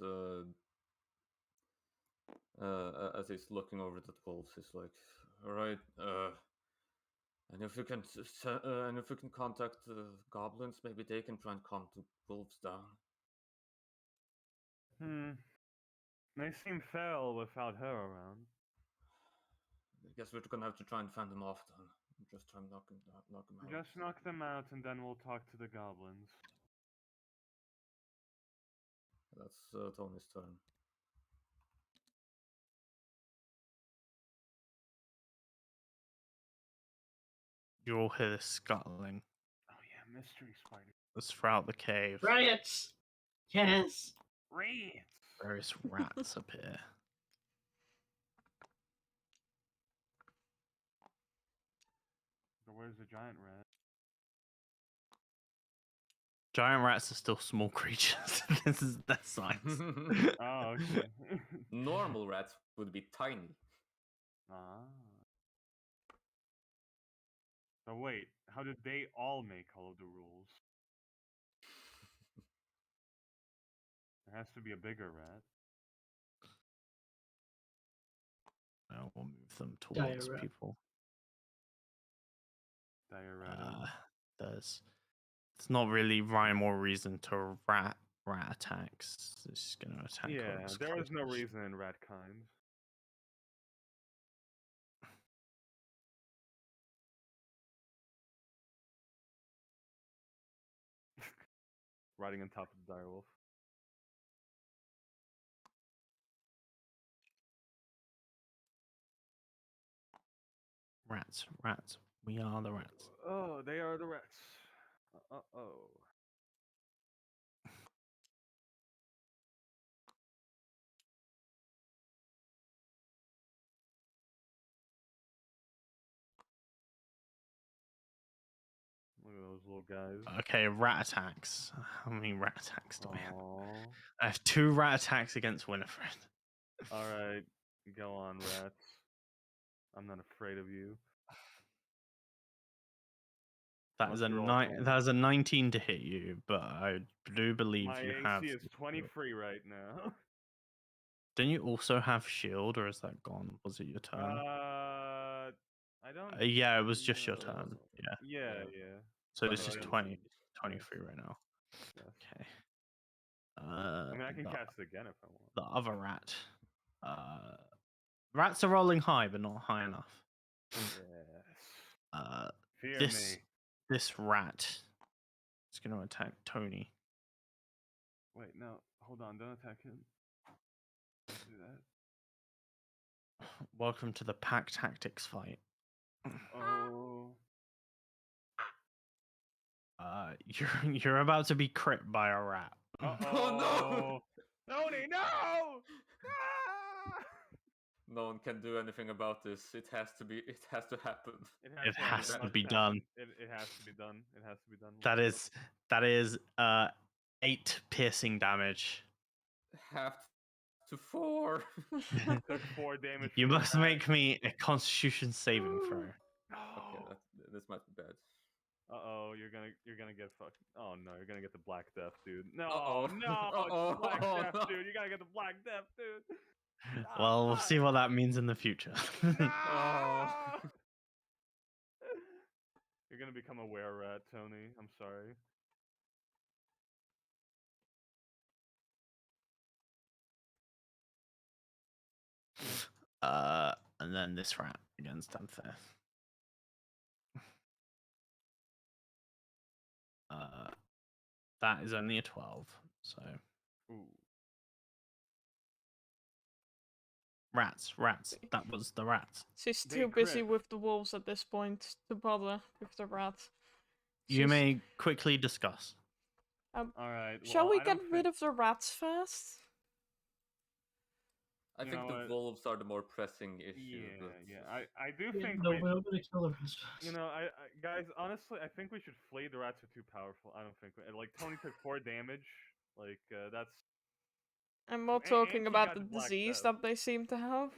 looking over the wolves, he's like, all right, and if you can, and if you can contact the goblins, maybe they can try and calm the wolves down. They seem feral without her around. I guess we're gonna have to try and fend them off then. Just try and knock them out. Just knock them out, and then we'll talk to the goblins. That's Tony's turn. You all hear this scuttling. Oh yeah, mystery spider. It's throughout the cave. Riots! Yes! Rats! Various rats appear. So where's the giant rat? Giant rats are still small creatures. This is their size. Oh, okay. Normal rats would be tiny. Ah. So wait, how did they all make all of the rules? There has to be a bigger rat. Now we'll move them towards Dire rat. people. Diorama. There's not really rhyme or reason to rat attacks. It's just going to attack. Yeah, whoever's there is no closest. reason in rat kind. Riding on top of the direwolf. Rats. We are the rats. Oh, they are the rats. Uh-oh. Look at those little guys. Okay, rat attacks. How many rat attacks do I have? Aww. I have 2 rat attacks against Winifred. Alright, go on, rats. I'm not afraid of you. That is a 19 to hit you, but I do believe My you AC have. is 23 right now. Didn't you also have shield, or is that gone? Was it your turn? I don't. Yeah, it was just your turn. Yeah. Yeah. So But this is I- 23 right now. Yes. Okay. I mean, I can cast it again if I want. The other rat. Rats are rolling high, but not high enough. Yes. Fear This me. this rat is going to attack Tony. Wait, no. Hold on. Don't attack him. Don't do that. Welcome to the pack tactics fight. Oh. You're about to be crit by a rat. Oh no! Tony, no! Ah! No one can do anything about this. It has to happen. It has to must be happen. done. It has to be done. It has to be done. That is 8 piercing damage. Half to 4. Took 4 damage. You from the must rat. make me a Constitution saving throw. Okay, this might be bad. Uh-oh, you're gonna get fucked. Oh no, you're gonna get the Black Death, dude. No, Uh-oh. no, Uh-oh. Black Oh, Death, no. dude. You gotta get the Black Death, dude. Well, we'll see what that means in the future. No! Oh. You're gonna become a were-rat, Tony. I'm sorry. And then this rat against Danfair. That is only a 12, so. Ooh. Rats. That was the rats. She's They too busy crit. with the wolves at this point to bother with the rat. You may quickly discuss. All right. Shall well, we I get don't rid think- of the rats first? I think the wolves are the more pressing issue. Yeah, but... yeah. I do think no, we're gonna kill the rats first. guys, honestly, I think we should flee. The rats are too powerful. I don't think like Tony took 4 damage. Like that's. I'm more And talking he about got the Black disease Death. that they seem to have.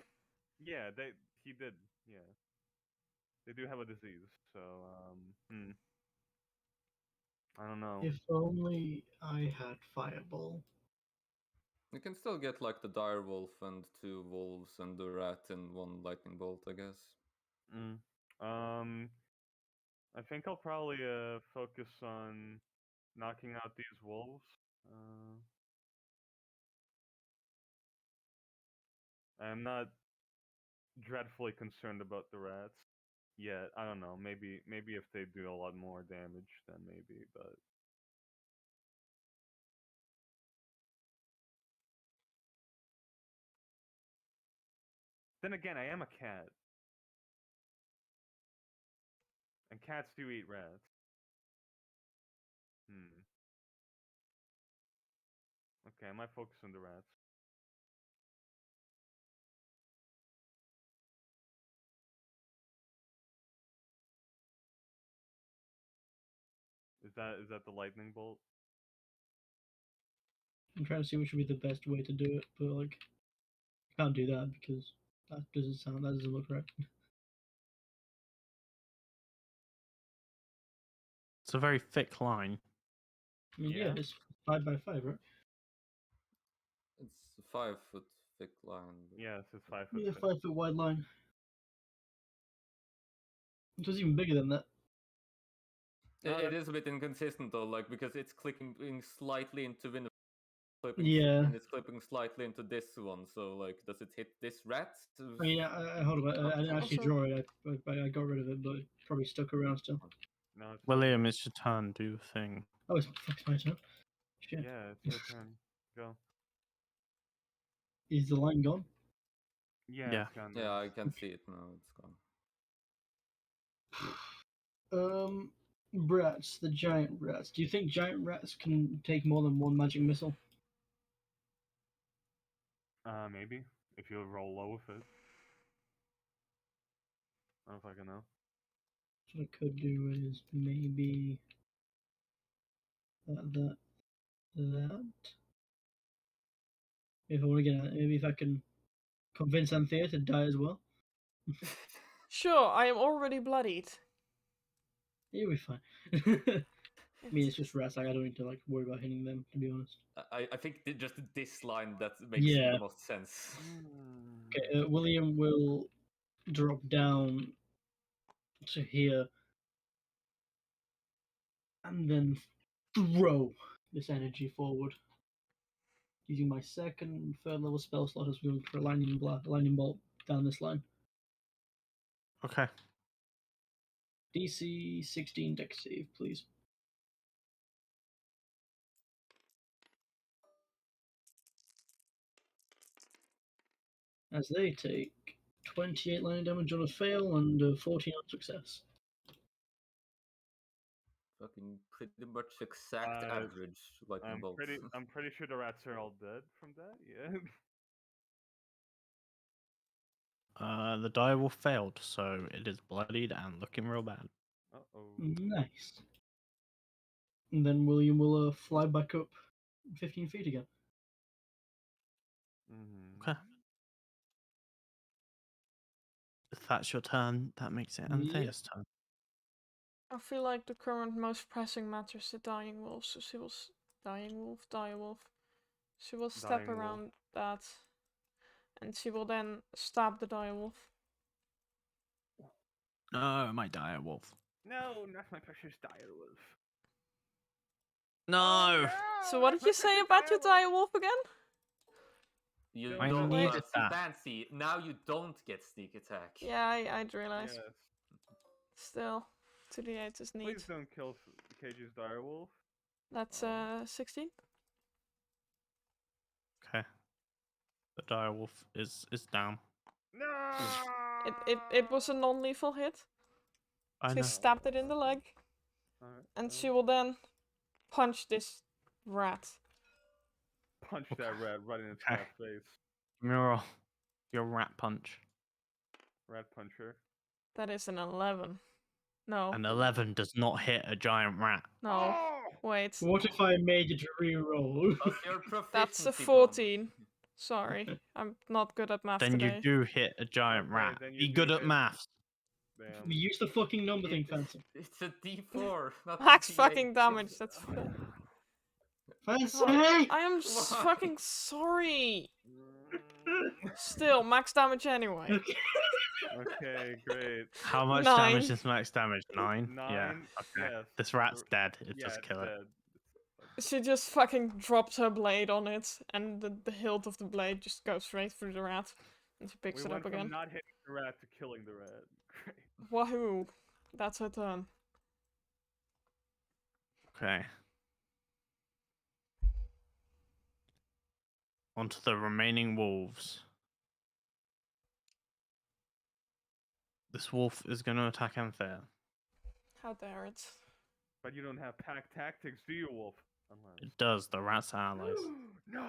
Yeah, he did. Yeah, they do have a disease. So I don't know. If only I had Fireball. You can still get like the dire wolf and 2 wolves and the rat in 1 lightning bolt, I guess. I think I'll probably focus on knocking out these wolves. I'm not dreadfully concerned about the rats yet. I don't know. Maybe if they do a lot more damage, then maybe. But then again, I am a cat, and cats do eat rats. Okay, I might focus on the rats. Is that the lightning bolt? I'm trying to see which would be the best way to do it, but like, I can't do that because that doesn't look right. It's a very thick line. I mean, yeah, it's 5 by 5, right? It's a 5-foot thick line. Yes, it's 5 foot. Yeah, 5-foot wide line. It was even bigger than that. It is a bit inconsistent though, like because it's clipping slightly into Windows, Yeah. and it's clipping slightly into this one. So like, does it hit this rat? I mean, hold on. I didn't actually draw it. I got rid of it, but it probably stuck around still. No, it's William, it's your turn. Do the thing. Oh, it's my turn. Shit. Yeah, it's your turn. Go. Is the line gone? Yeah, it's gone. Yeah, I can see it now. It's gone. Rats, the giant rats. Do you think giant rats can take more than 1 magic missile? Maybe if you roll low with it. I don't fucking know. What I could do is maybe that. If I want to get, maybe if I can convince Anthea to die as well. Sure, I am already bloodied. You'll be fine. I mean, it's just rats. Like, I don't need to like worry about hitting them, to be honest. I think just this line that makes the most sense. Okay, William will drop down to here and then throw this energy forward. Using my 2nd and 3rd level spell slot as going for a lightning bolt down this line. Okay. DC 16 dex save, please. As they take 28 lightning damage on a fail and 14 on success. Fucking pretty much exact average lightning bolt. I'm pretty sure the rats are all dead from that. Yeah. The direwolf failed, so it is bloodied and looking real bad. Nice. And then William will fly back up 15 feet again. Okay. If that's your turn, that makes it Anthea's turn. I feel like the current most pressing matter is the dying wolf, so she will dire wolf. She will step around that, and she will then stab the dire wolf. No, my dire wolf. No, not my precious dire wolf. No. Oh, no! So what did you say about your dire wolf again? You I don't needed that. fancy. Now you don't get sneak attack. Yeah, I'd realize. Yes. Still, 2d8 is neat. Please don't kill Cage's direwolf. That's 16. Okay. The direwolf is down. No. It was a non-lethal hit. I She know. stabbed it in the leg, and she will then punch this rat. Punch that rat right in its fat face. Give me a roll. Your rat punch. Rat puncher. That is an 11. No. An 11 does not hit a giant rat. No. Wait. What if I made you to re-roll? Plus your proficiency That's a bonus. 14. Sorry. I'm not good at math Then today. you do hit a giant Okay, rat. then you Be do good at hit. maths. Damn. Use the fucking number thing, Fancy. It's a D4, not a Max D8. fucking damage. That's. Fancy! Oh, I am fucking sorry. Still, max damage anyway. Okay, great. How much 9. damage is max damage? 9? 9. Yeah. Okay. Yes. This rat's dead. It Yeah, just it's kill it. dead. She just fucking drops her blade on it, and the hilt of the blade just goes straight through the rat, and she picks We it went up from again. not hitting the rat to killing the rat. Great. Wahoo! That's her turn. Okay. Onto the remaining wolves. This wolf is going to attack Anthea. How dare it? But you don't have pack tactics, do you, Wolf? It does. The rats are allies. No!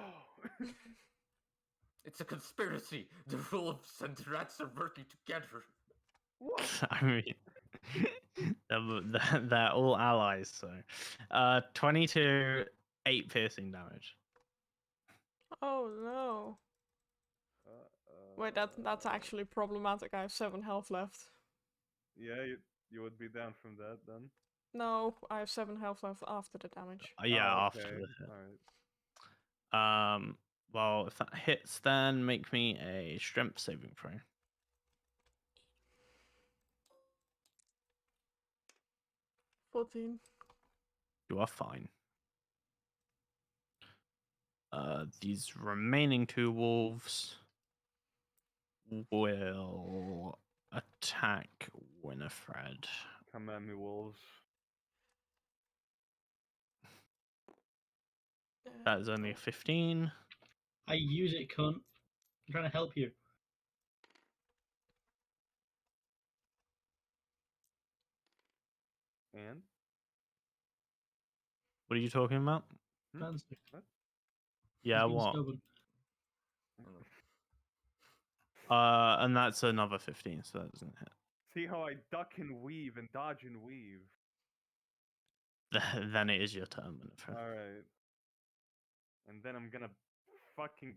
It's a conspiracy. The wolves and the rats are working together. What? I mean, they're all allies. So, 22, 8 piercing damage. Oh no. Wait, that's actually problematic. I have 7 health left. Yeah, you would be down from that then. No, I have 7 health left after the damage. Yeah, Oh, after okay. the hit. Alright. Well, if that hits, then make me a strength saving throw. 14. You are fine. These remaining 2 wolves will attack Winifred. Come at me, wolves. That is only a 15. I use it, cunt. I'm trying to help you. And? What are you talking about? Fancy. What? Yeah, He's being what? stubborn. And that's another 15, so that doesn't hit. See how I duck and weave and dodge and weave. Then it is your turn, Winifred. Alright. And then I'm gonna fucking...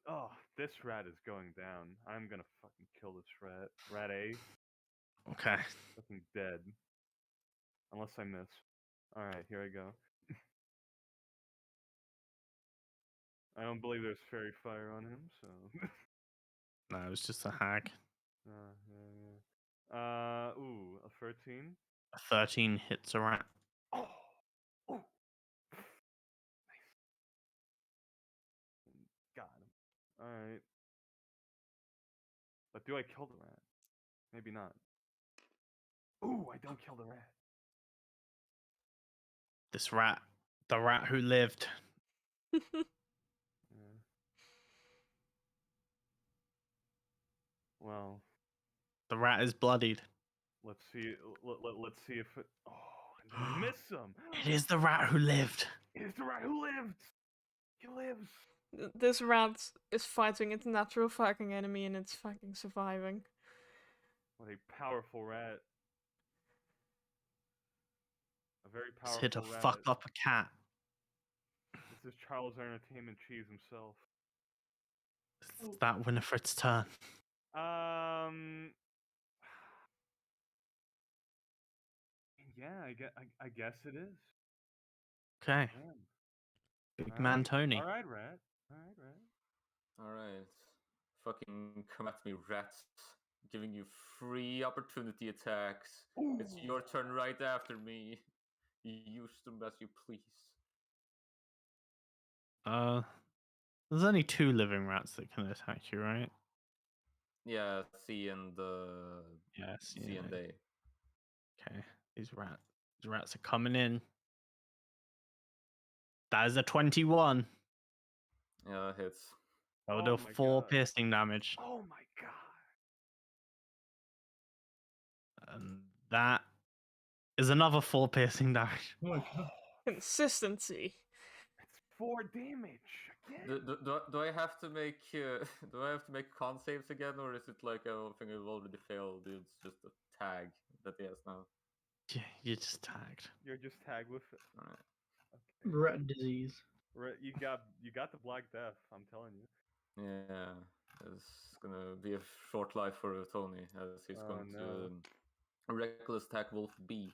Oh, this rat is going down. I'm gonna fucking kill this rat. Rat A. Okay. Fucking dead. Unless I miss. Alright, here I go. I don't believe there's fairy fire on him, so... No, it was just a hag. Yeah. Ooh, a 13? A 13 hits a rat. Oh! Oh! Nice. Got him. Alright. But do I kill the rat? Maybe not. Ooh, I don't kill the rat. This rat, the rat who lived. Yeah. Well, The rat is bloodied. let's see. Let's see if it. Oh, and then I miss him. It is the rat who lived. It's the rat who lived. He lives. This rat is fighting its natural fucking enemy and it's fucking surviving. What a powerful rat. A very It's powerful here to rat. fuck up a cat. This is Charles Entertainment Cheese himself. It's that Winifred's turn. Yeah, I guess it is. Okay. Damn. Big man Tony. All right, rat. All right, rat. Alright. Fucking come at me, rats. Giving you free opportunity attacks. Ooh. It's your turn right after me. You use them as you please. There's only 2 living rats that can attack you, right? Yeah, C and Yes. C and A. Okay. These rats are coming in. That is a 21. Yeah, hits. That will Oh do my 4 God. piercing damage. Oh my god. And that is another 4 piercing damage. Oh my god. Consistency. It's 4 damage Do I have to make do I have to make con saves again, or is it like a thing I've already failed? It's just a tag that he has now. Yeah, you're just tagged. You're just tagged with. All right. Okay. Rat disease. You got the Black Death. I'm telling you. Yeah, it's gonna be a short life for Tony as he's Oh, going no. to reckless attack Wolf B.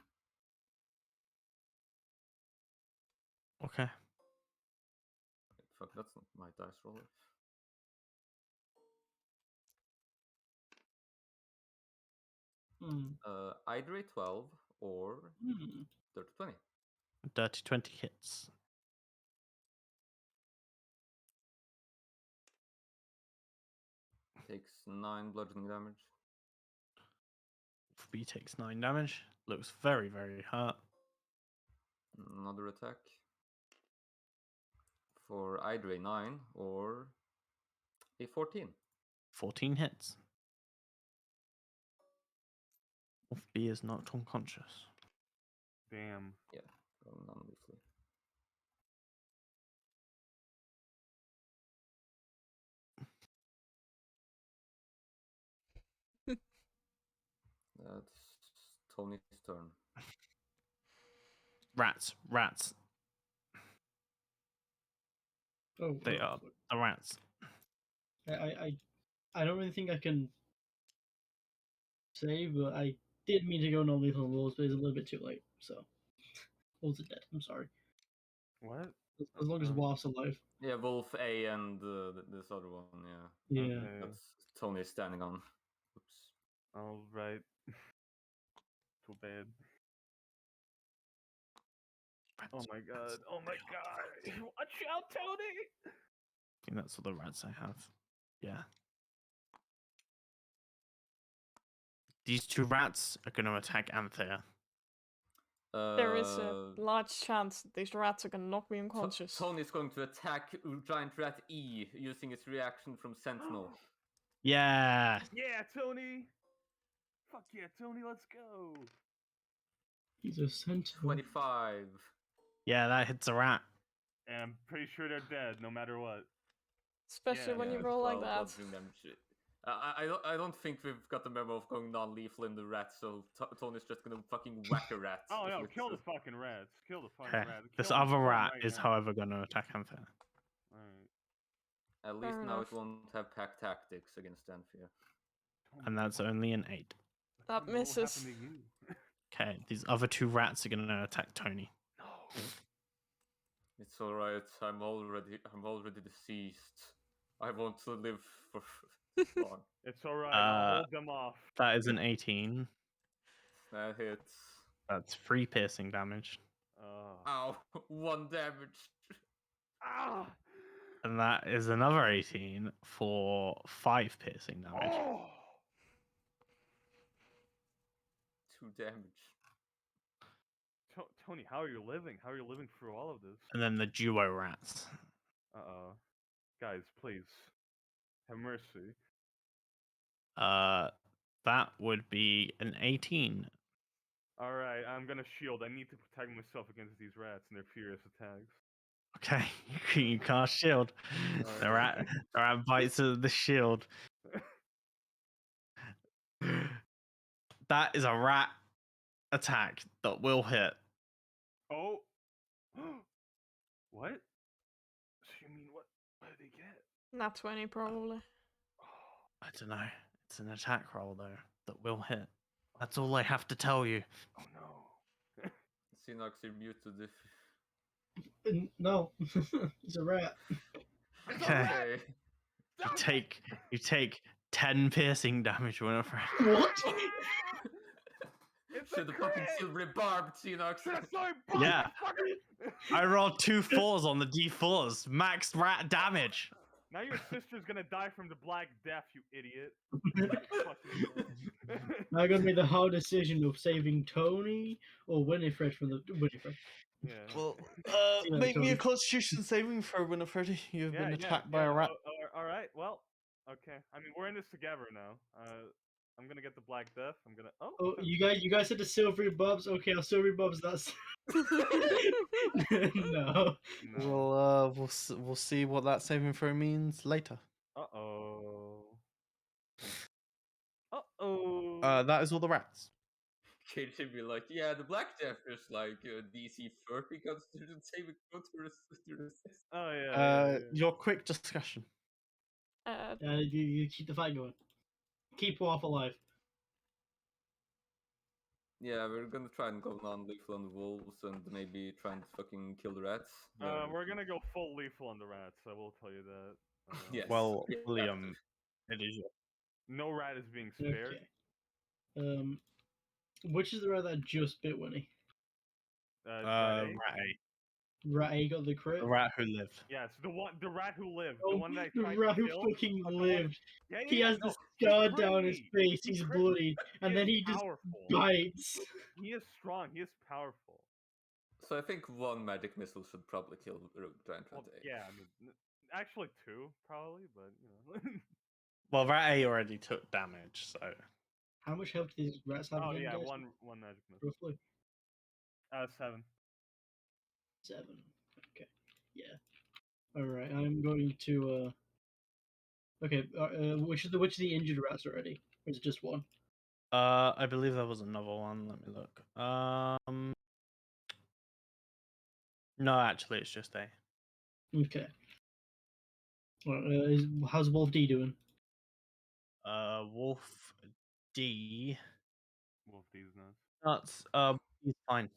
Okay. Fuck, that's not my dice roller. Either a 12 or dirty 20. Dirty 20 hits. Takes 9 bludgeoning damage. B takes 9 damage. Looks very, very hurt. Another attack. For either a 9 or a 14. 14 hits. Wolf B is knocked unconscious. Damn. Yeah, non-lethally. That's Tony's turn. Rats. Oh, They are the rats. I don't really think I can say, but I did mean to go non-lethal on Wolves, but it's a little bit too late. So Wolves are dead. I'm sorry. What? As long as Wasp's alive. Yeah, Wolf A and this other one. Yeah. Okay. That's Tony standing on. Oops. All right. Too bad. Oh my god. Oh my god. Watch out, Tony! I think that's all the rats I have. Yeah. These 2 rats are going to attack Anthea. There is a large chance these rats are gonna knock me unconscious. Tony's going to attack Giant Rat E using its reaction from Sentinel. Yeah. Yeah, Tony! Fuck yeah, Tony, let's go! He's a sentinel. 25. Yeah, that hits a rat. And I'm pretty sure they're dead, no matter what. Especially when you roll like that. I don't think we've got the memo of going non-lethal in the rat, so Tony's just gonna fucking whack a rat. Oh no, kill the fucking rats. Kill the fucking Okay. rats. This Kill 'em, other kill 'em rat right is, now. however, going to attack Anthea. Alright. At least Fair now enough. it won't have pack tactics against Anthea. And that's only an 8. That Tony, what will misses. happen to you? Okay, these other 2 rats are going to attack Tony. No. It's alright, I'm already deceased. I won't live for long. It's alright, I'll hold them off. That is an 18. That hits. That's 3 piercing damage. Ow, 1 damage. Ah! And that is another 18 for 5 piercing damage. Oh! 2 damage. Tony, how are you living? How are you living through all of this? And then the duo rats. Uh-oh. Guys, please. Have mercy. That would be an 18. Alright, I'm gonna shield. I need to protect myself against these rats and their furious attacks. Okay, you cast shield. The rat bites at the shield. That is a rat attack that will hit. Oh! What? So you mean what did they get? Not 20 probably. I don't know. It's an attack roll though that will hit. That's all I have to tell you. Oh no. Synox, you're muted. No, he's a rat. Okay. You take 10 piercing damage, Winifred. What? Should have fucking silvery barbed Synox. Yeah. I rolled 2 4s on the D4s. Max rat damage. Now your sister's gonna die from the Black Death, you idiot. Now gonna be the hard decision of saving Tony or Winifred from the Winifred. Yeah. Well, See you make later, me a Tony. Constitution saving throw, Winifred. You've been attacked by a rat. Alright, well, okay. I mean, we're in this together now. I'm gonna get the Black Death. I'm gonna. Oh. Oh, you guys said the silvery bobs. Okay, I'll silvery bobs. That's no. No. We'll see what that saving throw means later. Uh-oh. Uh-oh. That is all the rats. Kate should be like, yeah, the Black Death is like DC 30 constitution saving throw to resist. Oh yeah. Your quick discussion. You keep the fight going. Keep Waff alive. Yeah, we're gonna try and go non-lethal on the wolves and maybe try and fucking kill the rats. We're gonna go full lethal on the rats. I will tell you that. Yes. Well, we have to. William, it is No rat is being spared. Okay. Which is the rat that just bit Winnie? Rat Rat A? A. Rat A got the crit. The rat who lived. Yes, the rat who lived. Oh, The one that I the tried rat to who kill. fucking but the lived. Yeah, He has no, the scar he crit down his me. face. He He's crit bloodied, and then he just powerful. bites. He is strong. He is powerful. So I think one magic missile should probably kill Giant Well, Rat A. yeah, I mean, actually two probably, but you know. Well, rat A already took damage, so. How much health do these rats have Oh again, yeah, guys? one magic missile. Roughly 7. 7. Okay. Yeah. All right. I'm going to. Okay. Which of the injured rats already? Or is it just one? I believe there was another one. Let me look. No, actually, it's just A. Okay. Well, how's Wolf D doing? Wolf D. Wolf D's nuts. He's fine.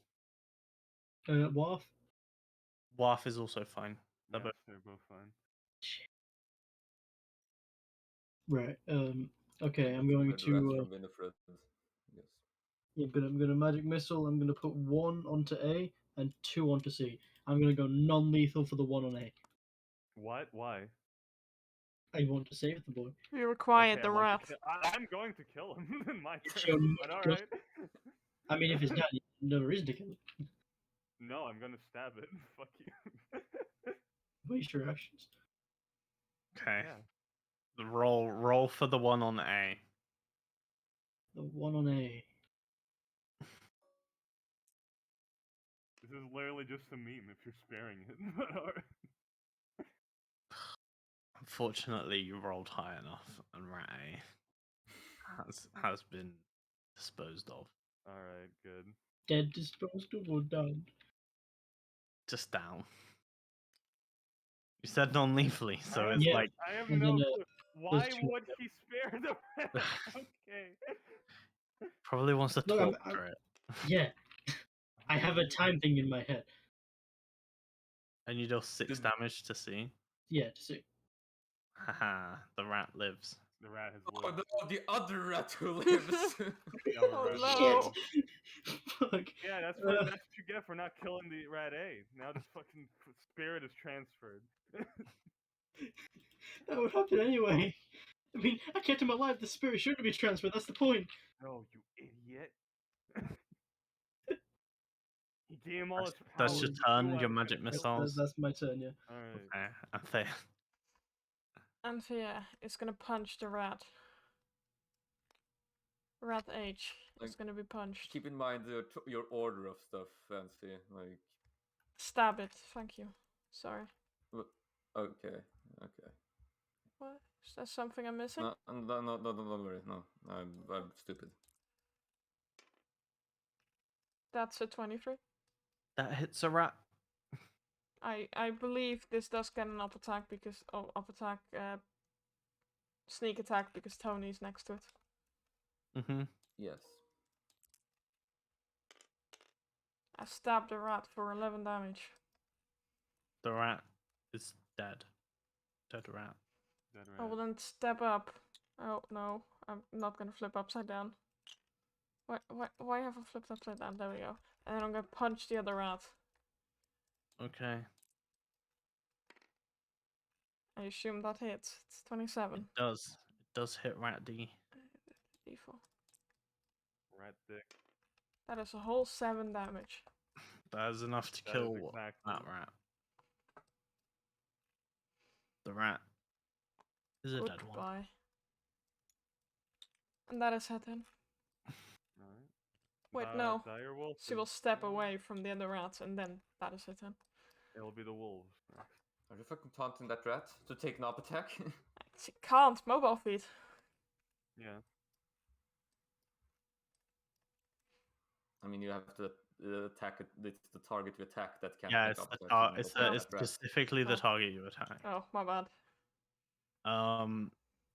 Waff? Waff is also fine. Yes, they're both fine. Right. Okay. I'm going Rats to. from Winifred. Yes. Yeah, I'm gonna magic missile. I'm gonna put 1 onto A and 2 onto C. I'm gonna go non-lethal for the 1 on A. What? Why? I want to save the boy. We required Okay, the I'm going rat. to I'm going to kill him in my It's turn. your But all just- right. I mean, if it's dead, no reason to kill him. No, I'm gonna stab it. Fuck you. Waste your actions. Okay. Yeah. The roll for the one on A. The 1 on A. This is literally just a meme if you're sparing it. But all right. Unfortunately, you rolled high enough, and rat A has been disposed of. All right, good. Dead, disposed of, or done. Just down. You said non-lethally, so I it's Yeah. like I have And no then, clue. Why two would he spare the rat? Okay. probably wants to Look, torture it. Yeah. I have a time thing in my head. And you deal 6 damage to C. Yeah, to see. Haha, the rat lives. The rat has Oh lived. no, the other rat who lives. The other Oh, rat has no. lived. Fuck. Yeah, that's what you get for not killing the rat A. Now this fucking spirit is transferred. That would happen anyway. I mean, I kept him alive. The spirit shouldn't be transferred. That's the point. No, you idiot. He gave him all his power. That's your You turn, have your to magic kill him. missiles. That's my turn. Yeah. All right. Okay, and they Anthea is gonna punch the rat. Rat H is Like, gonna be punched. Keep in mind your order of stuff, Fancy. Like, Stab it. Thank you. Sorry. okay. What? Is there something I'm missing? No, don't worry. No, I'm stupid. That's a 23. that hits a rat. I believe this does get an up attack because sneak attack because Tony's next to it. Mm-hmm. Yes. I stabbed the rat for 11 damage. The rat is dead. Dead rat. Dead I rat. will then step up. Oh no, I'm not gonna flip upside down. Why haven't I flipped upside down? There we go. And then I'm gonna punch the other rat. Okay. I assume that hits. It's 27. It does. It does hit rat D. D4. Rat dick. That is a whole 7 damage. That is enough to That kill is exactly. that rat. The rat is a dead one. Goodbye. And that is hit then. Alright. Wait, no. Dire wolf She will is, step away from the other rats, and then that is hit then. It'll be the wolves. Are you fucking taunting that rat to take an up attack? She can't. Mobile feet. Yeah. I mean, you have to attack it. It's the target you attack that can't Yeah, make it's up the attacks. it's specifically the target you attack. Oh, my bad.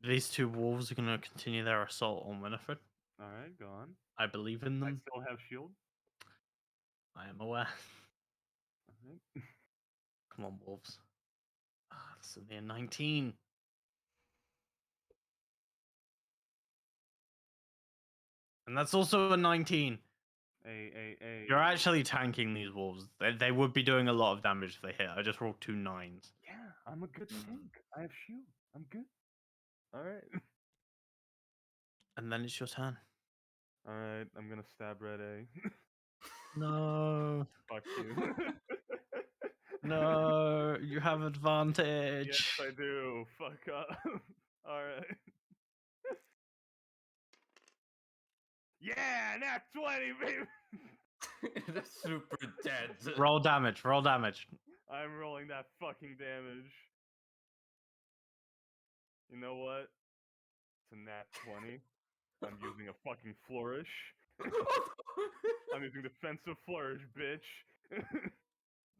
These two wolves are gonna continue their assault on Winifred. Alright, go on. I believe in I them. still have shield. I am aware. Alright. Come on, wolves. This is the 19. And that's also a 19. You're actually tanking these wolves. They would be doing a lot of damage if they hit. I just rolled 2 9s. Yeah, I'm a good tank. I have shield. I'm good. Alright. And then it's your turn. Alright, I'm gonna stab Red A. No. Fuck you. No, you have advantage. Yes, I do. Fuck up. Alright. Yeah, nat 20, baby! That's super dead. Roll damage, roll damage. I'm rolling that fucking damage. You know what? It's a nat 20. I'm using a fucking flourish. I'm using defensive flourish, bitch.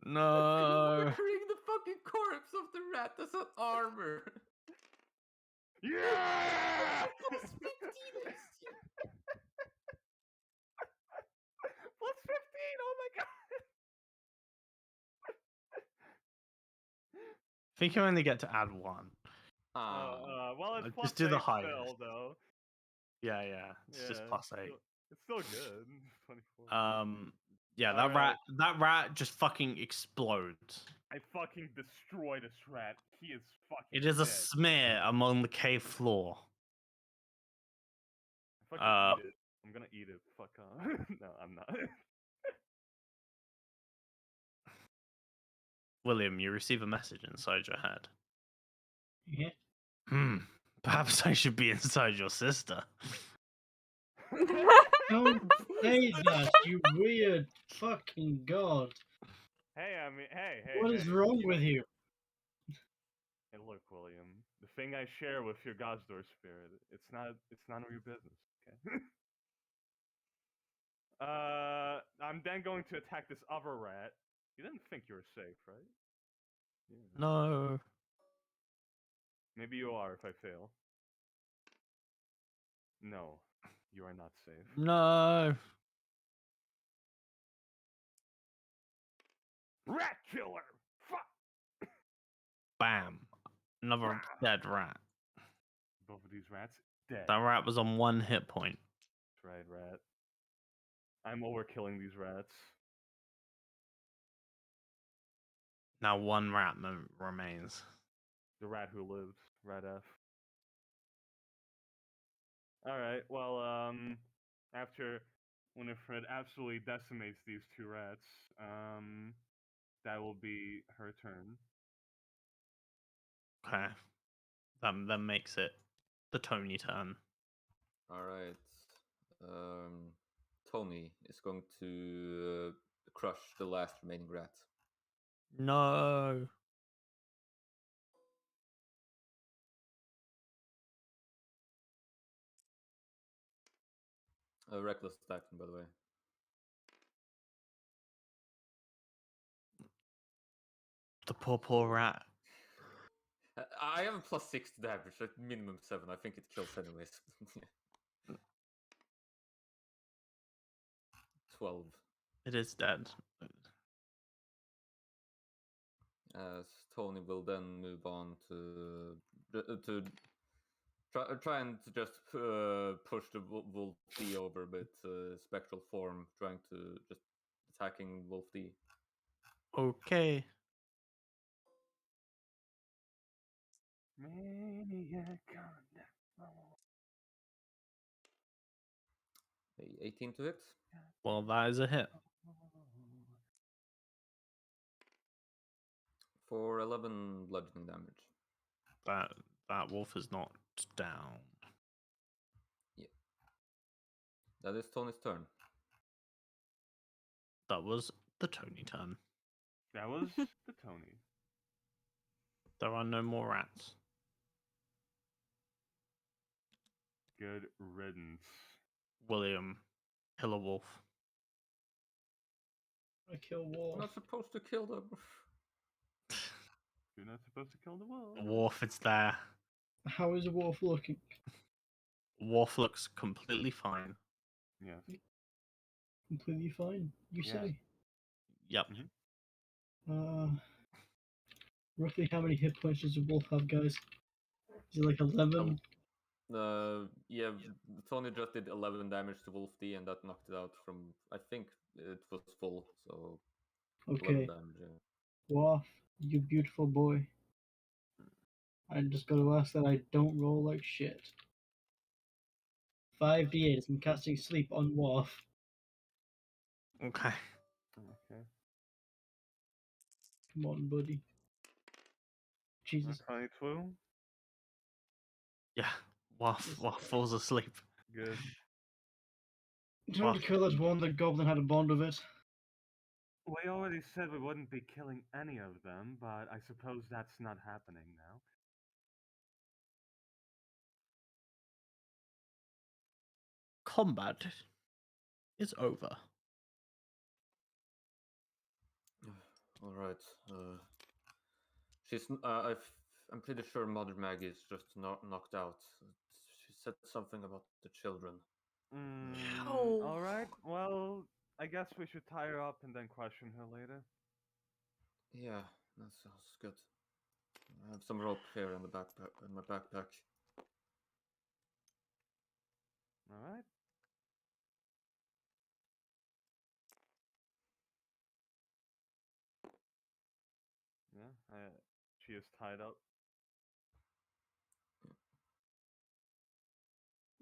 No. Wearing the fucking corpse of the rat as an armor. Yeah! Plus 15 AC. Plus 15, oh my god! I think you only get to add 1. Well, it's plus Just do the 8 highest. spell, though. Yeah, it's just plus 8. It's still good. 24. Yeah, Alright. that rat just fucking explodes. I fucking destroy this rat. He is fucking It is a dead. smear among the cave floor. I fucking eat it. I'm gonna eat it. Fuck off. No, I'm not. William, you receive a message inside your head. Yeah. Perhaps I should be inside your sister. Don't say that, you weird fucking god. Hey, I mean, hey. What is wrong with you? Hey, look, William. The thing I share with your Godsdor spirit, it's none of your business, okay? I'm then going to attack this other rat. You didn't think you were safe, right? Yeah. No. Maybe you are if I fail. No, you are not safe. No. Rat killer! Fuck! Bam. Another dead rat. Both of these rats dead. That rat was on 1 hit point. That's right, rat. I'm overkilling these rats. Now 1 rat remains. The rat who lived. Rat F. Alright, well, after Winifred absolutely decimates these 2 rats, that will be her turn. Okay. That makes it the Tony turn. Alright. Tony is going to crush the last remaining rat. No. Reckless attacking, by the way. The poor rat. I have a plus 6 to damage, at minimum 7. I think it kills anyways. 12. It is dead. As Tony will then move on to try and to just push the Wolf D over with spectral form, trying to just attacking Wolf D. Okay. Maniac on 18 to hit. Well, that is a hit. For 11 bludgeoning damage. That wolf is not down. Yeah. That is Tony's turn. That was the Tony turn. That was the Tony. There are no more rats. Good riddance. William, kill a wolf. I kill I'm wolf. not supposed to kill them. You're not supposed to kill the wolf. Wolf, it's there. How is a wolf looking? Wolf looks completely fine. Yes. Completely fine. You Yeah. say? Yep. Roughly how many hit points does a wolf have, guys? Is it like 11? Yeah, Tony just did 11 damage to Wolf D, and that knocked it out from. I think it was full, so 11 Okay. damage. Yeah. Wolf, you beautiful boy. I just gotta ask that I don't roll like shit. 5d8 as I'm casting sleep on Wolf. Okay. Okay. Come on, buddy. Jesus. 22. Yeah. Wolf falls asleep. Good. Don't kill that one, the goblin had a bond of it. We already said we wouldn't be killing any of them, but I suppose that's not happening now. Combat is over. All right. I'm pretty sure Mother Maggie is just knocked out. She said something about the children. Oh. All right. Well, I guess we should tie her up and then question her later. Yeah, that sounds good. I have some rope here in my backpack. All right. Yeah, she is tied up.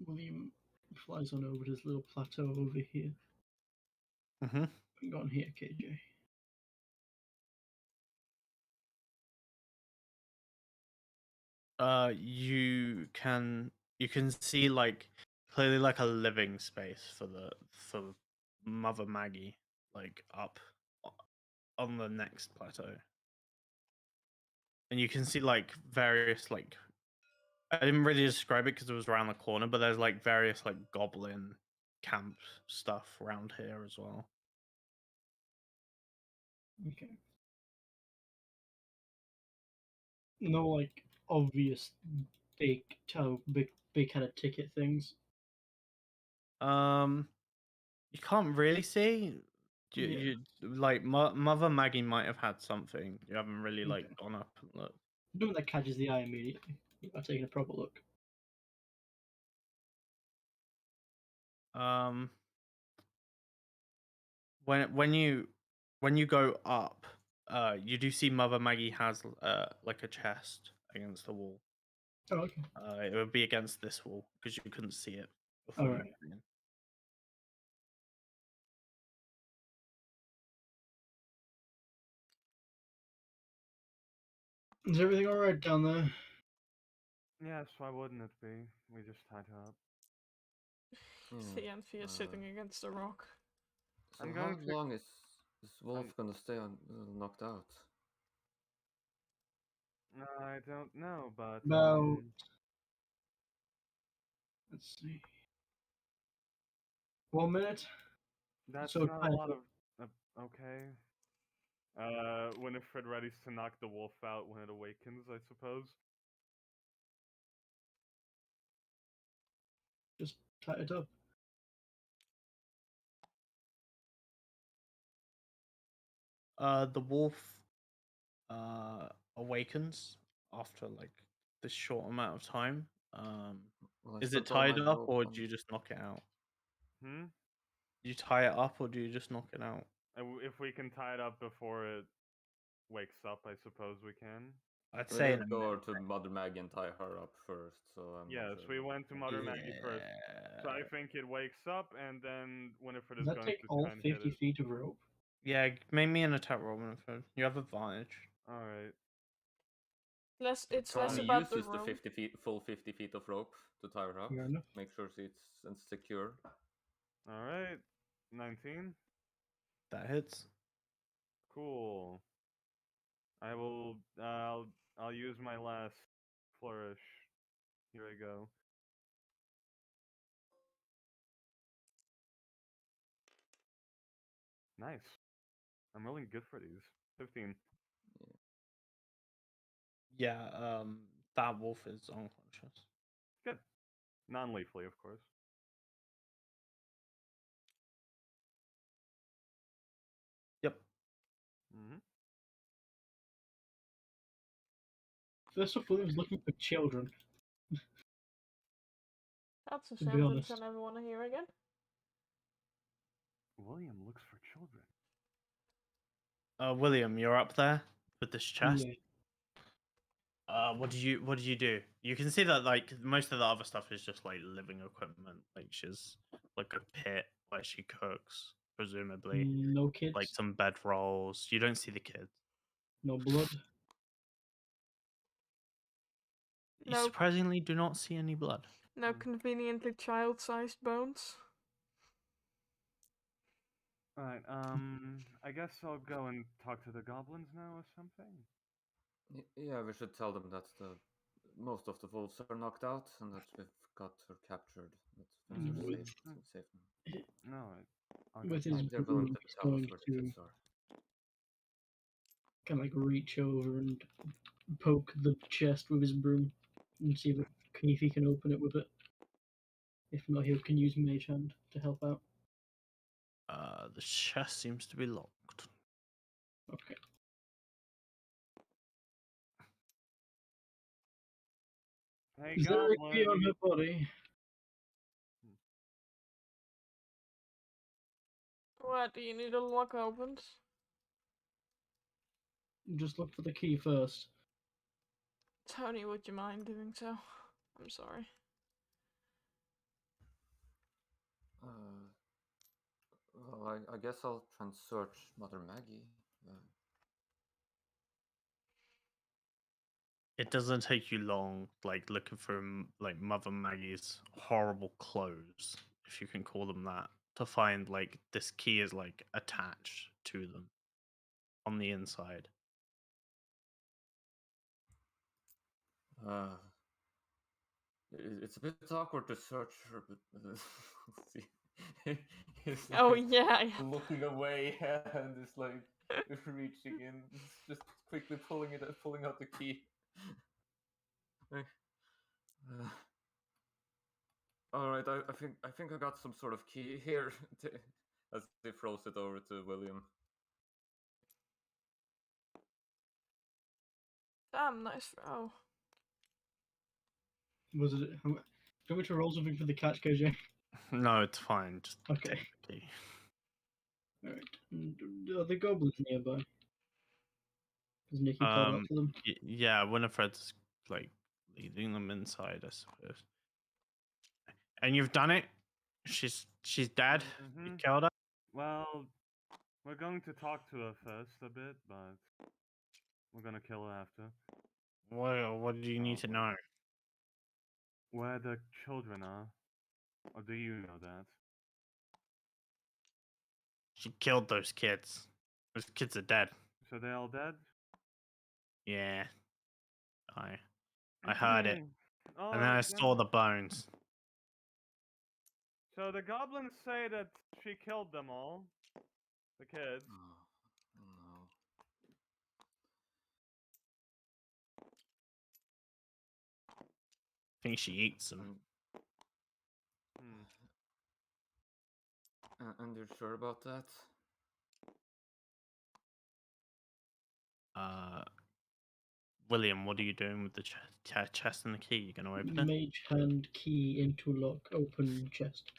William flies on over to this little plateau over here. Mm-hmm. Go on here, KJ. You can see like clearly like a living space for Mother Maggie, like up on the next plateau. And you can see like various like I didn't really describe it because it was around the corner, but there's like various like goblin camp stuff around here as well. Okay. No, like obvious big kind of ticket things. You can't really see. You like Mother Maggie might have had something. You haven't really like gone up and looked. Doing that catches the eye immediately. I've taken a proper look. When you go up, you do see Mother Maggie has like a chest against the wall. Oh, okay. It would be against this wall because you couldn't see it before. All right. Is everything all right down there? Yes, why wouldn't it be? We just tied her up. See Anthea sitting against a rock. So how long is this wolf gonna stay knocked out? I don't know, but About let's see, 1 minute. That's so not a lot of. Okay. Winifred readies to knock the wolf out when it awakens, I suppose. Just tie it up. The wolf awakens after like this short amount of time. Is it tied up or do you just knock it out? Hmm? Do you tie it up or do you just knock it out? If we can tie it up before it wakes up, I suppose we can. I'd say go to Mother Maggie and tie her up first. So yes, we went to Mother Maggie first. So I think it wakes up, and then Winifred is Does that going take to all try and hit 50 it. feet of rope? Yeah, make me an attack roll, Winifred. You have advantage. All right. It's less about the use rope. the full 50 feet of rope to tie her up. Fair enough. Make sure it's secure. All right, 19. That hits. Cool. I will. I'll use my last flourish. Here I go. Nice. I'm rolling good for these. 15. Yeah, that wolf is unconscious. Good. Non-lethally, of course. Yep. Mm-hmm. First off, William's looking for children. That's a To be sentence honest. I never want to hear again. William looks for children. William, you're up there with this chest. Yeah. What did you do? You can see that like most of the other stuff is just like living equipment. Like she's like a pit where she cooks, presumably. No kids. Like some bed rolls. You don't see the kids. No blood. You No. surprisingly do not see any blood. No conveniently child-sized bones. Alright, I guess I'll go and talk to the goblins now or something. Yeah, we should tell them that most of the wolves are knocked out and that we've got her captured. That things are With, safe now. No, I'll with go his talk. They're broom, willing to he's tell us going where the to kids are. kind of like reach over and poke the chest with his broom and see if he can open it with it. If not, he can use Mage Hand to help out. The chest seems to be locked. Okay. Hey, Is there a key on goblin! her body? What, do you need a lock opened? Just look for the key first. Tony, would you mind doing so? I'm sorry. Well, I guess I'll try and search Mother Maggie. It doesn't take you long, like looking for like Mother Maggie's horrible clothes, if you can call them that, to find like this key is like attached to them on the inside. It's a bit awkward to search her, but see, he's Oh like yeah. looking away and it's like reaching in, just quickly pulling out the key. All right, I think I got some sort of key here. As he throws it over to William. Damn, nice throw. Was it? How much to roll something for the catch, KJ? No, it's fine. Just Okay. take the key. Alright. Are the goblins nearby? Has Nikki called out to them? Yeah, Winifred's like leading them inside, I suppose. And you've done it. She's dead. You Mm-hmm. killed her. Well, we're going to talk to her first a bit, but we're gonna kill her after. What do you need to know? Where the children are? Or do you know that? She killed those kids. Those kids are dead. So they're all dead? Yeah. I heard it. All And then right, I saw the bones. So the goblins say that she killed them all. The kids. Oh no. I think she eats them. And you're sure about that? William, what are you doing with the chest and the key? You gonna open it? Mage Hand key into lock, open chest.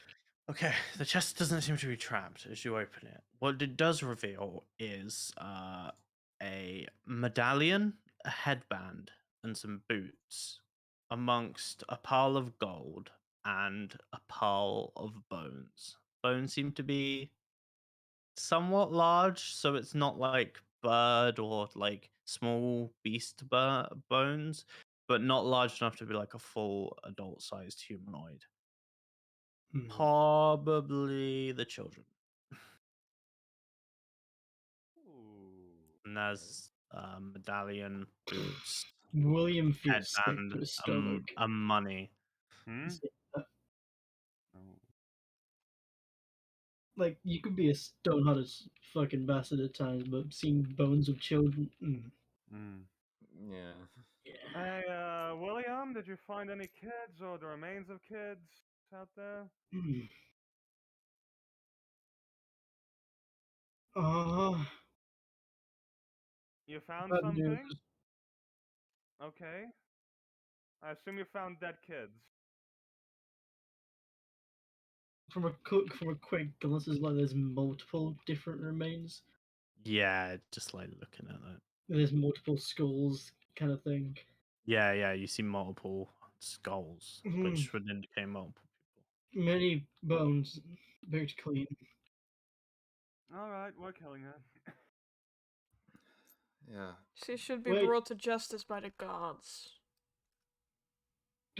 Okay, the chest doesn't seem to be trapped as you open it. What it does reveal is a medallion, a headband, and some boots, amongst a pile of gold and a pile of bones. Bones seem to be somewhat large, so it's not like bird or like small beast bones, but not large enough to be like a full adult-sized humanoid. Probably the children. Ooh. And there's medallion, boots, William feels sick headband, to his stomach. money. Hmm. See, Oh. like, you could be a stone-hearted fucking bastard at times, but seeing bones of children. Hmm. Yeah. Hey, William, did you find any kids or the remains of kids out there? Mm. Uh, You found bad news. something? Okay. I assume you found dead kids. From a quick glance, it's like there's multiple different remains. Yeah, just like looking at that. There's multiple skulls, kind of thing. Yeah, you see multiple skulls, which would indicate multiple people. Many bones, very clean. All right, we're killing her. Yeah. She should be Wait. brought to justice by the gods.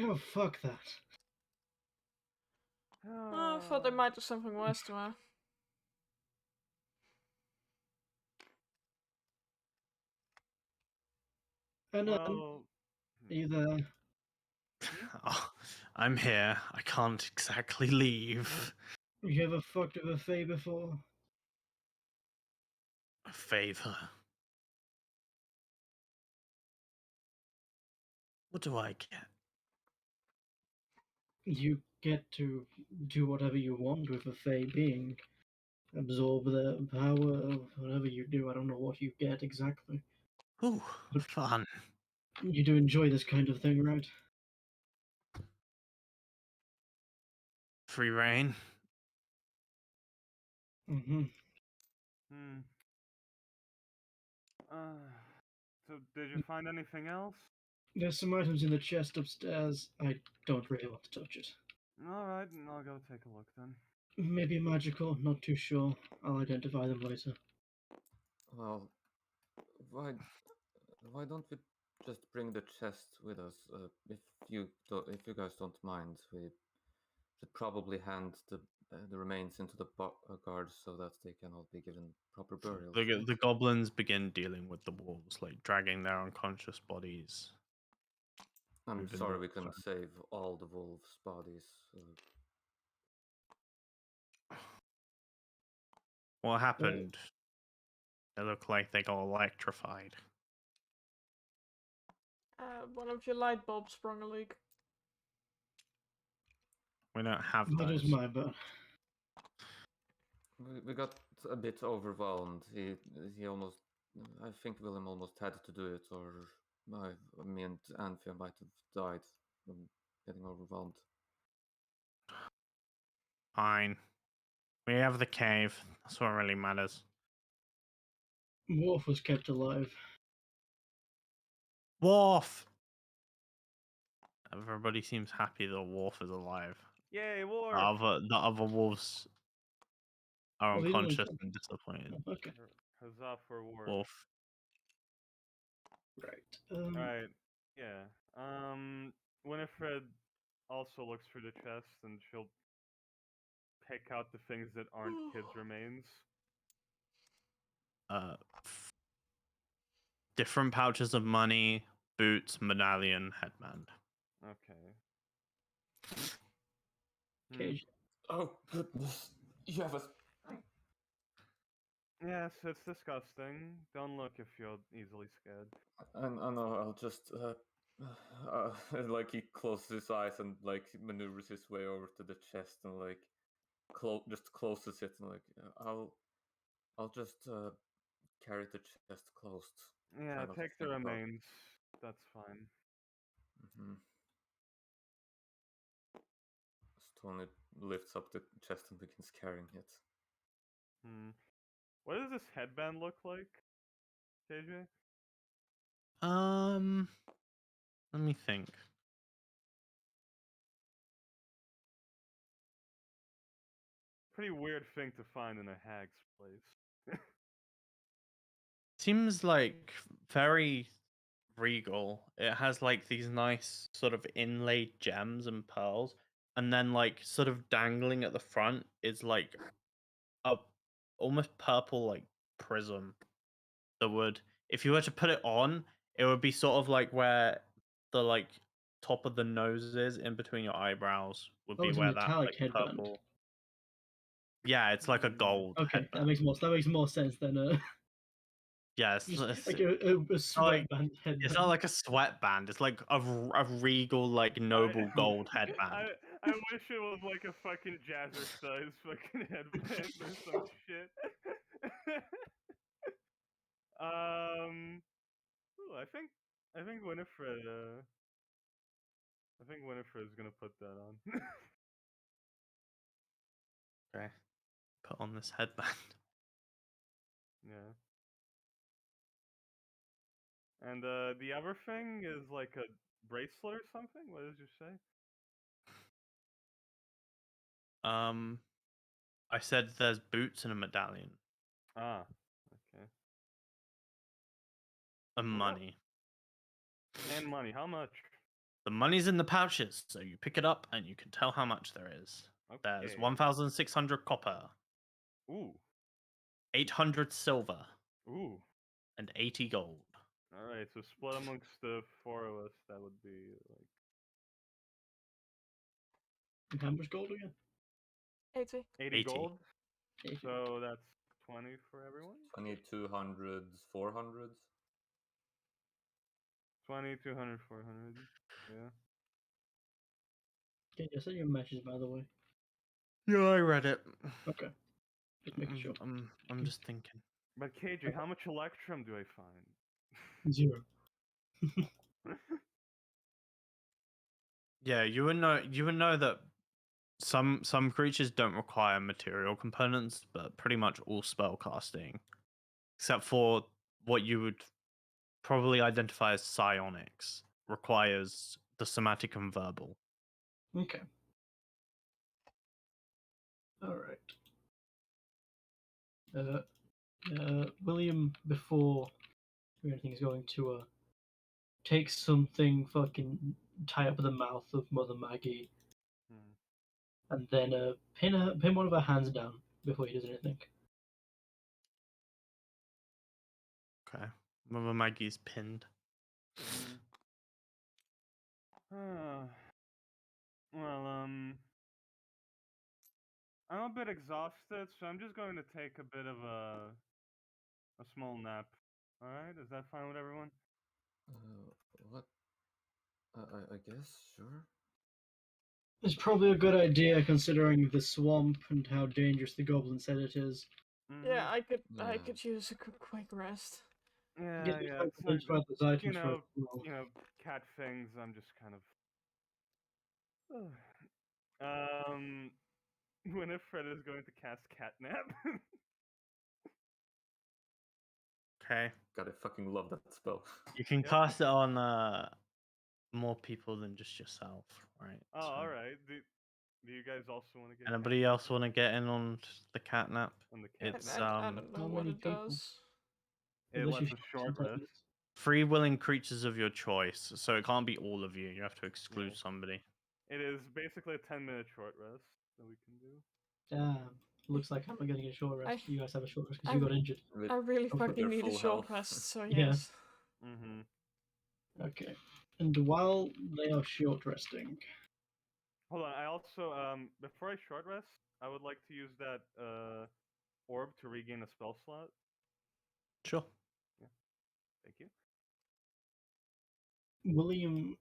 Oh, fuck that. Oh, I thought they might do something worse to her. And Well, are you there? Oh, I'm here. I can't exactly leave. You ever fucked with a fae before? A favor. What do I get? You get to do whatever you want with a fae being. Absorb their power, whatever you do. I don't know what you get exactly. Ooh, fun. You do enjoy this kind of thing, right? Free reign. Mm-hmm. hmm. So did you find anything else? There's some items in the chest upstairs. I don't really want to touch it. All right, I'll go take a look then. Maybe magical, not too sure. I'll identify them later. Well, why why don't we just bring the chest with us? If you guys don't mind, we should probably hand the remains into the guards so that they can all be given proper burials. The goblins begin dealing with the wolves, like dragging their unconscious bodies. I'm moving sorry them we couldn't around. save all the wolves' bodies. What happened? They look like they got electrified. One of your light bulbs sprung a leak. We don't have That is those. my bad. We got a bit overwhelmed. He almost, I think Willem almost had to do it, or me and Anthea might have died from getting overwhelmed. Fine. We have the cave. That's what really matters. Wolf was kept alive. Worf! Everybody seems happy that Worf is alive. Yay, The war! other wolves are Well, he didn't unconscious come. and disappointed. Oh, okay. Huzzah for war! Wolf. Right. Right. Yeah. Winifred also looks for the chest and she'll pick out the things that aren't kids' remains. Different pouches of money, boots, medallion, headband. Okay. Cage. Oh goodness! You have a. Yes, it's disgusting. Don't look if you're easily scared. I know. I'll just. Like he closes his eyes and like maneuvers his way over to the chest and like just closes it and like I'll just carry the chest closed. Yeah, Try not to take the think about. remains. That's fine. Mm-hmm. Tony lifts up the chest and begins carrying it. What does this headband look like, KJ? Let me think. Pretty weird thing to find in a hag's place. Seems like very regal. It has like these nice sort of inlaid gems and pearls. and then like sort of dangling at the front is like a almost purple like prism that would, if you were to put it on, it would be sort of like where the like top of the nose is in between your eyebrows would Oh, be it's a where that metallic like headband. purple. Yeah, it's like a gold Okay, that headband. makes more sense than Yeah, just like a it's not like sweatband headband. it's not like a sweatband. It's like a regal, like noble gold headband. I wish it was like a fucking jazzercise fucking headband or some shit. Ooh, I think Winifred. I think Winifred's gonna put that on. Okay, put on this headband. Yeah. And the other thing is like a bracelet or something. What did you say? I said there's boots and a medallion Ah, okay. and Well, money. and money. How much? The money's in the pouches, so you pick it up and you can tell how much there is. There's Okay. 1,600 copper, Ooh. 800 silver, Ooh. and 80 gold. All right. So split amongst the four of us. That would be like And how much gold again? 80. 80 80. gold. 80. So that's 20 for everyone. 2200s, 400s. 20, 200, 400. Yeah. Okay, I sent you a message, by the way. Yeah, I read it. Okay, just making sure. I'm just thinking. But KJ, how much electrum do I find? 0. Yeah, you would know that some creatures don't require material components, but pretty much all spell casting, except for what you would probably identify as psionics, requires the somatic and verbal. Okay. All right. William, before anything, is going to take something, fucking tie up the mouth of Mother Maggie, Hmm. and then pin one of her hands down before he does anything. Okay. Mother Maggie's pinned. Well, I'm a bit exhausted, so I'm just going to take a bit of a small nap. All right, is that fine with everyone? What? I guess, sure. It's probably a good idea considering the swamp and how dangerous the goblin said it is. Yeah, I Yeah. could use a quick rest. Yeah, yeah. Like It's not, the those items for you know, cat things. I'm just kind of. Winifred is going to cast catnap. Okay. God, I fucking love that spell. You can Yeah. cast it on more people than just yourself, right? Oh, So, all right. Do you guys also want to get anybody catnap else want to get in on the catnap? on the It's catnap? I don't know How what many it people? does. It Unless lets you us short rest. free willing creatures of your choice, so it can't be all of you. You have to exclude Yeah. somebody. It is basically a 10-minute short rest that we can do. Damn. Looks like I'm not getting a short rest. I- You guys have a short rest because I- you got injured. With I really Okay. fucking your need a full short health. rest, so Yeah. yes. Mm-hmm. Okay. And while they are short resting, Hold on. I also before I short rest, I would like to use that orb to regain a spell slot. Sure. Thank you. William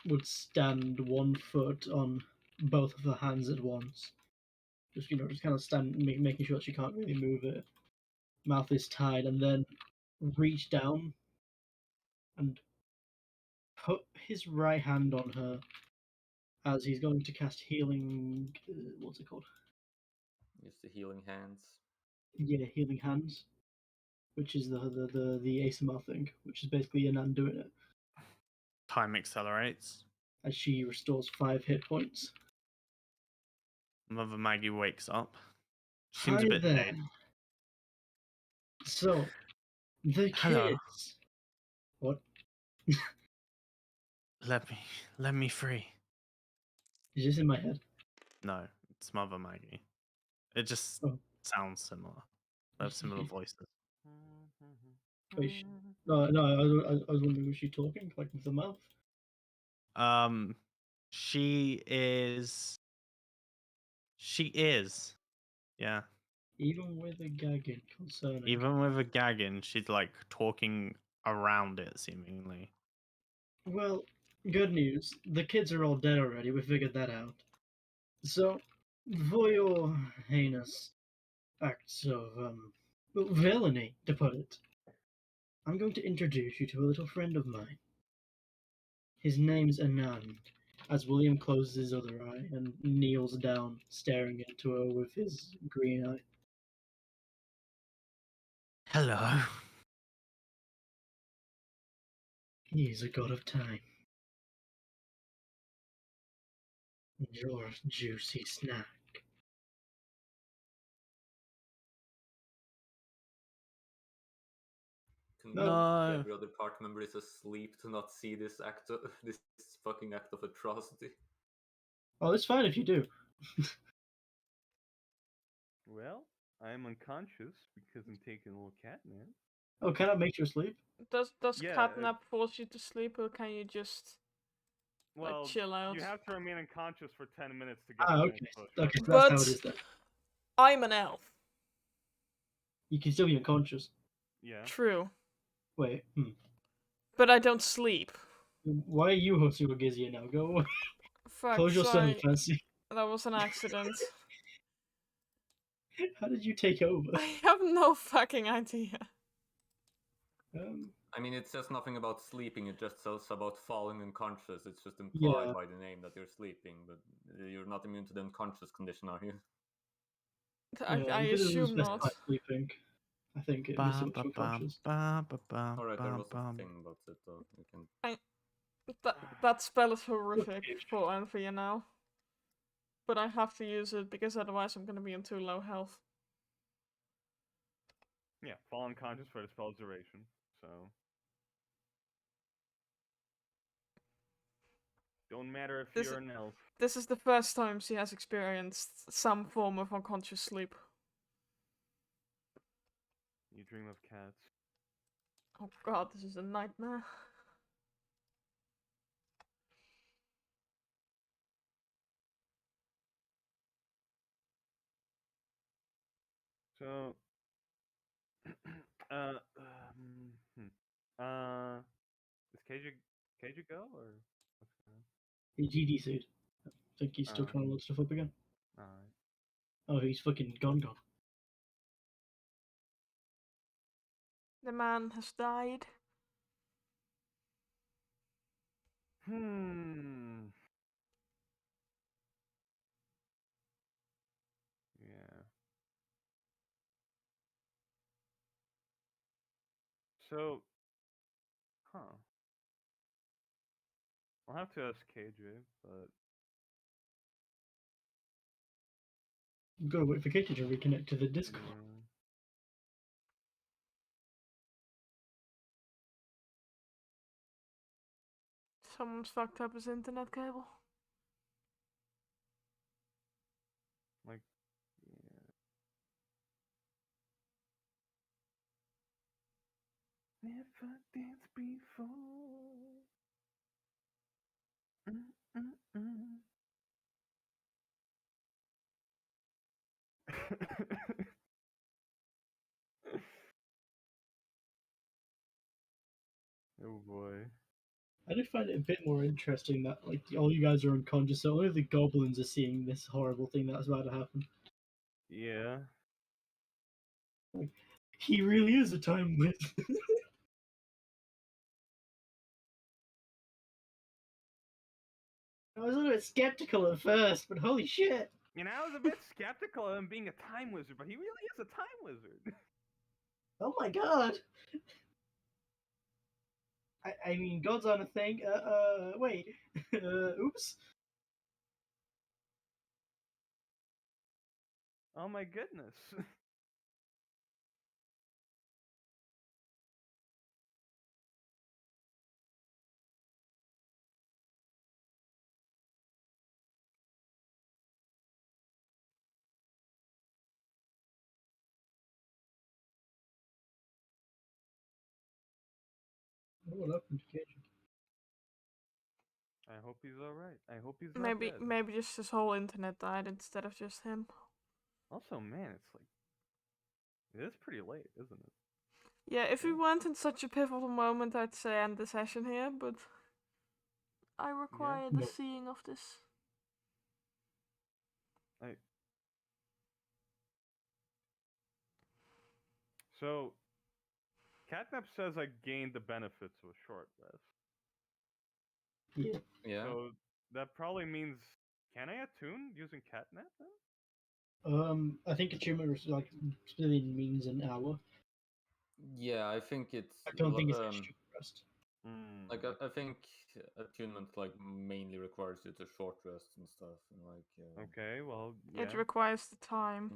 would stand 1 foot on both of her hands at once. Just just kind of making sure she can't really move it. Mouth is tied, and then reach down and put his right hand on her as he's going to cast healing. What's it called? Use the healing hands. Yeah, healing hands, which is the ASMR thing, which is basically Yanan doing it Time accelerates. as she restores 5 hit points. Mother Maggie wakes up. Seems Hi a bit there. dead. So, the Hello. kids. What? Let me free. Is this in my head? No, it's Mother Maggie. It just Oh. sounds similar. They have similar voices. Wait, no, I was wondering, was she talking like with the mouth? She is. She is. Yeah. Even with a gagging concerning. Even with a gagging, she's like talking around it, seemingly. Well, good news. The kids are all dead already. We figured that out. So, for your heinous acts of villainy, to put it, I'm going to introduce you to a little friend of mine. His name's Anand. As William closes his other eye and kneels down, staring into her with his green eye. Hello. He is a god of time. Your juicy snack. Can No. every other party member is asleep to not see this this fucking act of atrocity? Oh, it's fine if you do. Well, I'm unconscious because I'm taking a little catnap. Oh, can I make you sleep? Does Yeah, catnap force you to sleep, or can you just Well, like chill out? you have to remain unconscious for 10 minutes to get Ah, the okay. nice push. Okay, so that's how it is then. I'm an elf. You can still be unconscious. Yeah. True. Wait, But I don't sleep. Why are you hosting Orgisia now? Go away. Fuck, Close your son, sorry. Fancy. That was an accident. How did you take over? I have no fucking idea. I mean, it says nothing about sleeping, it just says about falling unconscious. It's just implied Yeah. by the name that you're sleeping, but you're not immune to the unconscious condition, are you? I Because it was assume not. specified sleeping. I think it was too much unconscious. Alright, there was a thing about it, though. You can... That spell is horrific for Anthea now. But I have to use it because otherwise I'm gonna be in too low health. Yeah, fall unconscious for the spell's duration. So. Don't matter if you're an elf. This is the first time she has experienced some form of unconscious sleep. You dream of cats. Oh god, this is a nightmare. So, uh, is KJ go or what's going on? He GDC'd. I think he's still trying to load stuff up again. Alright. Oh, he's fucking gone. The man has died. Yeah. So, I'll have to ask KJ, but You've got to wait for KJ to reconnect to the Discord. Someone's fucked up his internet cable. Like, yeah. Never danced before. Oh boy. I do find it a bit more interesting that like all you guys are unconscious, so only the goblins are seeing this horrible thing that's about to happen. Yeah. Like, he really is a time wizard. I was a little bit skeptical at first, but holy shit! You know, I was a bit skeptical of him being a time wizard, but he really is a time wizard. Oh my god! I mean, gods aren't a thing. Wait. Oops. Oh my goodness. What happened to KJ? I hope he's alright. I hope he's not dead. Maybe just his whole internet died instead of just him. Also, man, it's like it is pretty late, isn't it? Yeah, if we weren't in such a pivotal moment, I'd say end the session here, but I require the seeing of this. So, Catnap says I gained the benefits of a short rest. Yeah. Yeah. So that probably means, can I attune using Catnap then? I think attunement like really means an hour. Yeah, I think it's. I don't think it's a short rest. Like I think attunement like mainly requires you to short rest and stuff, and like. Okay, well, yeah. It requires the time.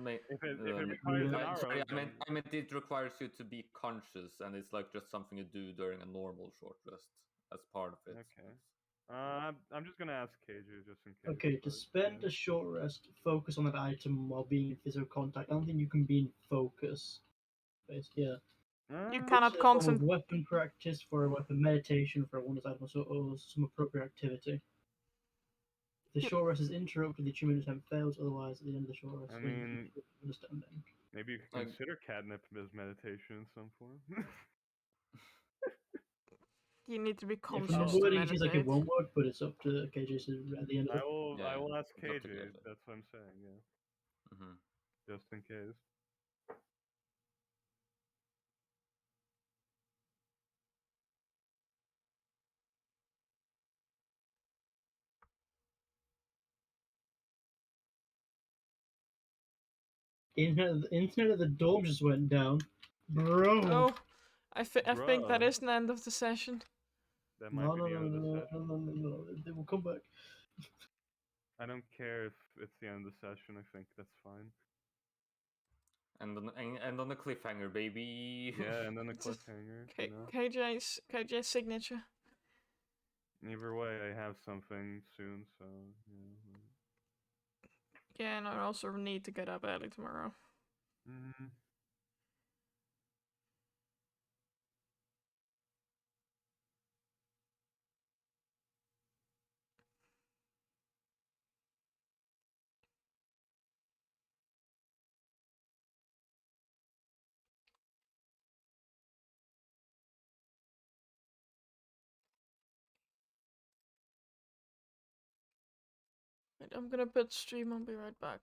If it requires an hour, sorry, I meant it requires you to be conscious, and it's like just something you do during a normal short rest as part of it. Okay. I'm just gonna ask KJ just in case. Okay, to spend a short rest, focus on that item while being in physical contact. I don't think you can be in focus. Yeah. You cannot concentrate. Weapon practice, for a weapon meditation, for one item, or some appropriate activity. If the short rest is interrupted, the attunement attempt fails. Otherwise, at the end of the short rest, I mean, understanding. Maybe you could consider catnip as meditation in some form. You need to be conscious from the to wording, meditate. it seems like it won't work, but it's up to KJ at the end of it. I will ask KJ. That's what I'm saying. Yeah. Just in case. Internet at the dorm just went down, bro. Oh, I think that is the end of the session. That might be the end of the session. No, they will come back. I don't care if it's the end of the session. I think that's fine. And on the cliffhanger, baby. Yeah, and then a cliffhanger. KJ's signature. Either way, I have something soon, so Yeah, and I also need to get up early tomorrow. I'm gonna put stream. I'll be right back.